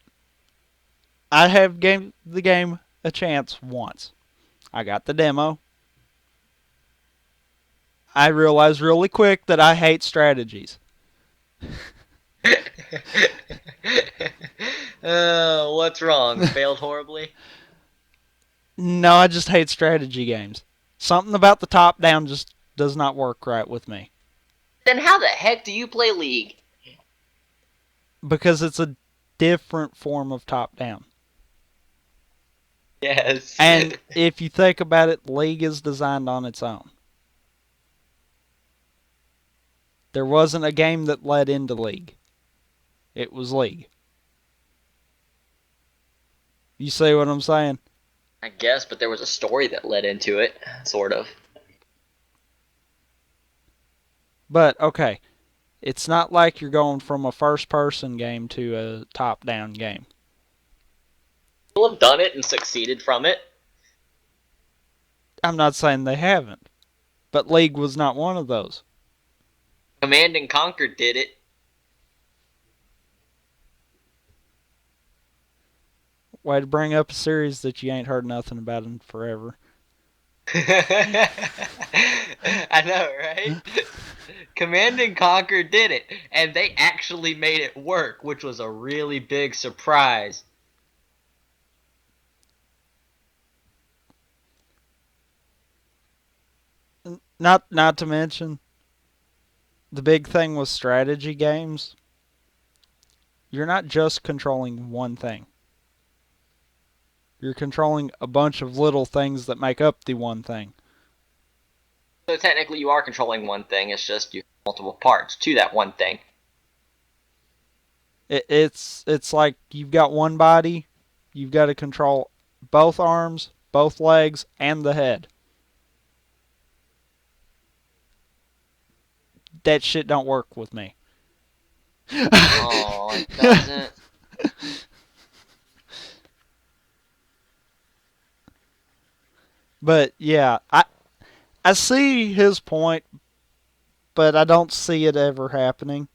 I have gave the game a chance once. I got the demo. I realized really quick that I hate strategies. What's wrong? Failed horribly? No, I just hate strategy games. Something about the top-down just does not work right with me. Then how the heck do you play League? Because it's a different form of top-down. Yes. And if you think about it, League is designed on its own. There wasn't a game that led into League. It was League. You see what I'm saying? I guess, but there was a story that led into it, sort of. But, okay, it's not like you're going from a first-person game to a top-down game. People have done it and succeeded from it. I'm not saying they haven't, but League was not one of those. Command and Conquer did it. way to bring up a series that you ain't heard nothing about in forever. I know, right? Command and Conquer did it, and they actually made it work, which was a really big surprise. Not to mention, the big thing with strategy games, you're not just controlling one thing. You're controlling a bunch of little things that make up the one thing. So technically you are controlling one thing, it's just you have multiple parts to that one thing. It's like you've got one body, you've got to control both arms, both legs, and the head. That shit don't work with me. Oh, it doesn't. But yeah, I see his point, but I don't see it ever happening.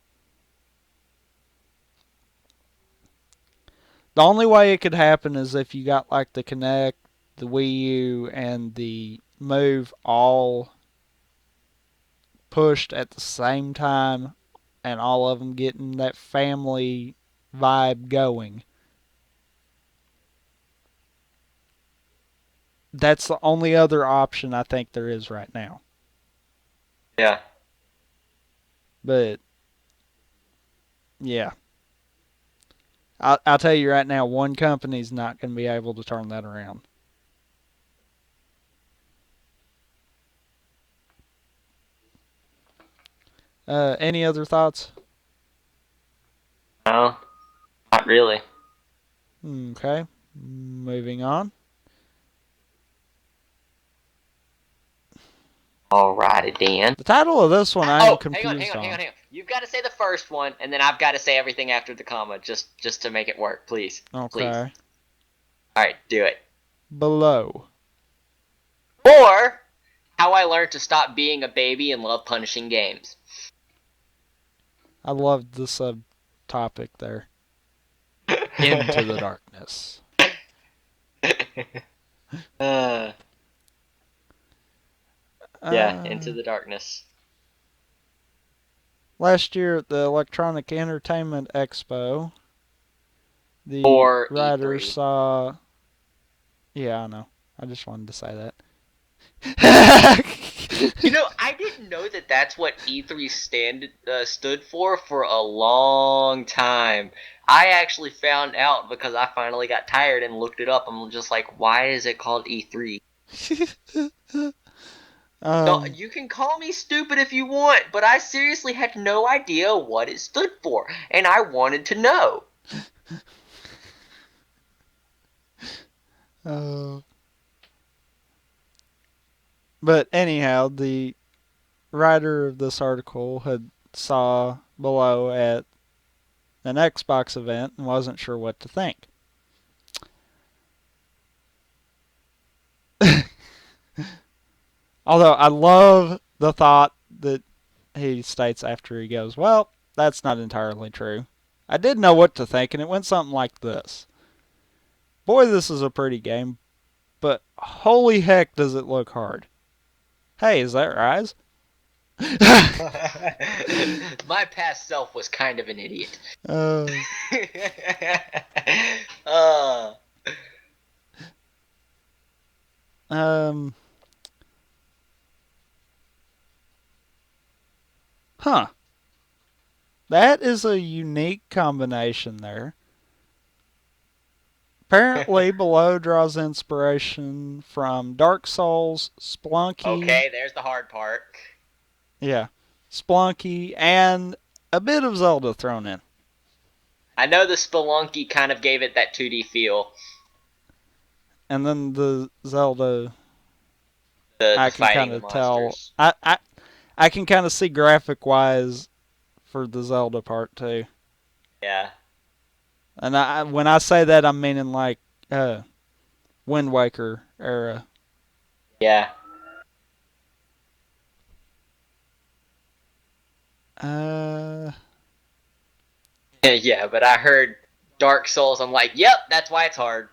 The only way it could happen is if you got like the Kinect, the Wii U, and the Move all pushed at the same time, and all of them getting that family vibe going. That's the only other option I think there is right now. Yeah. But yeah, I'll tell you right now, one company's not going to be able to turn that around. Any other thoughts? No, not really. Okay, moving on. Alrighty, Dan. The title of this one I'm Oh, confused hang on. You've got to say the first one, and then I've got to say everything after the comma, just to make it work, please. Okay. Please. Alright, do it. Below. Or, how I learned to stop being a baby and love punishing games. I loved the subtopic there. Into the darkness. Yeah, Into the Darkness. Last year at the Electronic Entertainment Expo, the Or writers E3. saw... Yeah, I know. I just wanted to say that. You know, I didn't know that that's what E3 stood for a long time. I actually found out because I finally got tired and looked it up. I'm just like, why is it called E3? No, you can call me stupid if you want, but I seriously had no idea what it stood for, and I wanted to know. But anyhow, the writer of this article had saw below at an Xbox event and wasn't sure what to think. Although I love the thought that he states after he goes, well, that's not entirely true. I did know what to think, and it went something like this. Boy, this is a pretty game, but holy heck does it look hard. Hey, is that Rise? My past self was kind of an idiot. Huh. That is a unique combination there. Apparently, Below draws inspiration from Dark Souls, Splunky. Okay, there's the hard part. Yeah. Splunky, and a bit of Zelda thrown in. I know the Spelunky kind of gave it that 2D feel. And then the Zelda, The I can kind of tell. I can kind of see graphic-wise for the Zelda part, too. Yeah. And when I say that, I'm meaning like Wind Waker era. Yeah. Yeah, but I heard Dark Souls. I'm like, yep, that's why it's hard.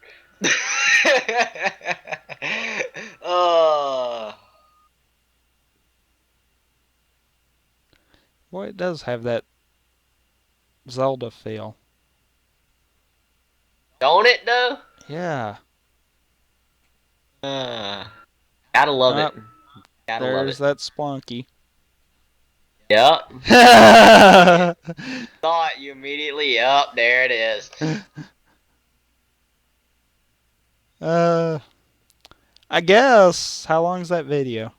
Well, it does have that Zelda feel. Don't it though? Yeah. Gotta love it. Gotta love There's it. that Splunky. Yep. Thought you immediately. Yep, there it is. I guess. How long's that video?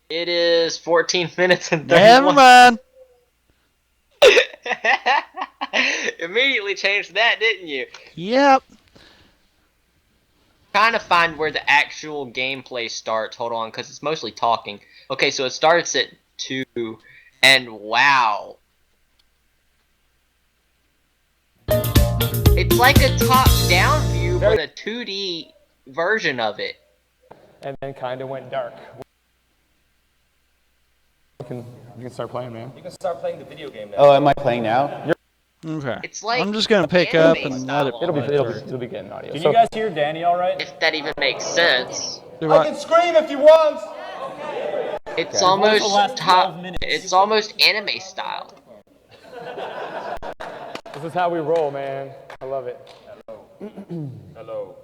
It is 14 minutes and 31. Never mind. Immediately changed that, didn't you? Yep. Trying to find where the actual gameplay starts. Hold on, because it's mostly talking. Okay, so it starts at 2, and wow. It's like a top-down view, but a 2D version of it. And then kind of went dark. You can start playing, man. You can start playing the video game now. Oh, am I playing now? Okay. It's like I'm just gonna pick up anime and let it. style. It'll be getting audio. Can you guys hear Danny all right? If that even makes sense. Do I I- can scream if you want. It's The almost last 12 minutes. It's almost anime style. This is how we roll, man. I love it. Hello.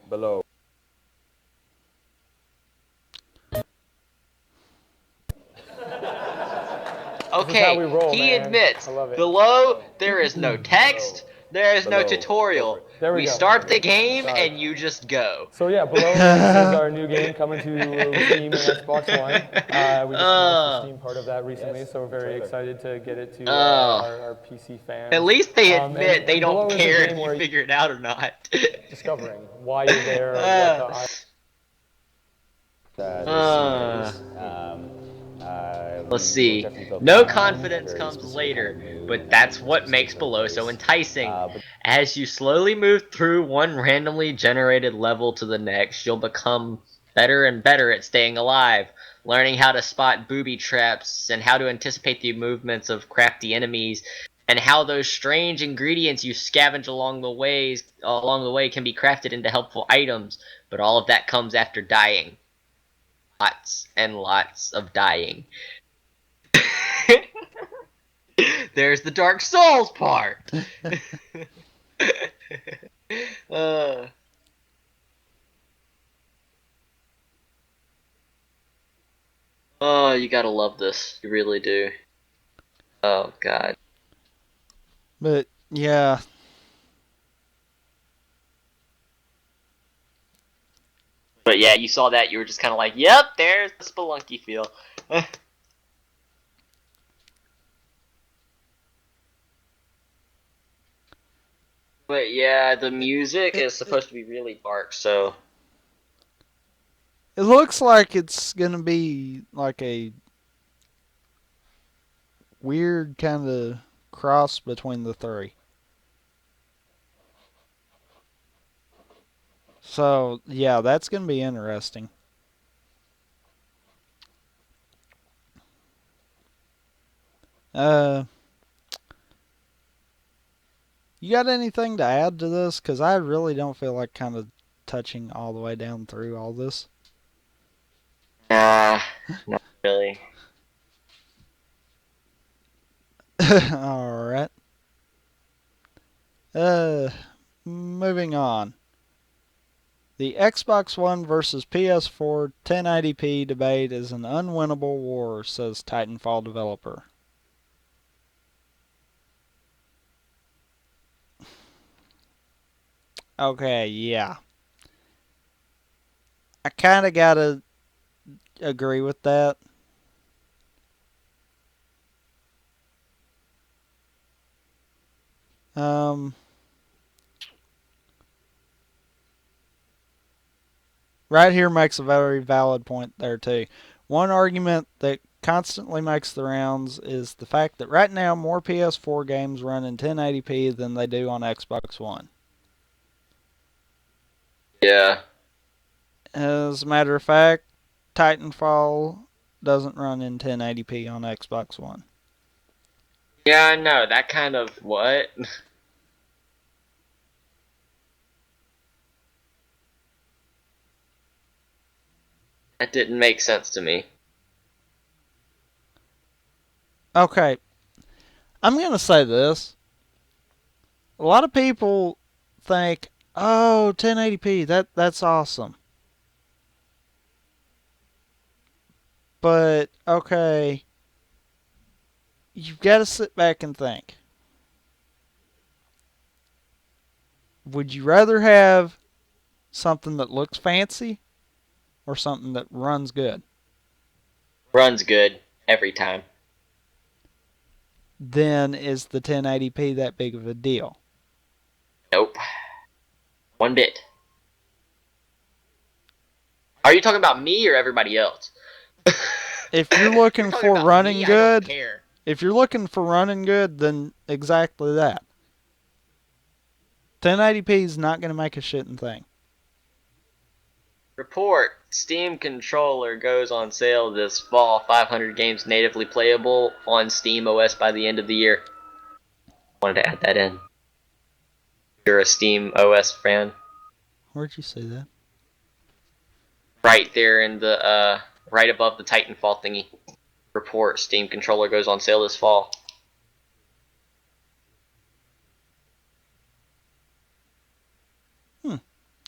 Below. Okay, how we roll, he man. admits, I love it. below there is no text, there is no Below. tutorial. There we go. Start the game and you just go. So yeah, Below this is our new game coming to Steam and Xbox One. We just announced the Steam part of that recently, so we're very excited to get it to our PC fans. At least they and admit they Below don't is a care game if where you figure it out or not. discovering why you're there, what Let's see. No confidence comes later, but that's what makes Below so enticing. As you slowly move through one randomly generated level to the next, you'll become better and better at staying alive, learning how to spot booby traps and how to anticipate the movements of crafty enemies, and how those strange ingredients you scavenge along the way can be crafted into helpful items. But all of that comes after dying. Lots and lots of dying. There's the Dark Souls part. Oh, you gotta love this. You really do. Oh, God. But yeah. But yeah, you saw that. You were just kind of like, yep, there's the Spelunky feel. But yeah, the music is supposed to be really dark, so... It looks like it's gonna be like a weird kind of cross between the three. So yeah, that's gonna be interesting. You got anything to add to this? Because I really don't feel like kind of touching all the way down through all this. Nah, not really. Alright. Moving on. The Xbox One versus PS4 1080p debate is an unwinnable war, says Titanfall developer. Okay, yeah. I kind of gotta agree with that. Right here makes a very valid point there too. One argument that constantly makes the rounds is the fact that right now more PS4 games run in 1080p than they do on Xbox One. Yeah. As a matter of fact, Titanfall doesn't run in 1080p on Xbox One. Yeah, I know. That kind of what? That didn't make sense to me. Okay, I'm going to say this. A lot of people think, oh, 1080p, that's awesome. But, okay, you've got to sit back and think. Would you rather have something that looks fancy or something that runs good? Runs good every time. Then is the 1080p that big of a deal? Nope. One bit. Are you talking about me or everybody else? If you're looking talking for about running me, I don't good, care. if you're looking for running good, then exactly that. 1080p is not going to make a shitting thing. Report. Steam controller goes on sale this fall. 500 games natively playable on Steam OS by the end of the year. Wanted to add that in. You're a Steam OS fan. Where'd you see that? Right there in the, right above the Titanfall thingy. Report. Steam controller goes on sale this fall.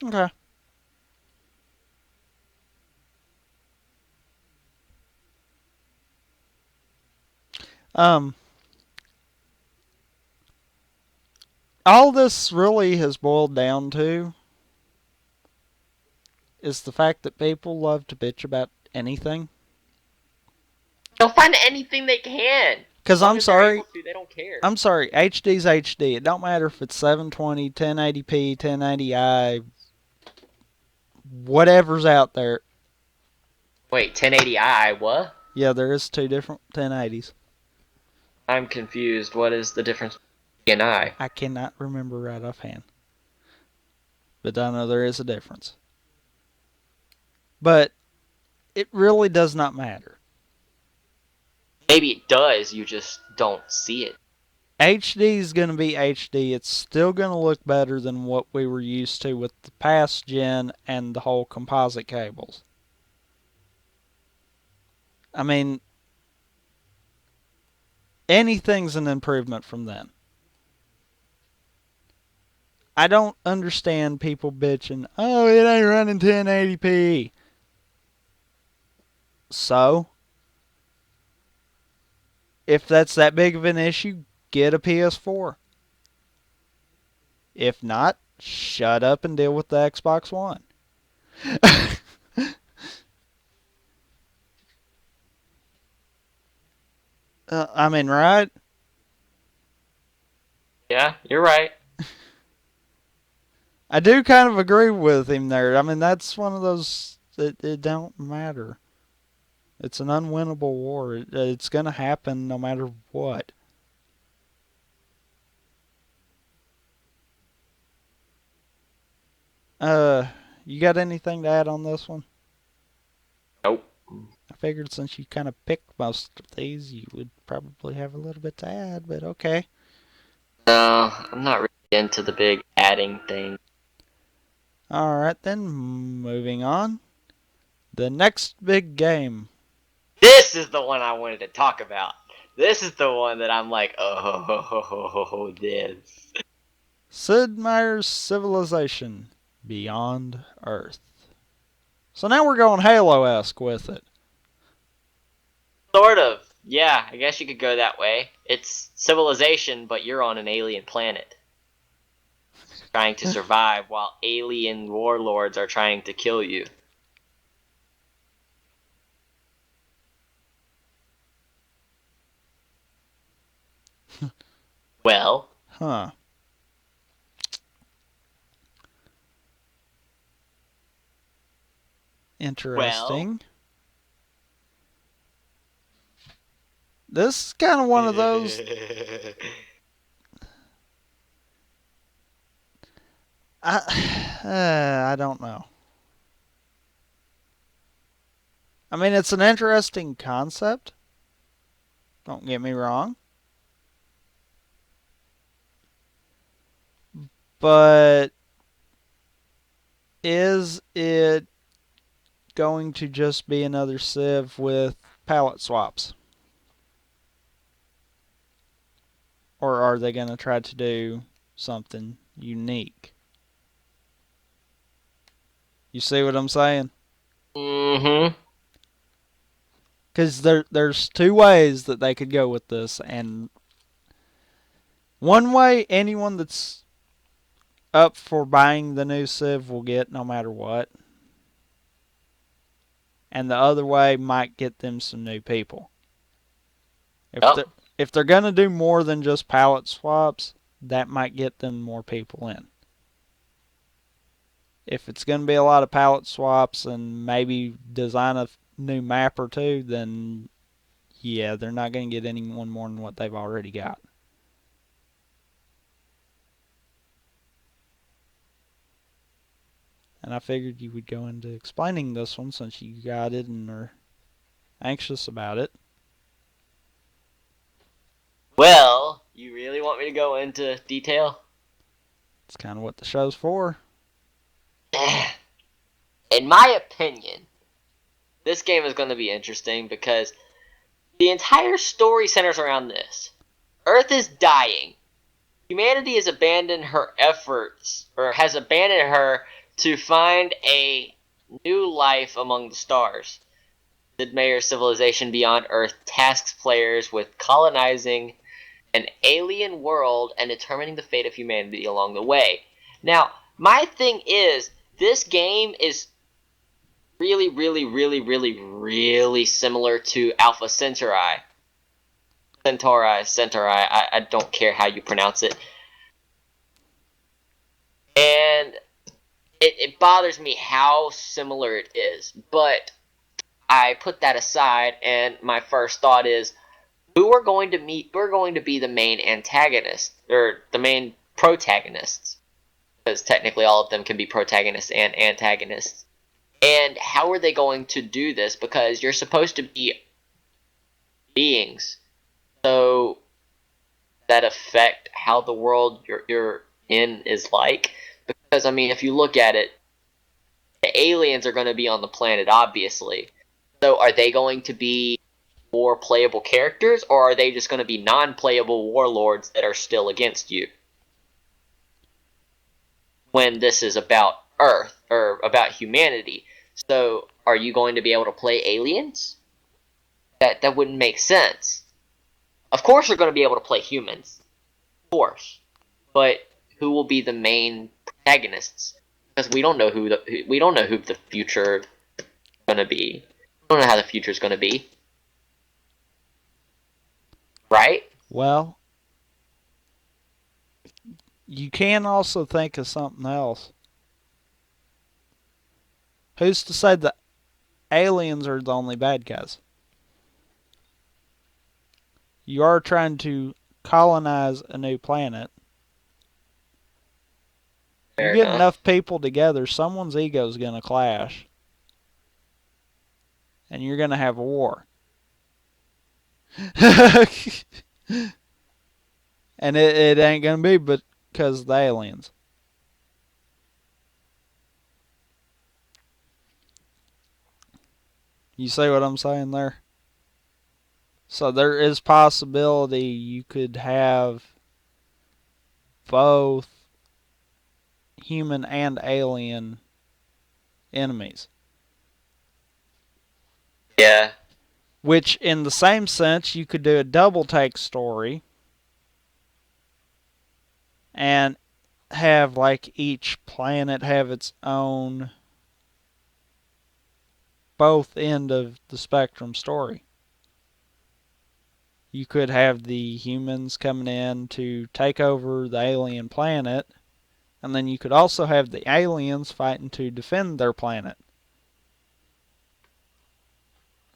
Okay. All this really has boiled down to is the fact that people love to bitch about anything. They'll find anything they can. Because I'm sorry, they don't care. I'm sorry, HD's HD. It don't matter if it's 720, 1080p, 1080i, whatever's out there. Wait, 1080i, what? Yeah, there is two different 1080s. I'm confused. What is the difference between I? I cannot remember right offhand. But I know there is a difference. But it really does not matter. Maybe it does, you just don't see it. HD is going to be HD. It's still going to look better than what we were used to with the past gen and the whole composite cables. I mean, anything's an improvement from then. I don't understand people bitching, oh, it ain't running 1080p. So, if that's that big of an issue, get a PS4. If not, shut up and deal with the Xbox One. I mean, right? Yeah, you're right. I do kind of agree with him there. I mean, that's one of those, it don't matter. It's an unwinnable war. It's going to happen no matter what. You got anything to add on this one? Nope. I figured since you kind of picked most of these, you would probably have a little bit to add, but okay. No, I'm not really into the big adding thing. Alright then, moving on. The next big game. This is the one I wanted to talk about. This is the one that I'm like, oh, this. Sid Meier's Civilization Beyond Earth. So now we're going Halo-esque with it. Sort of. Yeah, I guess you could go that way. It's civilization, but you're on an alien planet. Trying to survive while alien warlords are trying to kill you. Well. Huh. Interesting. Well. This is kind of one of those. I don't know. I mean, it's an interesting concept. Don't get me wrong. But is it going to just be another Civ with palette swaps? Or are they going to try to do something unique? You see what I'm saying? Mm-hmm. Because there's two ways that they could go with this. And one way, anyone that's up for buying the new Civ will get no matter what. And the other way might get them some new people. If they're going to do more than just palette swaps, that might get them more people in. If it's going to be a lot of palette swaps and maybe design a new map or two, then yeah, they're not going to get anyone more than what they've already got. And I figured you would go into explaining this one since you got it and are anxious about it. Well, you really want me to go into detail? It's kind of what the show's for. In my opinion, this game is going to be interesting because the entire story centers around this. Earth is dying. Humanity has abandoned her efforts, or has abandoned her to find a new life among the stars. Sid Meier's Civilization Beyond Earth tasks players with colonizing an alien world and determining the fate of humanity along the way. Now, my thing is, this game is really, really, really, really, really similar to Alpha Centauri. Centauri, I don't care how you pronounce it. And it bothers me how similar it is, but I put that aside, and my first thought is, who are going to be the main antagonists, or the main protagonists, because technically all of them can be protagonists and antagonists. And how are they going to do this? Because you're supposed to be beings, so that affect how the world you're in is like. Because, I mean, if you look at it, the aliens are going to be on the planet, obviously. So are they going to be more playable characters, or are they just going to be non-playable warlords that are still against you? When this is about Earth, or about humanity. So, are you going to be able to play aliens? That wouldn't make sense. Of course you're going to be able to play humans. Of course. But who will be the main protagonists? Because we don't know who the future is going to be. We don't know how the future is going to be. Right? Well, you can also think of something else. Who's to say that aliens are the only bad guys? You are trying to colonize a new planet. You get enough people together, someone's ego is going to clash. And you're going to have a war. And it ain't going to be because of the aliens. You see what I'm saying there? So there is possibility you could have both human and alien enemies. Yeah. Which, in the same sense, you could do a double take story and have like each planet have its own both end of the spectrum story. You could have the humans coming in to take over the alien planet, and then you could also have the aliens fighting to defend their planet.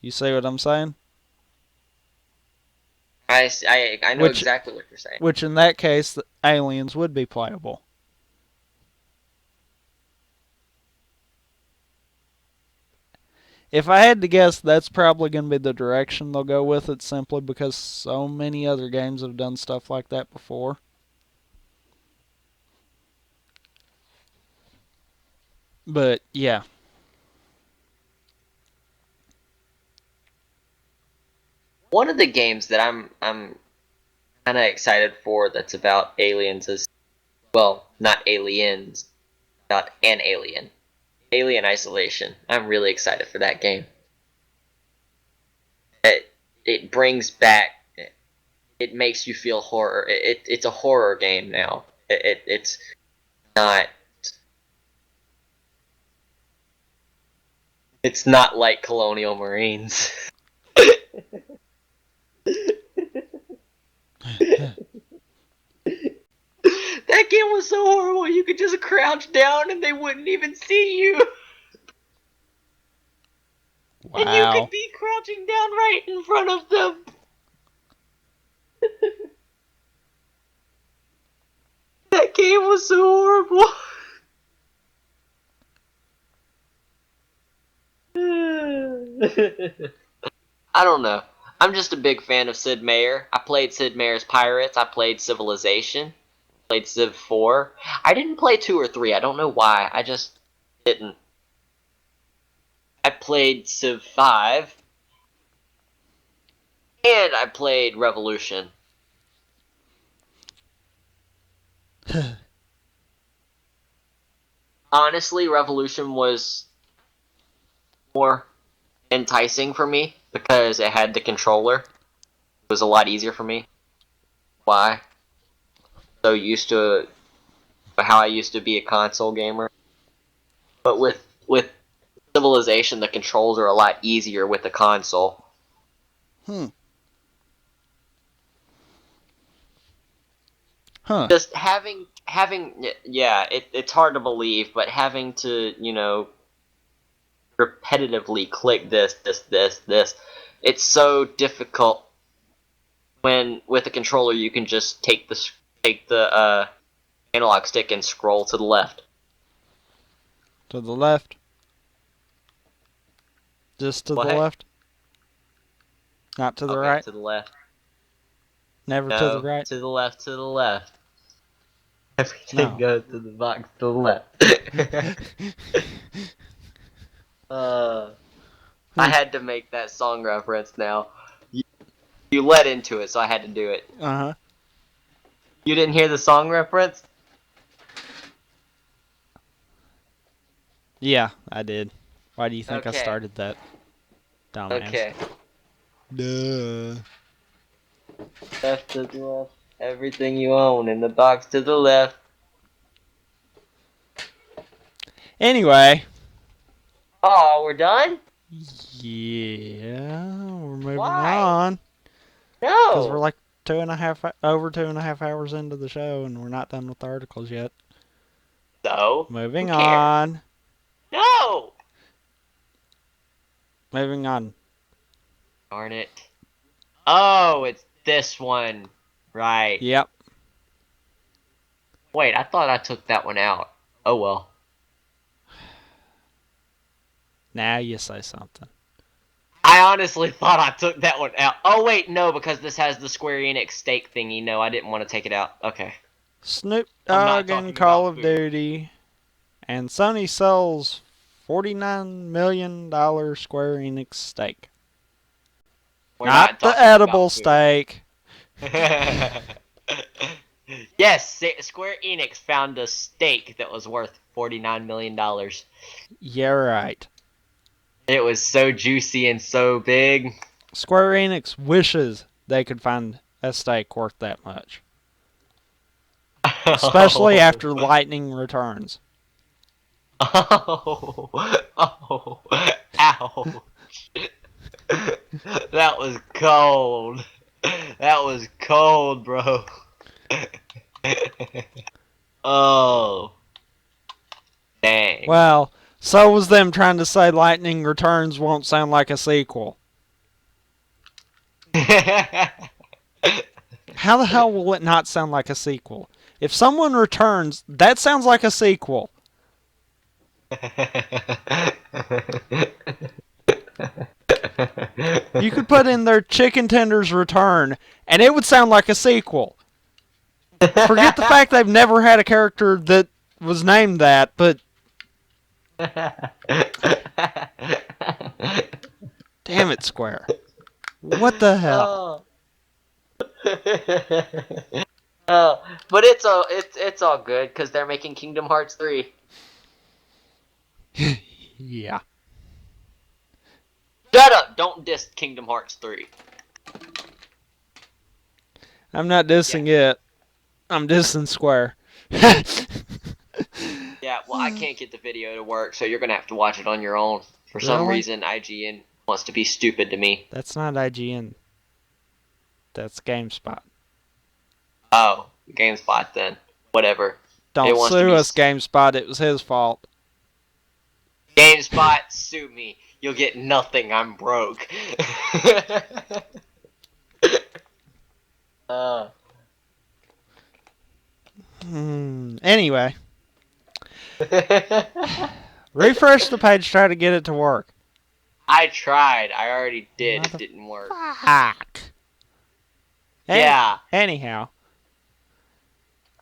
You see what I'm saying? I know exactly what you're saying. Which in that case, the aliens would be playable. If I had to guess, that's probably going to be the direction they'll go with it, simply because so many other games have done stuff like that before. But yeah. One of the games that I'm kind of excited for that's about aliens is, well, not aliens, about an alien. Alien Isolation. I'm really excited for that game. It brings back, it makes you feel horror. It's a horror game now. It's not. It's not like Colonial Marines. That game was so horrible. You could just crouch down and they wouldn't even see you. Wow. And you could be crouching down right in front of them. That game was so horrible. I don't know. I'm just a big fan of Sid Meier. I played Sid Meier's Pirates. I played Civilization. Played Civ 4. I didn't play 2 or 3. I don't know why. I just didn't. I played Civ 5. And I played Revolution. Honestly, Revolution was more enticing for me because it had the controller. It was a lot easier for me. Why? So used to how I used to be a console gamer. But with Civilization, the controls are a lot easier with the console. Huh. Just having yeah, it's hard to believe, but having to, repetitively click this, it's so difficult. When with a controller you can just take the analog stick and scroll to the left. To the left. Just to What? the left. Not to the Okay, right. to the left. Never No, to the right. To the left, to the left. Everything goes to the box to the left. I had to make that song reference now. You led into it, so I had to do it. Uh-huh. You didn't hear the song reference? Yeah, I did. Why do you think I Okay. started that? Dumbass. Okay. Duh. Left to the left. Everything you own in the box to the left. Anyway. Oh, we're done? Yeah, we're moving Why? on. No. Because we're like over 2.5 hours into the show, and we're not done with the articles yet. So? Moving Who cares? on. No! Moving on. Darn it. Oh, it's this one. Right. Yep. Wait, I thought I took that one out. Oh well. Now you say something. I honestly thought I took that one out. Oh wait, no, because this has the Square Enix stake thingy. No, I didn't want to take it out. Okay. Snoop I'm not Dogg talking and Call about of food. Duty. And Sony sells $49 million Square Enix stake. We're Not the talking edible about food. steak. Yes, Square Enix found a stake that was worth $49 million. Yeah, right. It was so juicy and so big. Square Enix wishes they could find a stake worth that much. Especially after Lightning Returns. Oh, ouch. That was cold. That was cold, bro. Oh. Dang. Well, so was them trying to say Lightning Returns won't sound like a sequel. How the hell will it not sound like a sequel? If someone returns, that sounds like a sequel. You could put in their Chicken Tenders Return, and it would sound like a sequel. Forget the fact they've never had a character that was named that, but Damn it, Square. What the hell? But it's all good because they're making Kingdom Hearts 3. Yeah. Shut up! Don't diss Kingdom Hearts 3. I'm not dissing it. I'm dissing Square. Yeah, well, I can't get the video to work, so you're gonna have to watch it on your own. For some Really? reason, IGN wants to be stupid to me. That's not IGN. That's GameSpot. Oh, GameSpot then. Whatever. Don't wants to sue be us, GameSpot. It was his fault. GameSpot, sue me. You'll get nothing. I'm broke. Anyway. Refresh the page, try to get it to work. I tried. I already did. It didn't work. Fuck. Yeah. Anyhow.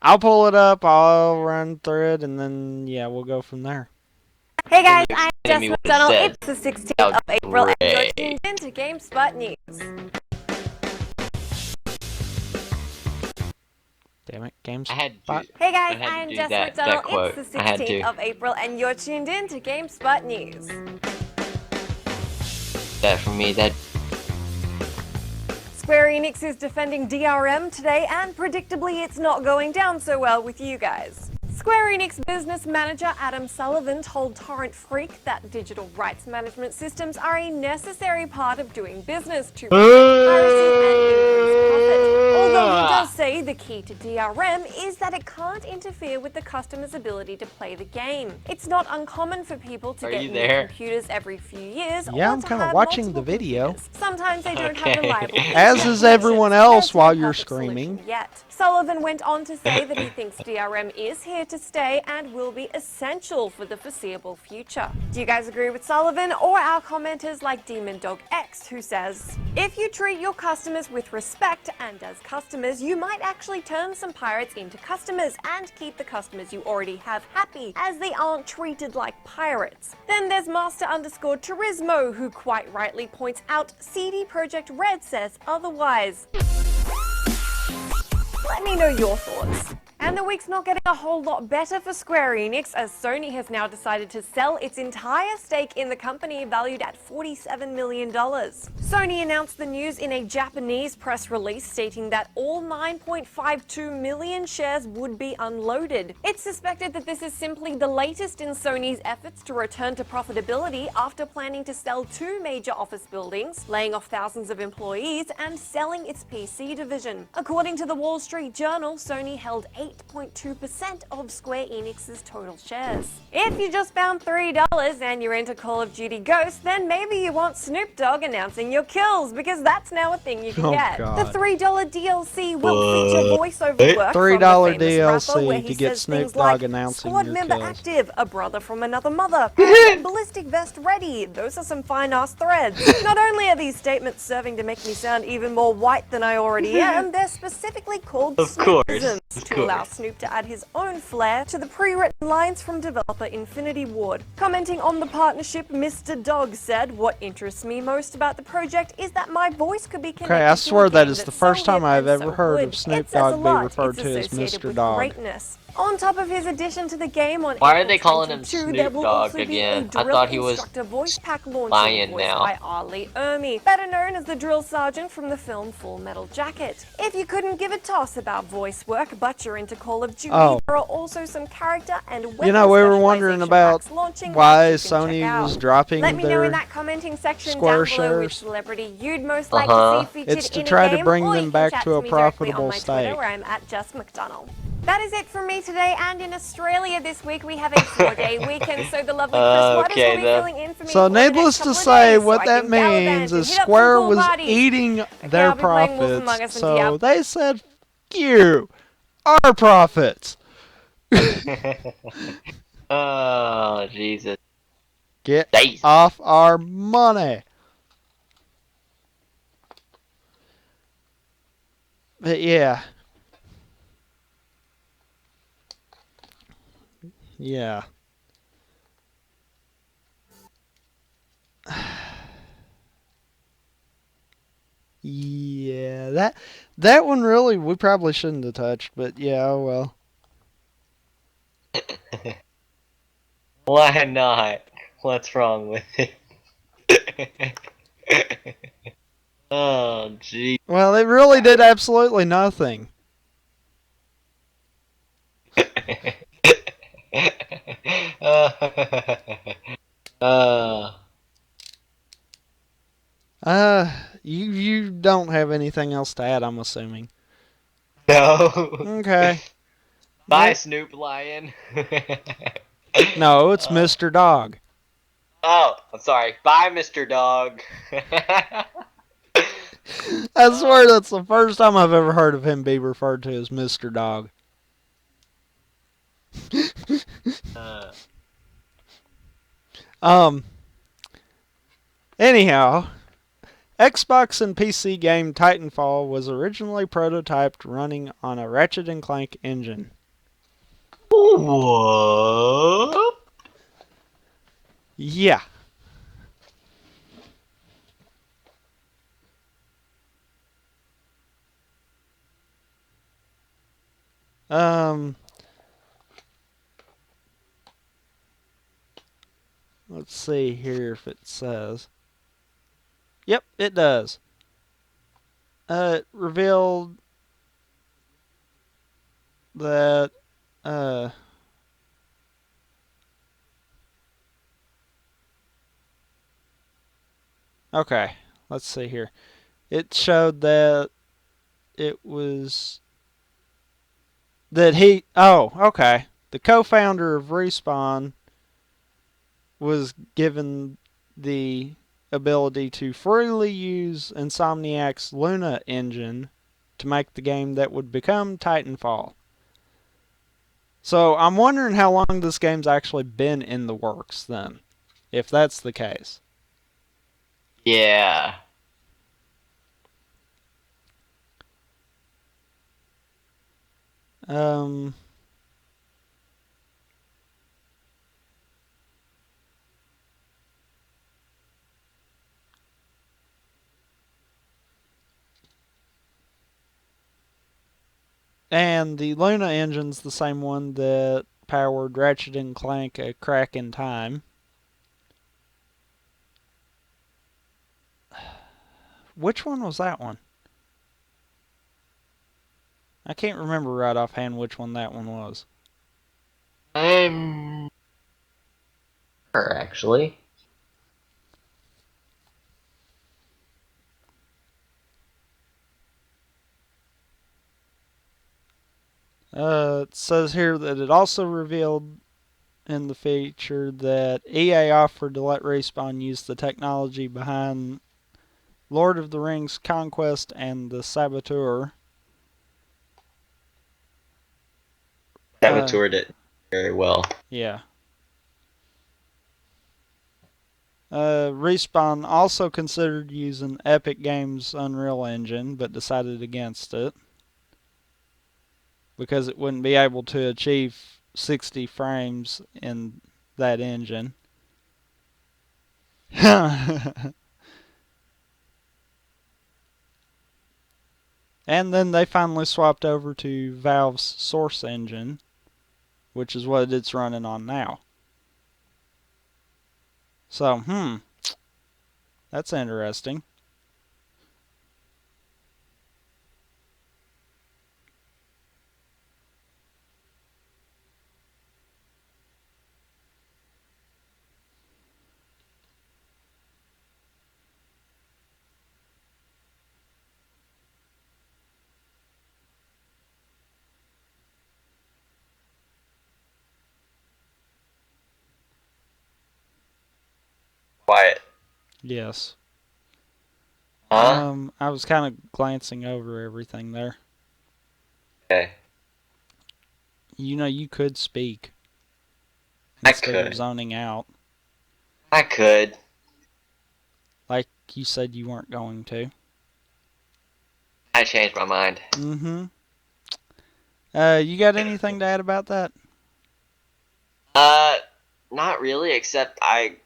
I'll pull it up, I'll run through it, and then, yeah, we'll go from there. Hey guys, I'm Jess me what it McDonald. said. It's the 16th of April, and you're Great. tuned into GameSpot News. Damn it, GameSpot. I had to. Hey guys, I had to I'm do Jess that McDonald. quote. It's the I had to. 16th of April, and you're tuned in to GameSpot News. That for me, that. Square Enix is defending DRM today, and predictably it's not going down so well with you guys. Square Enix business manager Adam Sullivan told Torrent Freak that digital rights management systems are a necessary part of doing business to reduce piracy and increase profit. Although he does say the key to DRM is that it can't interfere with the customer's ability to play the game. It's not uncommon for people to Are get you new there? computers every few years. Yeah, or I'm to kind of have watching multiple the video. computers. Sometimes they don't have Okay. reliable As is everyone else while you're screaming. yet. Sullivan went on to say that he thinks DRM is here to stay and will be essential for the foreseeable future. Do you guys agree with Sullivan or our commenters like Demon Dog X, who says, if you treat your customers with respect and as customers, you might actually turn some pirates into customers and keep the customers you already have happy, as they aren't treated like pirates. Then there's Master_Turismo, who quite rightly points out CD Projekt Red says otherwise. Let me know your thoughts. And the week's not getting a whole lot better for Square Enix, as Sony has now decided to sell its entire stake in the company, valued at $47 million. Sony announced the news in a Japanese press release, stating that all 9.52 million shares would be unloaded. It's suspected that this is simply the latest in Sony's efforts to return to profitability after planning to sell 2 major office buildings, laying off thousands of employees, and selling its PC division. According to the Wall Street Journal, Sony held 8.2% of Square Enix's total shares. If you just found $3 and you're into Call of Duty Ghosts, then maybe you want Snoop Dogg announcing your kills, because that's now a thing you can get. God. The $3 DLC will feature voiceover work from $3 the famous DLC rapper, where he to get says Snoop things Dogg like, announcing squad your member kills. active, a brother from another mother, and ballistic vest ready. Those are some fine ass threads. Not only are these statements serving to make me sound even more white than I already am, they're specifically called Of course, Snoopisms of to allow course. Snoop to add his own flair to the pre-written lines from developer Infinity Ward. Commenting on the partnership, Mr. Dog said, "What interests me most about the project is that my voice could be connected Okay, I to swear a that game is the that's first so time hip I've and ever so heard good. of Snoop It says a Dogg be lot. referred It's to as associated Mr. with Dog. greatness. On top of his addition to the game on Why are April they calling him 22, Snoop there will Dogg also be again? a I drill thought he was instructor voice pack launching, lying voiced now. by Arlie Ermey, better known as the drill sergeant from the film Full Metal Jacket. If you couldn't give a toss about voice work, but you're into Call of Duty, Oh. there are also some character and weapon You know, we were wondering specialization about packs launching why that you can check Sony out. was dropping Let me know in their that commenting section Square down below which shares. celebrity you'd most like to Uh-huh. see featured It's to in try a to game, bring or them you can back chat to a me directly profitable on my Twitter, state. where I'm at Just McDonald. That is it from me today, and in Australia this week we have a 4-day weekend, so the lovely Chris Waters Okay, will be then. filling in for me So for the next needless to couple of say, days, so what I that can gallivant means and is hit up some Square cool was parties. eating their I'll be playing Wolf Among profits, Us and so Diablo. they said, "F you, our profits." Oh, Jesus. Get Nice. off our money. But yeah. Yeah. That one really we probably shouldn't have touched, but yeah, oh well. Why not? What's wrong with it? Oh, gee. Well, it really did absolutely nothing. uh, You don't have anything else to add, I'm assuming. no. Okay. Bye, Yep. Snoop Lion. No, it's Mr. Dog. Oh, I'm sorry. Bye, Mr. Dog. I swear that's the first time I've ever heard of him be referred to as Mr. Dog. Anyhow, Xbox and PC game Titanfall was originally prototyped running on a Ratchet & Clank engine. What? Yeah. Let's see here if it says. Yep, it does. It revealed that, okay, let's see here. It showed that it was, that he, oh, okay. The co-founder of Respawn was given the ability to freely use Insomniac's Luna engine to make the game that would become Titanfall. So I'm wondering how long this game's actually been in the works then, if that's the case. Yeah. And the Luna engine's the same one that powered Ratchet & Clank A Crack in Time. Which one was that one? I can't remember right offhand which one that one was. I'm sure, actually. It says here that it also revealed in the feature that EA offered to let Respawn use the technology behind Lord of the Rings Conquest and the Saboteur. Saboteur did very well. Yeah. Respawn also considered using Epic Games' Unreal Engine, but decided against it because it wouldn't be able to achieve 60 frames in that engine. And then they finally swapped over to Valve's Source Engine, which is what it's running on now. So, that's interesting. Quiet. Yes. Huh? I was kind of glancing over everything there. Okay. You know, you could speak I instead of could. zoning out. I could. Like you said you weren't going to. I changed my mind. Mm-hmm. You got anything to add about that? Not really, except I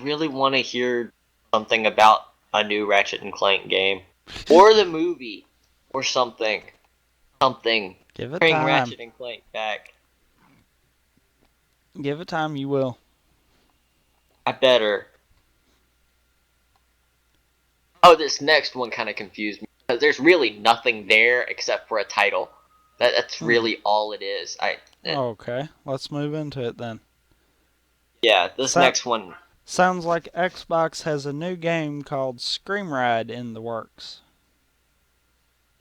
really want to hear something about a new Ratchet and Clank game. Or the movie. or something. Something. Give it Bring time. Ratchet and Clank back. Give it time, you will. I better. Oh, this next one kind of confused me because there's really nothing there except for a title. That's really all it is. Okay, let's move into it then. Yeah, this next one. Sounds like Xbox has a new game called Scream Ride in the works.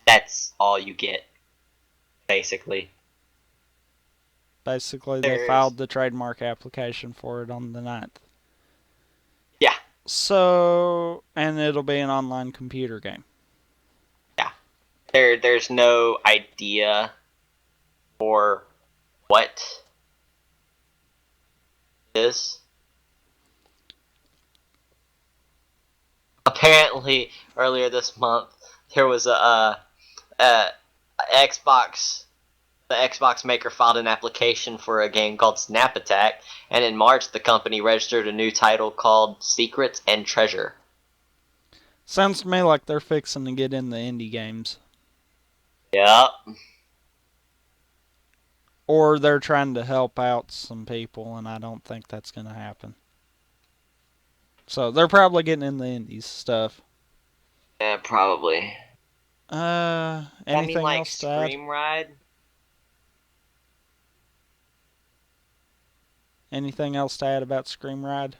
That's all you get, basically. Basically, they filed the trademark application for it on the 9th. Yeah. So, and it'll be an online computer game. Yeah. There's no idea for what it is. Apparently, earlier this month, there was a Xbox. The Xbox maker filed an application for a game called Snap Attack, and in March, the company registered a new title called Secrets and Treasure. Sounds to me like they're fixing to get in the indie games. Yep. Or they're trying to help out some people, and I don't think that's going to happen. So they're probably getting in the indies stuff. Yeah, probably. Anything like else to add? Scream Ride? Anything else to add about Scream Ride?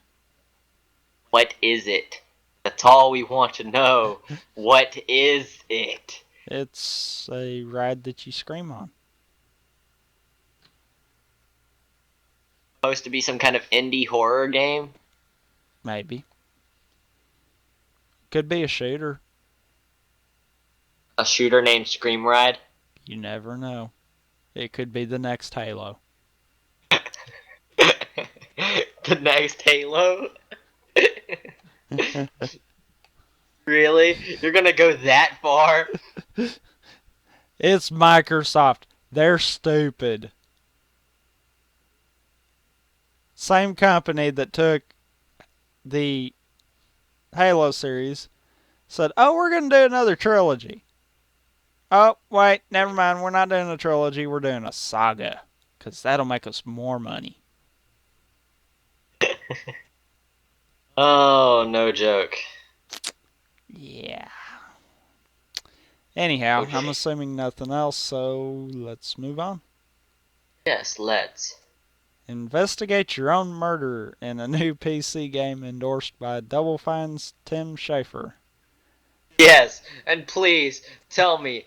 What is it? That's all we want to know. What is it? It's a ride that you scream on. Supposed to be some kind of indie horror game? Maybe. Could be a shooter. A shooter named Scream Ride? You never know. It could be the next Halo. The next Halo? Really? You're gonna go that far? It's Microsoft. They're stupid. Same company that took the Halo series said, oh, we're going to do another trilogy. Oh, wait, never mind. We're not doing a trilogy. We're doing a saga. Because that'll make us more money. Oh, no joke. Yeah. Anyhow, I'm assuming nothing else, so let's move on. Yes, let's. Investigate your own murder in a new PC game endorsed by Double Fine's Tim Schafer. Yes, and please tell me,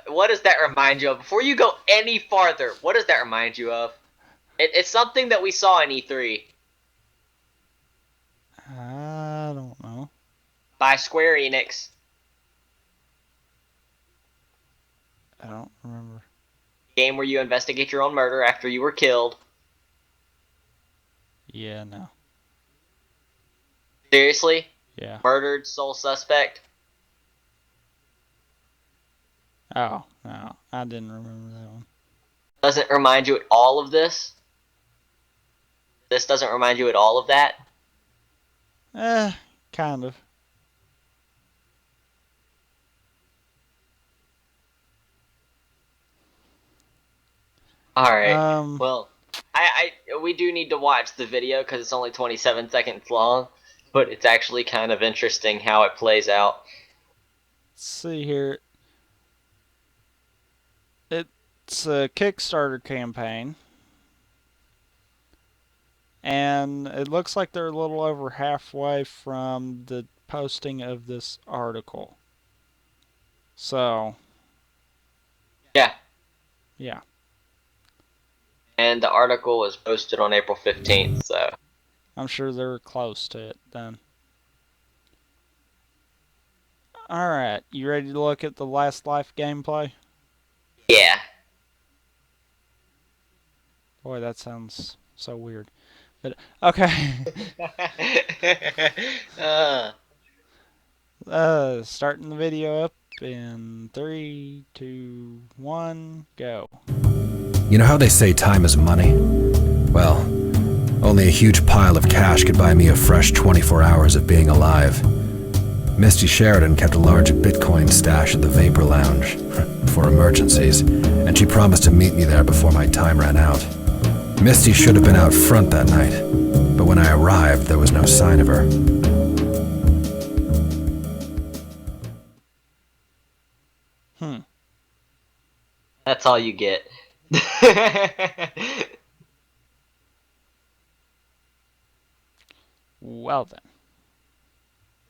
what does that remind you of? Before you go any farther, what does that remind you of? It's something that we saw in E3. I don't know. By Square Enix. I don't remember. Game where you investigate your own murder after you were killed. Yeah, no. Seriously? Yeah. Murdered sole suspect? Oh, no. I didn't remember that one. Doesn't remind you at all of this? This doesn't remind you at all of that? Kind of. Alright, well, we do need to watch the video because it's only 27 seconds long, but it's actually kind of interesting how it plays out. Let's see here. It's a Kickstarter campaign. And it looks like they're a little over halfway from the posting of this article. So. Yeah. Yeah. And the article was posted on April 15th, so. I'm sure they're close to it then. Alright, you ready to look at the Last Life gameplay? Yeah. Boy, that sounds so weird. But, okay. Starting the video up in 3, 2, 1, go. You know how they say time is money? Well, only a huge pile of cash could buy me a fresh 24 hours of being alive. Misty Sheridan kept a large Bitcoin stash at the Vapor Lounge for emergencies, and she promised to meet me there before my time ran out. Misty should have been out front that night, but when I arrived, there was no sign of her. That's all you get. Well then.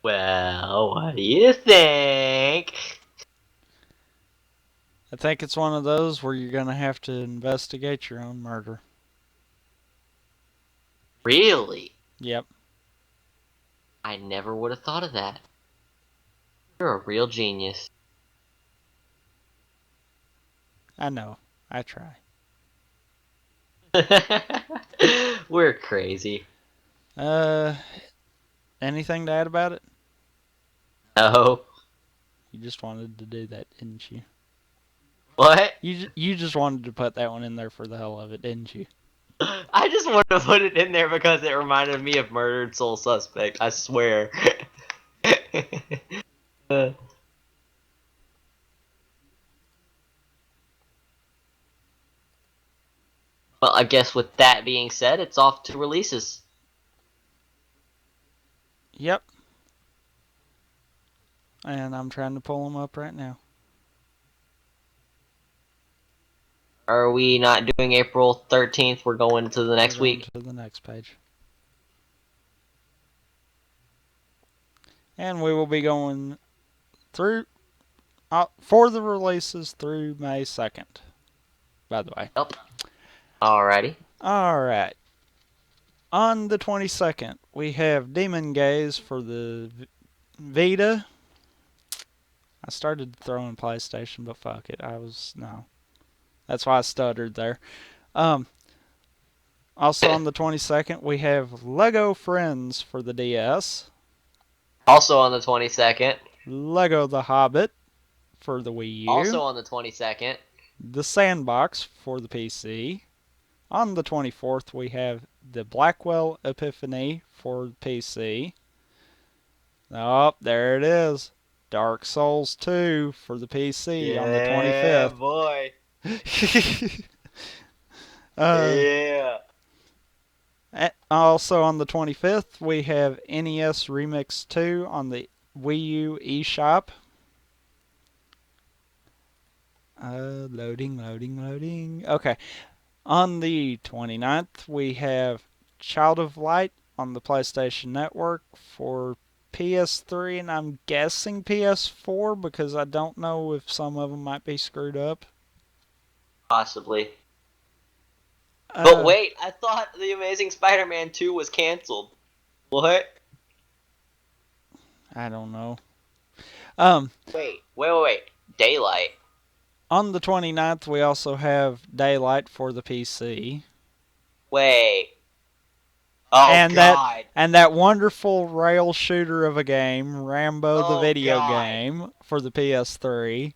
Well, what do you think? I think it's one of those where you're going to have to investigate your own murder. Really? Yep. I never would have thought of that. You're a real genius. I know. I try. We're crazy. Anything to add about it? No. You just wanted to do that, didn't you? What? You just wanted to put that one in there for the hell of it, didn't you? I just wanted to put it in there because it reminded me of Murdered Soul Suspect. I swear. Well, I guess with that being said, it's off to releases. Yep. And I'm trying to pull them up right now. Are we not doing April 13th? We're going to the next week. To the next page. And we will be going through for the releases through May 2nd, by the way. Yep. Alrighty. Alright. On the 22nd, we have Demon Gaze for the Vita. I started throwing PlayStation, but fuck it. No. That's why I stuttered there. Also on the 22nd, we have Lego Friends for the DS. Also on the 22nd. Lego The Hobbit for the Wii U. Also on the 22nd. The Sandbox for the PC. On the 24th, we have the Blackwell Epiphany for the PC. Oh, there it is. Dark Souls 2 for the PC on the 25th. Boy. Yeah. Also on the 25th, we have NES Remix 2 on the Wii U eShop. Loading. Okay. On the 29th, we have Child of Light on the PlayStation Network for PS3, and I'm guessing PS4 because I don't know if some of them might be screwed up. Possibly. But wait, I thought The Amazing Spider-Man 2 was canceled. What? I don't know. Wait. Daylight. On the 29th, we also have Daylight for the PC. Wait. Oh, and God. That wonderful rail shooter of a game, Rambo the video game, for the PS3.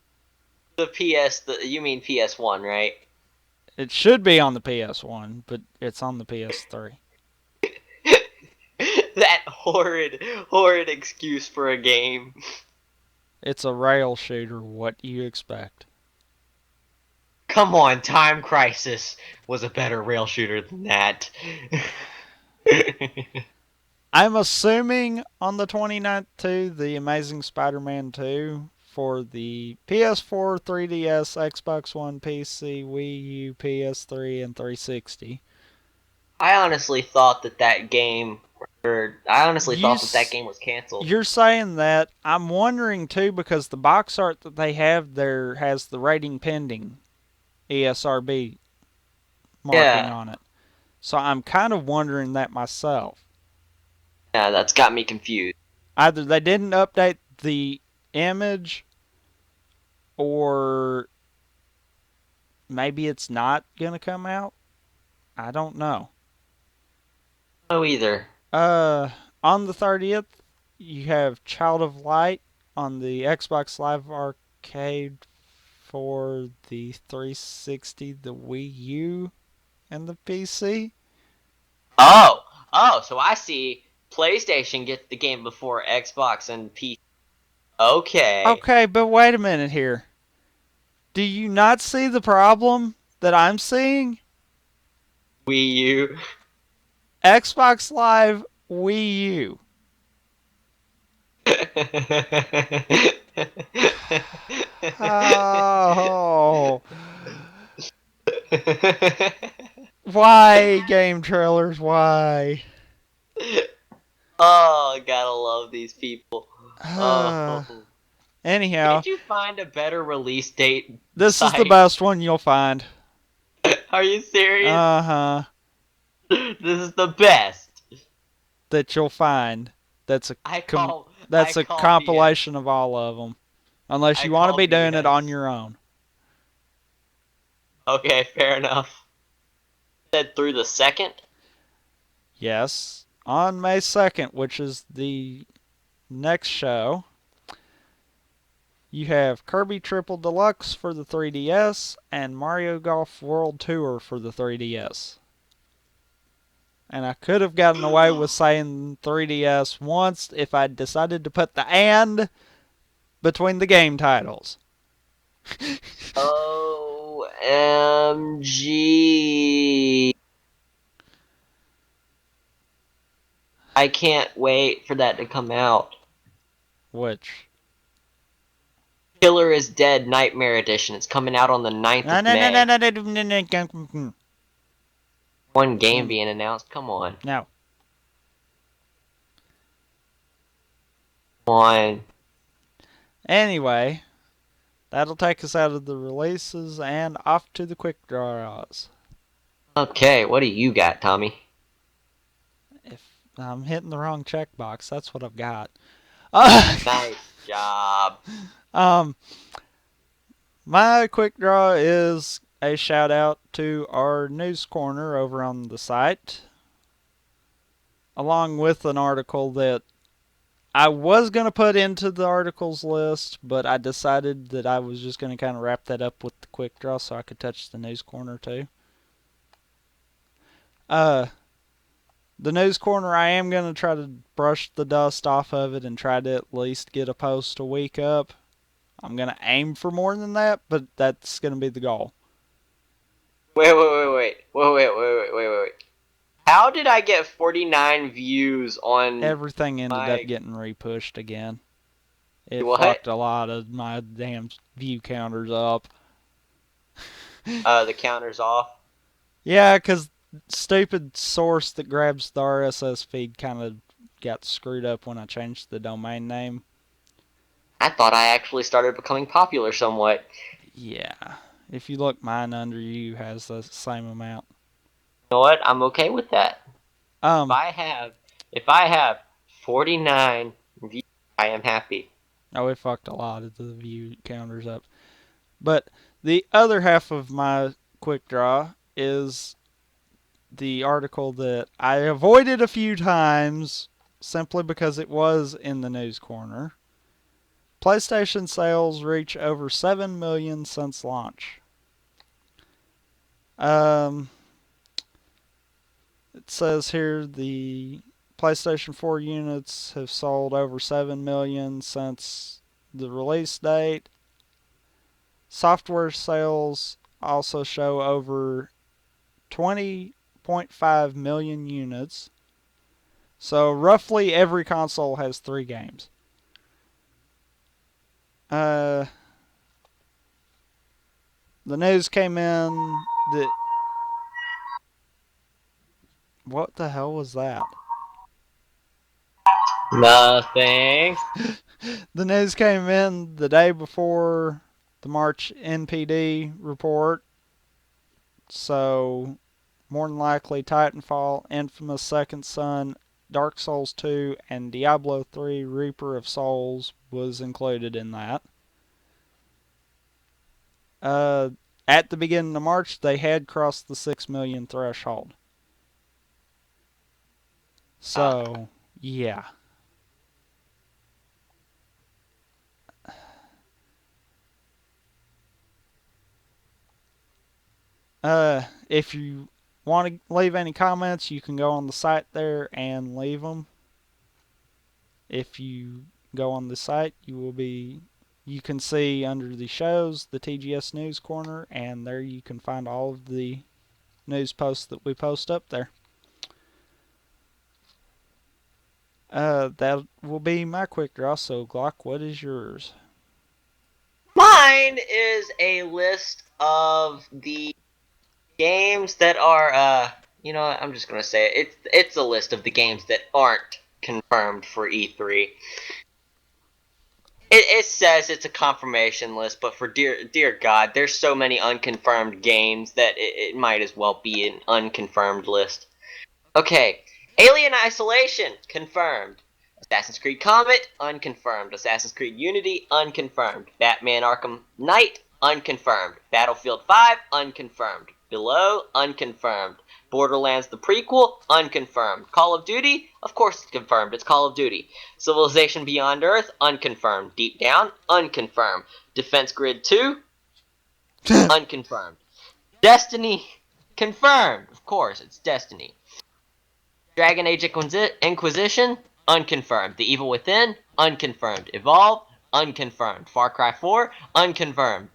You mean PS1, right? It should be on the PS1, but it's on the PS3. That horrid excuse for a game. It's a rail shooter. What do you expect? Come on, Time Crisis was a better rail shooter than that. I'm assuming on the 29th too, The Amazing Spider-Man 2 for the PS4, 3DS, Xbox One, PC, Wii U, PS3, and 360. I honestly thought that game was canceled. You're saying that. I'm wondering too because the box art that they have there has the rating pending ESRB marking on it. So I'm kind of wondering that myself. Yeah, that's got me confused. Either they didn't update the image, or maybe it's not going to come out. I don't know. No, either. On the 30th, you have Child of Light on the Xbox Live Arcade for the 360, the Wii U, and the PC. Oh, so I see. PlayStation gets the game before Xbox and PC. Okay. Okay, but wait a minute here. Do you not see the problem that I'm seeing? Wii U. Xbox Live Wii U. Oh. Why, game trailers? Why? Oh, gotta love these people. Oh. Anyhow, Can't you find a better release date? this is the site? best one you'll find. Are you serious? Uh-huh. This is the best. That you'll find. That's a I call compilation of all of them. Unless you want to be doing it BS. on your own. Okay, fair enough. Said through the 2nd? Yes. On May 2nd, which is the next show, you have Kirby Triple Deluxe for the 3DS and Mario Golf World Tour for the 3DS. And I could have gotten away with saying 3DS once if I decided to put the "and" between the game titles. OMG. I can't wait for that to come out. Which? Killer is Dead Nightmare Edition. It's coming out on the 9th of May. One game being announced. Come on. No. Come on. Anyway, that'll take us out of the releases and off to the quick draws. Okay, what do you got, Tommy? If I'm hitting the wrong checkbox, that's what I've got. Nice job. My quick draw is a shout out to our news corner over on the site, along with an article that I was going to put into the articles list, but I decided that I was just going to kind of wrap that up with the quick draw so I could touch the news corner too. The news corner, I am going to try to brush the dust off of it and try to at least get a post a week up. I'm going to aim for more than that, but that's going to be the goal. Wait. How did I get 49 views on... Everything ended up getting repushed again. It What? fucked a lot of my damn view counters up. The counter's off? Yeah, because stupid source that grabs the RSS feed kind of got screwed up when I changed the domain name. I thought I actually started becoming popular somewhat. Yeah. If you look, mine under you has the same amount. You know what? I'm okay with that. If I have 49 views, I am happy. Oh, it fucked a lot of the view counters up. But the other half of my quick draw is the article that I avoided a few times simply because it was in the news corner. PlayStation sales reach over 7 million since launch. It says here the PlayStation 4 units have sold over 7 million since the release date. Software sales also show over 20.5 million units. So roughly every console has 3 games. The news came in that... What the hell was that? Nothing. The news came in the day before the March NPD report. So, more than likely, Titanfall, Infamous Second Son, Dark Souls 2, and Diablo 3 Reaper of Souls was included in that. At the beginning of March, they had crossed the 6 million threshold. So, yeah. If you want to leave any comments, you can go on the site there and leave them. If you go on the site, you can see under the shows the TGS News Corner, and there you can find all of the news posts that we post up there. That will be my quick draw. So Glock, what is yours? Mine is a list of the games that are, you know what, I'm just gonna say it. It's a list of the games that aren't confirmed for E3. It says it's a confirmation list, but for dear God, there's so many unconfirmed games that it might as well be an unconfirmed list. Okay, Alien Isolation, confirmed. Assassin's Creed Comet, unconfirmed. Assassin's Creed Unity, unconfirmed. Batman Arkham Knight, unconfirmed. Battlefield 5, unconfirmed. Below, unconfirmed. Borderlands the prequel, unconfirmed. Call of Duty, of course it's confirmed, it's Call of Duty. Civilization Beyond Earth, unconfirmed. Deep Down, unconfirmed. Defense Grid 2, unconfirmed. Destiny, confirmed. Of course, it's Destiny. Dragon Age Inquisition, unconfirmed. The Evil Within, unconfirmed. Evolve, unconfirmed. Far Cry 4, unconfirmed.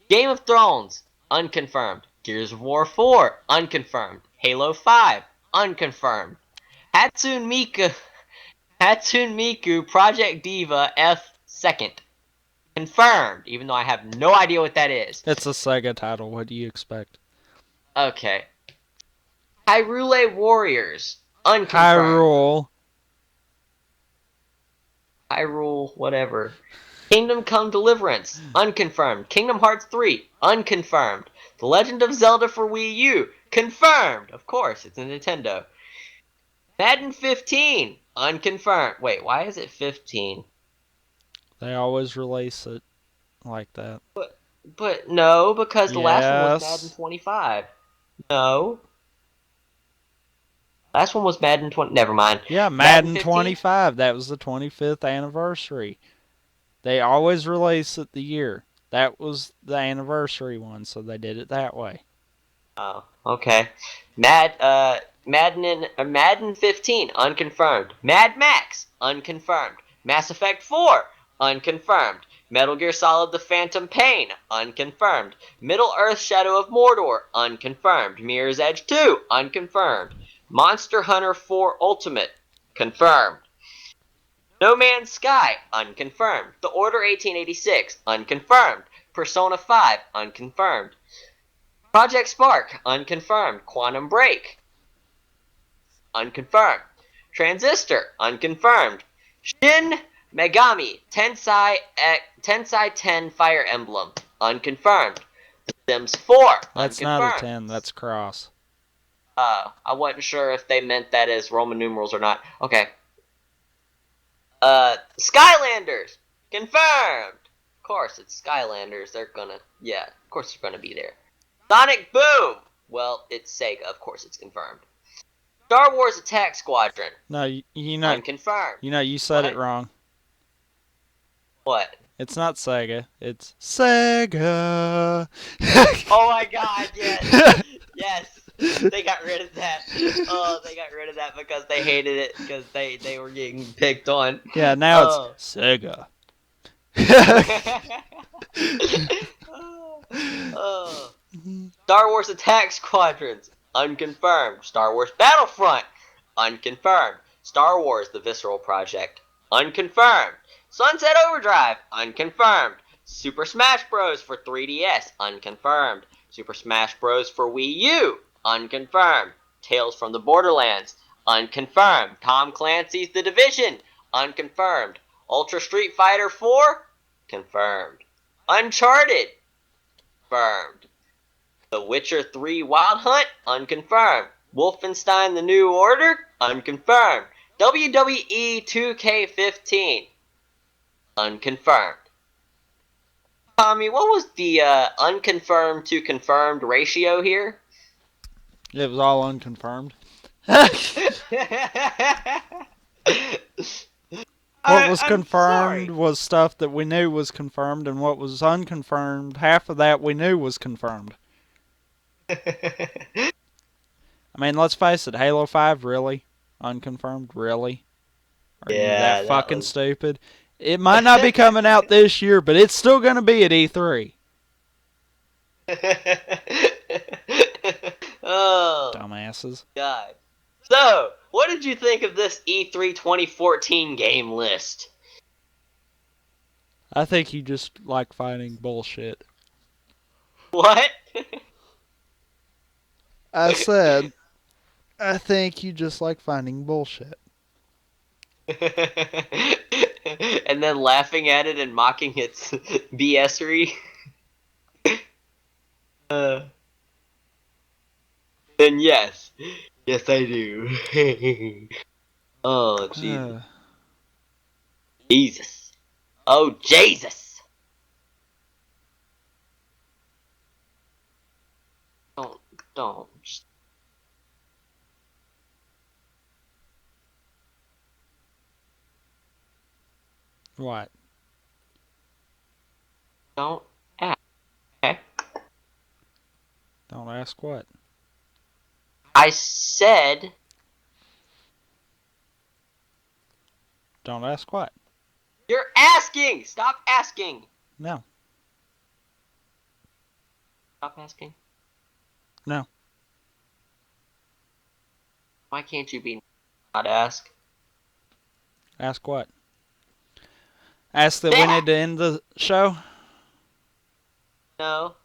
Game of Thrones, unconfirmed. Gears of War 4, unconfirmed. Halo 5, unconfirmed. Hatsune Miku Project Diva F2nd, confirmed, even though I have no idea what that is. It's a Sega title. What do you expect? Okay. Hyrule Warriors, unconfirmed. Hyrule, whatever. Kingdom Come Deliverance, unconfirmed. Kingdom Hearts 3, unconfirmed. The Legend of Zelda for Wii U, confirmed. Of course, it's a Nintendo. Madden 15, unconfirmed. Wait, why is it 15? They always release it like that. But no, because the last one was Madden 25. No. Last one was Madden 20. Never mind. Yeah, Madden 25. That was the 25th anniversary. They always release it the year. That was the anniversary one, so they did it that way. Oh, okay. Madden 15, unconfirmed. Mad Max, unconfirmed. Mass Effect 4, unconfirmed. Metal Gear Solid The Phantom Pain, unconfirmed. Middle-earth Shadow of Mordor, unconfirmed. Mirror's Edge 2, unconfirmed. Monster Hunter 4 Ultimate, confirmed. No Man's Sky, unconfirmed. The Order 1886, unconfirmed. Persona 5, unconfirmed. Project Spark, unconfirmed. Quantum Break, unconfirmed. Transistor, unconfirmed. Shin Megami Tensei 10 Fire Emblem, unconfirmed. The Sims 4, That's unconfirmed. not a 10, that's cross. I wasn't sure if they meant that as Roman numerals or not. Okay. Skylanders, confirmed. Of course, it's Skylanders. Of course they're gonna be there. Sonic Boom. Well, it's Sega. Of course, it's confirmed. Star Wars Attack Squadron. No, you know, unconfirmed. You know, you said it wrong. What? It's not Sega. It's Sega. Oh my God! Yes, yes. They got rid of that. Oh, they got rid of that because they hated it because they were getting picked on. Yeah, now it's Sega. Star Wars Attack Squadrons, unconfirmed. Star Wars Battlefront, unconfirmed. Star Wars The Visceral Project, unconfirmed. Sunset Overdrive, unconfirmed. Super Smash Bros. For 3DS, unconfirmed. Super Smash Bros. For Wii U, unconfirmed. Tales from the Borderlands, unconfirmed. Tom Clancy's The Division, unconfirmed. Ultra Street Fighter 4, confirmed. Uncharted, confirmed. The Witcher 3 Wild Hunt, unconfirmed. Wolfenstein The New Order, unconfirmed. WWE 2K15, unconfirmed. Tommy, what was the unconfirmed to confirmed ratio here? It was all unconfirmed. What was confirmed was stuff that we knew was confirmed, and what was unconfirmed, half of that we knew was confirmed. I mean, let's face it, Halo 5, really? Unconfirmed, really? Are you Yeah, that fucking was... stupid? It might not be coming out this year, but it's still going to be at E3. Oh, dumbasses. God. So, what did you think of this E3 2014 game list? I think you just like finding bullshit. What? I said, I think you just like finding bullshit. And then laughing at it and mocking its BS-ery. Then yes. Yes, I do. Oh, Jesus. Jesus. Oh, Jesus! Don't. Just... What? Don't ask. Okay? Don't ask what? I said... Don't ask what? You're asking! Stop asking! No. Stop asking. No. Why can't you be not ask? Ask what? Ask that we need to end the show? No.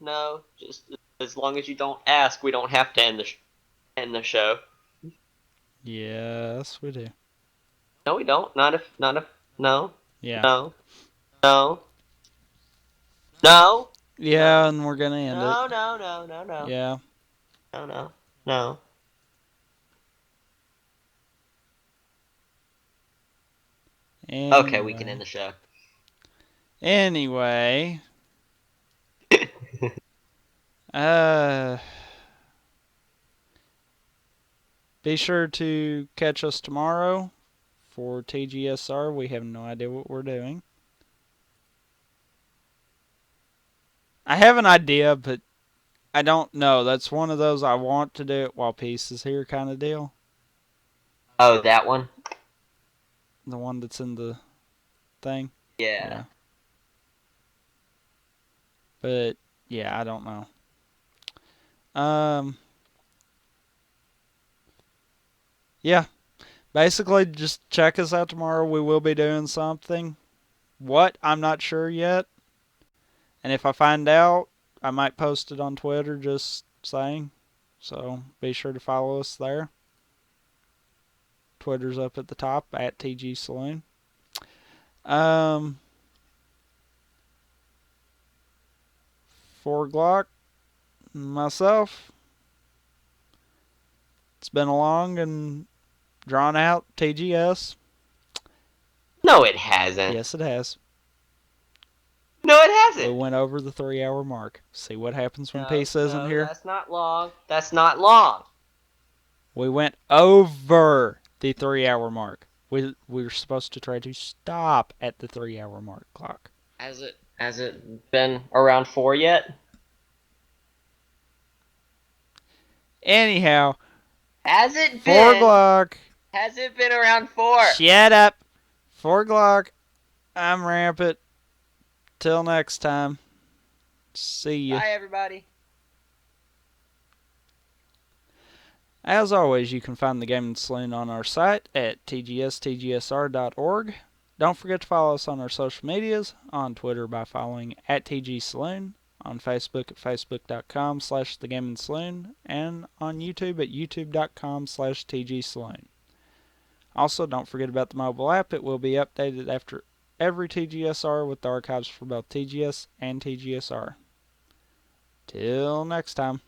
Just as long as you don't ask, we don't have to end the show. Yes, we do. No, we don't. Not if. No. Yeah. No. Yeah, and we're gonna end it. No. Yeah. No. Anyway. Okay, we can end the show. Anyway. Be sure to catch us tomorrow for TGSR. We have no idea what we're doing. I have an idea, but I don't know. That's one of those I want to do it while peace is here kind of deal. Oh, that one? The one that's in the thing? Yeah. But, yeah, I don't know. Yeah. Basically, just check us out tomorrow. We will be doing something. What? I'm not sure yet. And if I find out, I might post it on Twitter just saying. So be sure to follow us there. Twitter's up at the top at TG Saloon. 4 o'clock. Myself. It's been a long and drawn out TGS. No, it hasn't. Yes, it has. No, it hasn't. We went over the 3-hour mark. See what happens when peace isn't here? That's not long. That's not long. We went over the 3-hour mark. We were supposed to try to stop at the 3-hour mark clock. Has it been around 4 yet? Anyhow. Has it been? 4 o'clock. Has it been around 4? Shut up. 4 o'clock. I'm Rampant. Till next time. See ya. Bye, everybody. As always, you can find the Gaming Saloon on our site at tgstgsr.org. Don't forget to follow us on our social medias, on Twitter by following at tgsaloon, on Facebook at facebook.com/thegaming-saloon, and on YouTube at youtube.com/tgsaloon. Also, don't forget about the mobile app. It will be updated after every TGSR with the archives for both TGS and TGSR. Till next time.